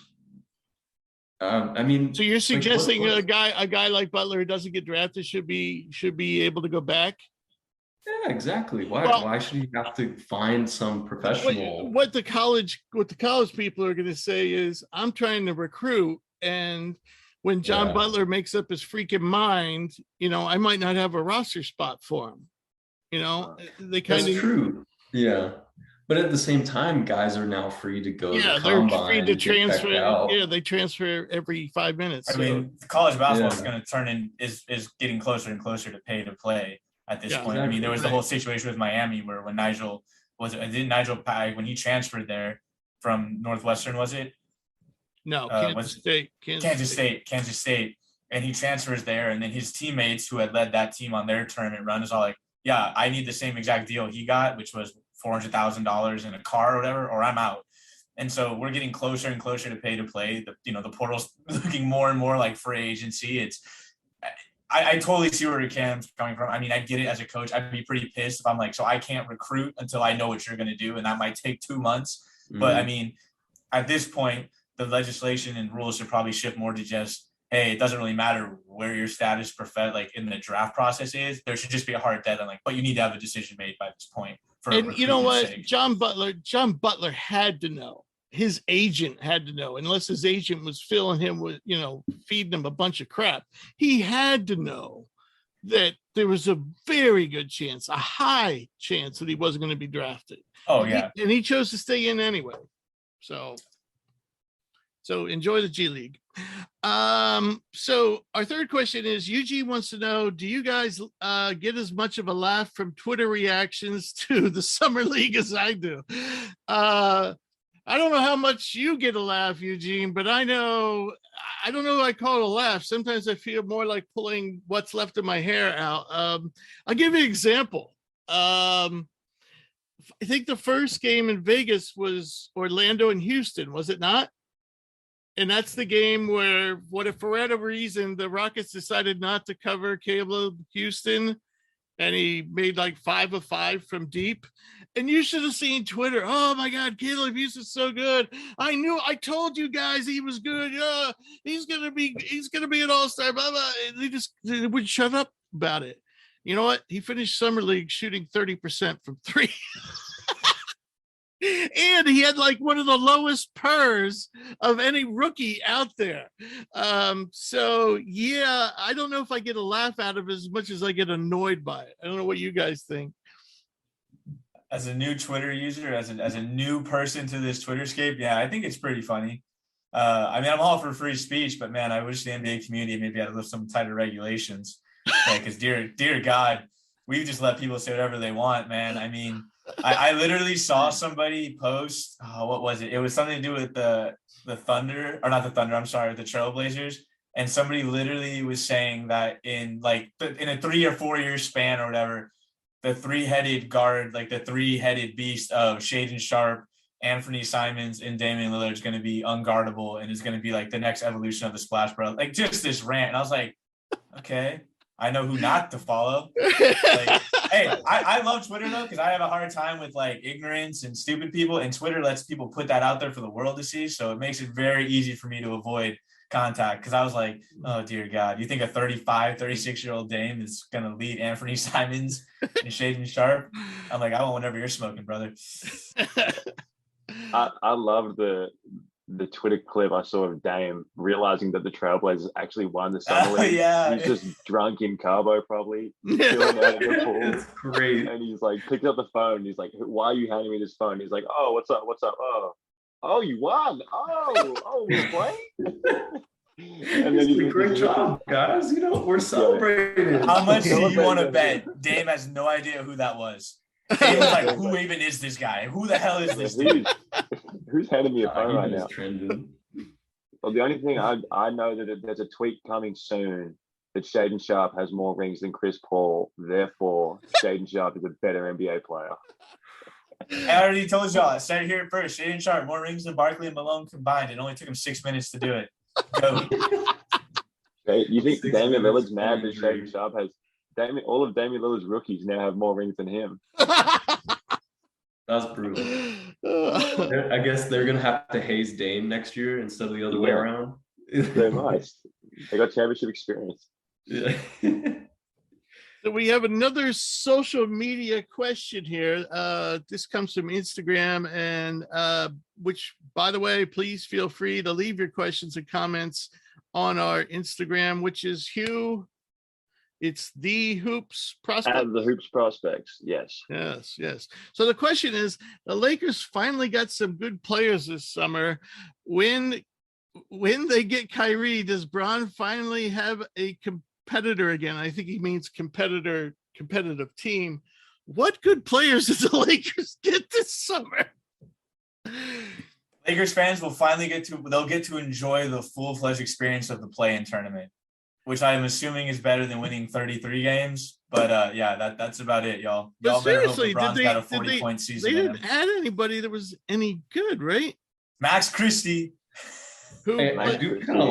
I mean, So you're suggesting what- a guy like Butler who doesn't get drafted should be able to go back? Yeah, exactly. Well- Why should he have to find some professional? What the college people are going to say is, I'm trying to recruit, and when John Yeah. Butler makes up his freaking mind, I might not have a roster spot for him. They kind That's of true. Yeah. But at the same time, guys are now free to go to they're combine, free to get checked transfer. out. Yeah, they transfer every 5 minutes. I mean, college basketball is Yeah. going to turn in is getting closer and closer to pay to play at this Yeah, point. I mean, there was the exactly. whole situation with Miami where when Nigel when he transferred there from Northwestern, was it? No, was- Kansas State. Kansas State, and he transfers there, and then his teammates who had led that team on their tournament run is all like, "Yeah, I need the same exact deal he got, which was $400,000 in a car or whatever, or I'm out." And so we're getting closer and closer to pay to play. The portal's looking more and more like free agency. I totally see where Cam's coming from. I mean, I get it as a coach. I'd be pretty pissed if I'm like, so I can't recruit until I know what you're going to do, and that might take 2 months. But I mean, at this point, the legislation and rules should probably shift more to just, hey, it doesn't really matter where your status like in the draft process is. There should just be a hard deadline, but you need to have a decision made by this point. And you know what? Sake. John Butler had to know. His agent had to know, unless his agent was filling him with, feeding him a bunch of crap. He had to know that there was a very good chance, a high chance that he wasn't going to be drafted. Oh, yeah. And he chose to stay in anyway. So enjoy the G League. So our third question is, Eugene wants to know, do you guys get as much of a laugh from Twitter reactions to the Summer League as I do? I don't know how much you get a laugh, Eugene, but I don't know. I call it a laugh. Sometimes I feel more like pulling what's left of my hair out. I'll give you an example. I think the first game in Vegas was Orlando and Houston, was it not? And that's the game where, for whatever reason, the Rockets decided not to cover Caleb Houston, and he made like 5 of 5 from deep. And you should have seen Twitter. Oh my God, Caleb Houston's so good. I told you guys he was good. Yeah, he's gonna be an all-star. Blah blah. And they would shut up about it. You know what? He finished Summer League shooting 30% from 3. And he had like one of the lowest PERs of any rookie out there. So yeah, I don't know if I get a laugh out of it as much as I get annoyed by it. I don't know what you guys think. As a new Twitter user, as a new person to this Twitterscape, yeah, I think it's pretty funny. I mean, I'm all for free speech, but man, I wish the NBA community maybe had to lift some tighter regulations. Because dear God, we just let people say whatever they want, man. I mean, I literally saw somebody post, what was it? It was something to do with the Thunder, or not the Thunder, I'm sorry, the Trailblazers. And somebody literally was saying that in a 3 or 4 year span or whatever, the three-headed guard, like the three-headed beast of Shaedon Sharpe, Anthony Simons, and Damian Lillard is going to be unguardable and is going to be like the next evolution of the Splash Bros. Like just this rant. And I was like, okay, I know who not to follow. Like, hey, I love Twitter though, because I have a hard time with like ignorance and stupid people, and Twitter lets people put that out there for the world to see. So it makes it very easy for me to avoid contact, because I was like, oh dear God, you think a 36-year-old Dame is gonna lead Anthony Simons and Shaedon Sharpe? I'm like, I want whatever you're smoking, brother. I love the Twitter clip I saw of Dame realizing that the Trailblazers actually won the Summer League. Yeah. He's just drunk in Cabo, probably chilling out in the pool. It's great. And he's like, picked up the phone. He's like, why are you handing me this phone? He's like, oh, what's up? Oh, you won. Oh, we're playing. And then He's like, great job, guys. You know, we're celebrating. How much do you Celebrate want to them, bet? Dame has no idea who that was. Dame was like, who even is this guy? Who the hell is this dude? Who's handing me a He phone right was now? trending. Well, the only thing I know that there's a tweet coming soon that Shaden Sharp has more rings than Chris Paul. Therefore, Shaden Sharp is a better NBA player. I already told y'all. I said it here first. Shaden Sharp, more rings than Barkley and Malone combined. It only took him 6 minutes to do it. Go. You think 6 Damian minutes Lillard's mad that injury. Shaden Sharp has all of Damian Lillard's rookies now have more rings than him? That's brutal. I guess they're gonna have to haze Dame next year instead of the other way around. Very nice. They got championship experience. Yeah. So we have another social media question here. This comes from Instagram, and which, by the way, please feel free to leave your questions and comments on our Instagram, which is Hugh. It's the Hoops Prospect. And the Hoops Prospects, yes. Yes. So the question is, the Lakers finally got some good players this summer. When they get Kyrie, does Bron finally have a competitor again? I think he means competitive team. What good players did the Lakers get this summer? Lakers fans will finally get to enjoy the full-fledged experience of the play-in tournament, which I am assuming is better than winning 33 games. But yeah, that's about it, y'all. Y'all better hope LeBron's got a 40-point season. They didn't add anybody that was any good, right? Max Christie. I kind of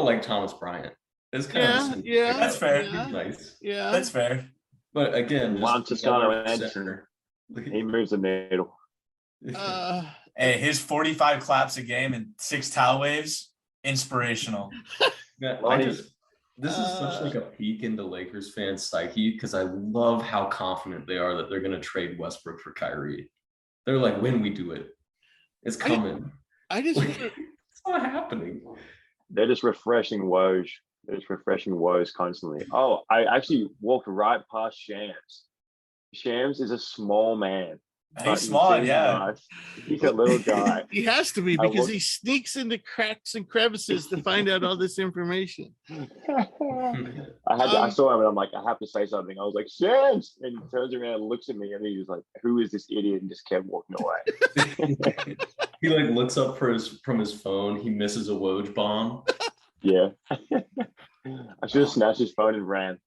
like Thomas Bryant. It's kind of That's fair. Yeah, nice. Yeah, that's fair. But again, Juan Toscano Anderson. He moves the needle. Hey, his 45 claps a game and 6 towel waves, inspirational. This is such like a peek into Lakers fans' psyche because I love how confident they are that they're going to trade Westbrook for Kyrie. They're like, when we do it, it's coming. It's not happening. They're just refreshing Woj. They're just refreshing Woj constantly. Oh, I actually walked right past Shams. Shams is a small man. He's small, yeah. Nice. He's a little guy. He has to be because he sneaks into cracks and crevices to find out all this information. I saw him and I'm like, I have to say something. I was like, Shams! And he turns around and looks at me and he was like, who is this idiot? And just kept walking away. He like looks up from his phone. He misses a Woj bomb. Yeah. I should have snatched his phone and ran.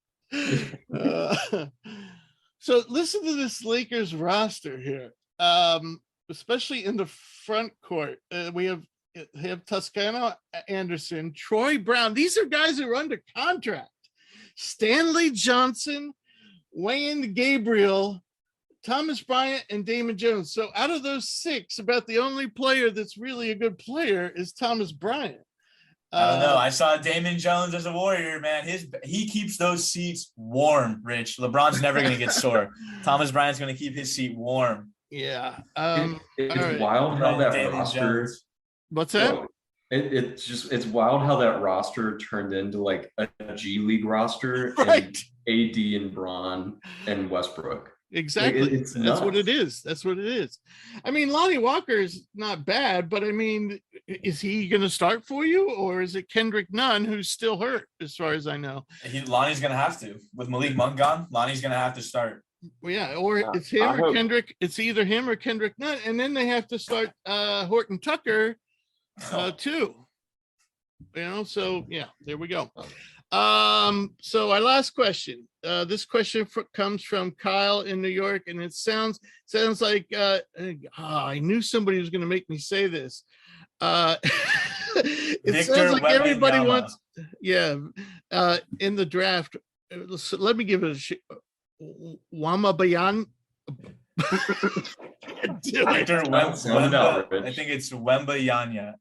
So listen to this Lakers roster here, especially in the front court. We have Toscano Anderson, Troy Brown. These are guys who are under contract. Stanley Johnson, Wayne Gabriel, Thomas Bryant, and Damon Jones. So out of those 6, about the only player that's really a good player is Thomas Bryant. I don't know. I saw Damon Jones as a Warrior, man. He keeps those seats warm, Rich. LeBron's never going to get sore. Thomas Bryant's going to keep his seat warm. Yeah. It's wild how that Damon roster. Jones. What's that? It's wild how that roster turned into like a G League roster, Right. And AD and Bron and Westbrook. Exactly. Like, That's what it is. That's what it is. I mean, Lonnie Walker's not bad, but I mean, is he going to start for you, or is it Kendrick Nunn who's still hurt, as far as I know? Lonnie's going to have to. With Malik Monk gone, Lonnie's going to have to start. Well, yeah, or it's him or Kendrick. It's either him or Kendrick Nunn, and then they have to start Horton Tucker too. You know, so yeah, there we go. So our last question. This question comes from Kyle in New York, and it sounds like I knew somebody was going to make me say this. It sounds like everybody wants, in the draft. So let me give it a Wamabayan. Victor Wemba. I think it's Wembayanya.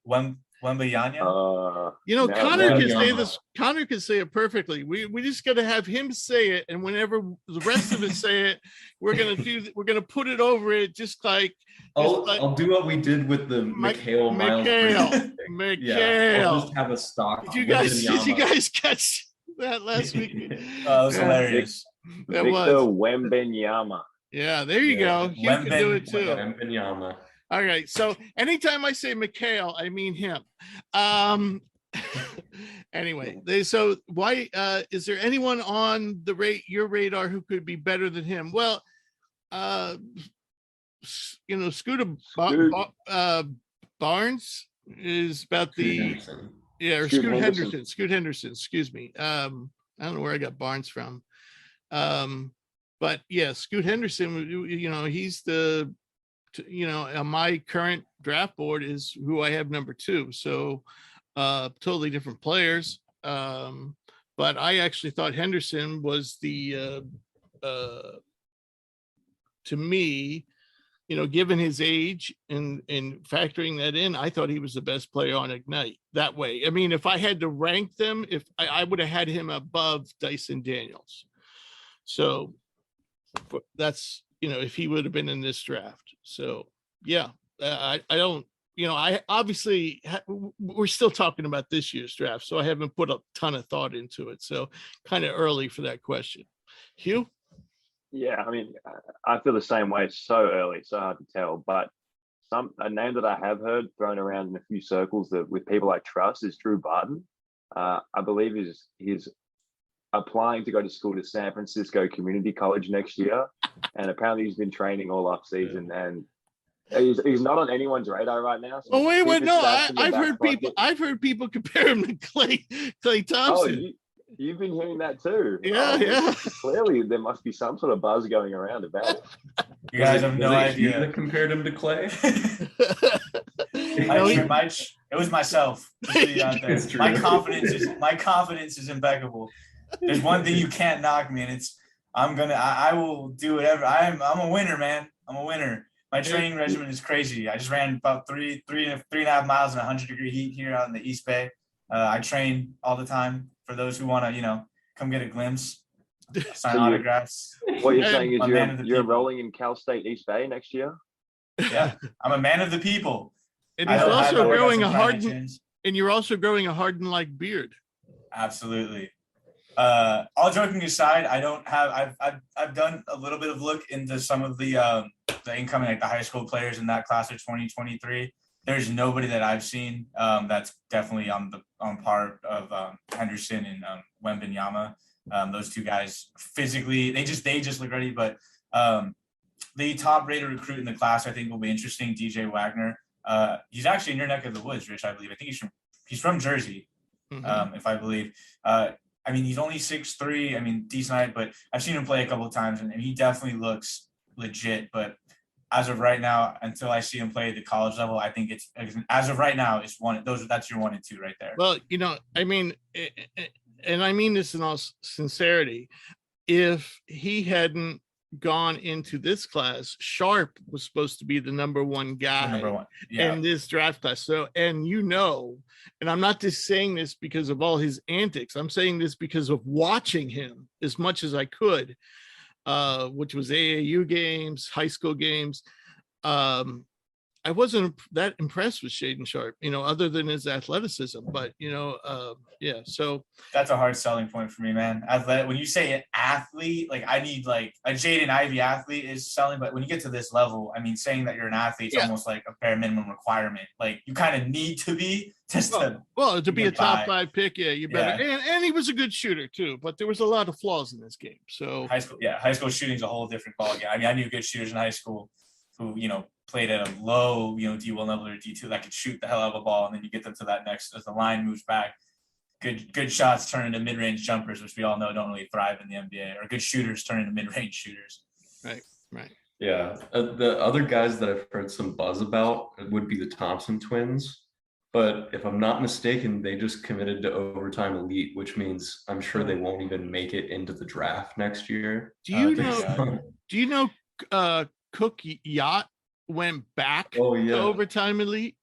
Wembayanya. Connor can say this. Connor can say it perfectly. We just got to have him say it, and whenever the rest of us say it, we're gonna put it over it, just like. I'll do what we did with the Mikhail Miles. Mikhail. Yeah, I'll just have a stock. Did you guys catch that last week? That was hilarious. That Victor was Wembanyama. Yeah, there you go. You can do it too. Wembanyama. All right. So anytime I say Mikhail, I mean him. Anyway, so why is there anyone on your radar who could be better than him? Well, Scooter Barnes is about Scoot Henderson, excuse me. I don't know where I got Barnes from. But yeah, Scoot Henderson, he's on my current draft board is who I have number 2. So totally different players. But I actually thought Henderson was to me, given his age and factoring that in, I thought he was the best player on Ignite that way. I mean, if I had to rank them, if I would have had him above Dyson Daniels. So that's, if he would have been in this draft. So yeah, I don't, I obviously we're still talking about this year's draft, so I haven't put a ton of thought into it. So kind of early for that question. Hugh? Yeah, I mean, I feel the same way. It's so early, so hard to tell. But a name that I have heard thrown around in a few circles that with people I trust is Drew Barton. I believe he's applying to go to school to San Francisco Community College next year, and apparently he's been training all off season, and he's not on anyone's radar right now. So wait, no, I've heard people compare him to Klay Thompson. Oh, you've been hearing that too. Yeah. Clearly, there must be some sort of buzz going around about it. You guys have no idea. That compared him to Klay. It was myself. My confidence is impeccable. There's one thing you can't knock me, and it's I will do whatever. I'm a winner, man. I'm a winner. My training regimen is crazy. I just ran about three and a half miles in 100-degree heat here out in the East Bay. I train all the time for those who want to, come get a glimpse, sign autographs. What you're saying is you're enrolling in Cal State East Bay next year? Yeah, I'm a man of the people. And he's also growing you're also growing a Harden-like beard. Absolutely. All joking aside, I've done a little bit of look into some of the incoming, like the high school players in that class of 2023. There's nobody that I've seen that's definitely on par of Henderson and Wembanyama. Those two guys physically, they just look ready. But the top rated recruit in the class, I think, will be interesting. DJ Wagner. He's actually in your neck of the woods, Rich. I believe. I think he's from Jersey, if I believe. I mean, he's only 6'3". I mean, decent height, but I've seen him play a couple of times, and he definitely looks legit. But as of right now, until I see him play at the college level, I think as of right now, that's your 1 and 2 right there. Well, I mean, and I mean this in all sincerity, if he hadn't gone into this class, Sharp was supposed to be the number 1 guy in this draft class. So, and and I'm not just saying this because of all his antics. I'm saying this because of watching him as much as I could, which was AAU games, high school games. I wasn't that impressed with Shaedon Sharpe, other than his athleticism, but yeah. So that's a hard selling point for me, man. When you say an athlete, like I need like a Jaden Ivey athlete is selling, but when you get to this level, I mean, saying that you're an athlete is almost like a bare minimum requirement. Like you kind of need to be to be a top 5 pick. Yeah, you better. Yeah. And he was a good shooter too, but there was a lot of flaws in this game. So high school shooting is a whole different ballgame. I mean, I knew good shooters in high school who played at a low, D1 level or D2 that could shoot the hell out of a ball, and then you get them to that next as the line moves back. Good shots turn into mid-range jumpers, which we all know don't really thrive in the NBA, or good shooters turn into mid-range shooters. Right. Yeah. The other guys that I've heard some buzz about would be the Thompson twins. But if I'm not mistaken, they just committed to overtime elite, which means I'm sure they won't even make it into the draft next year. Do you know Cook Yacht went back to overtime elite?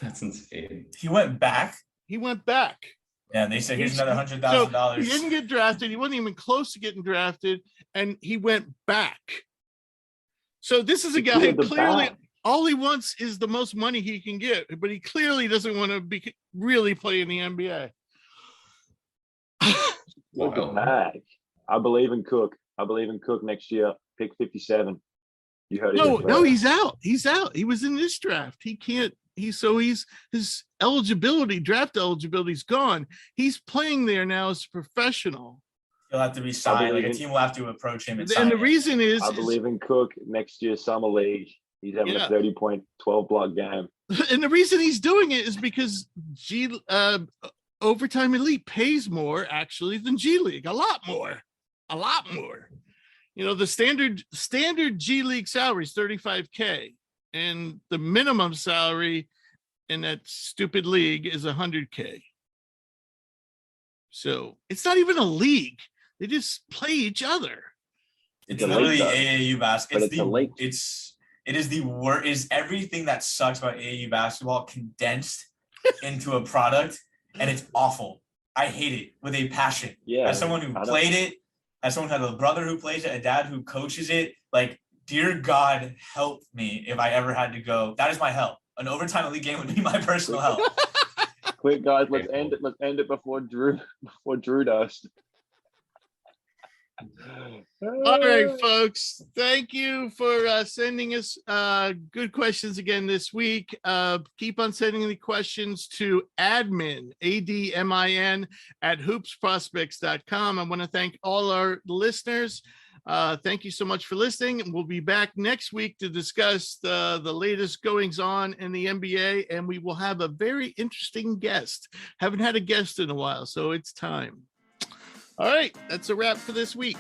That's insane. He went back. Yeah, and they said here's another $100,000. He didn't get drafted. He wasn't even close to getting drafted, and he went back. So this is a guy who clearly all he wants is the most money he can get, but he clearly doesn't want to really play in the NBA. Look at that. I believe in Cook. Next year, pick 57. You heard it. No, he's out. He was in this draft. He can't He's his eligibility, draft eligibility is gone. He's playing there now as a professional. He'll have to be signed. Like a team will have to approach him. And the reason is, I believe in Cook next year's summer league. He's having a 30-point, 12-block game. And the reason he's doing it is because Overtime Elite pays more actually than G League, a lot more. You know, the standard G League salary is $35K, and the minimum salary in that stupid league is $100K. So it's not even a league; they just play each other. It's literally AAU basketball. It is the worst. Is everything that sucks about AAU basketball condensed into a product, and it's awful. I hate it with a passion. Yeah. As someone who played it, as someone who had a brother who plays it, a dad who coaches it, like, dear God, help me if I ever had to go. That is my hell. An Overtime Elite game would be my personal hell. Quick, guys, let's end it before Drew does. All right, folks. Thank you for sending us good questions again this week. Keep on sending the questions to admin, ADMIN, at hoopsprospects.com. I want to thank all our listeners. Thank you so much for listening. We'll be back next week to discuss the latest goings on in the NBA, and we will have a very interesting guest. Haven't had a guest in a while, so it's time. All right, that's a wrap for this week.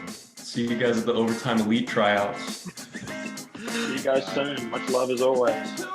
See you guys at the Overtime Elite tryouts. See you guys soon. Much love as always.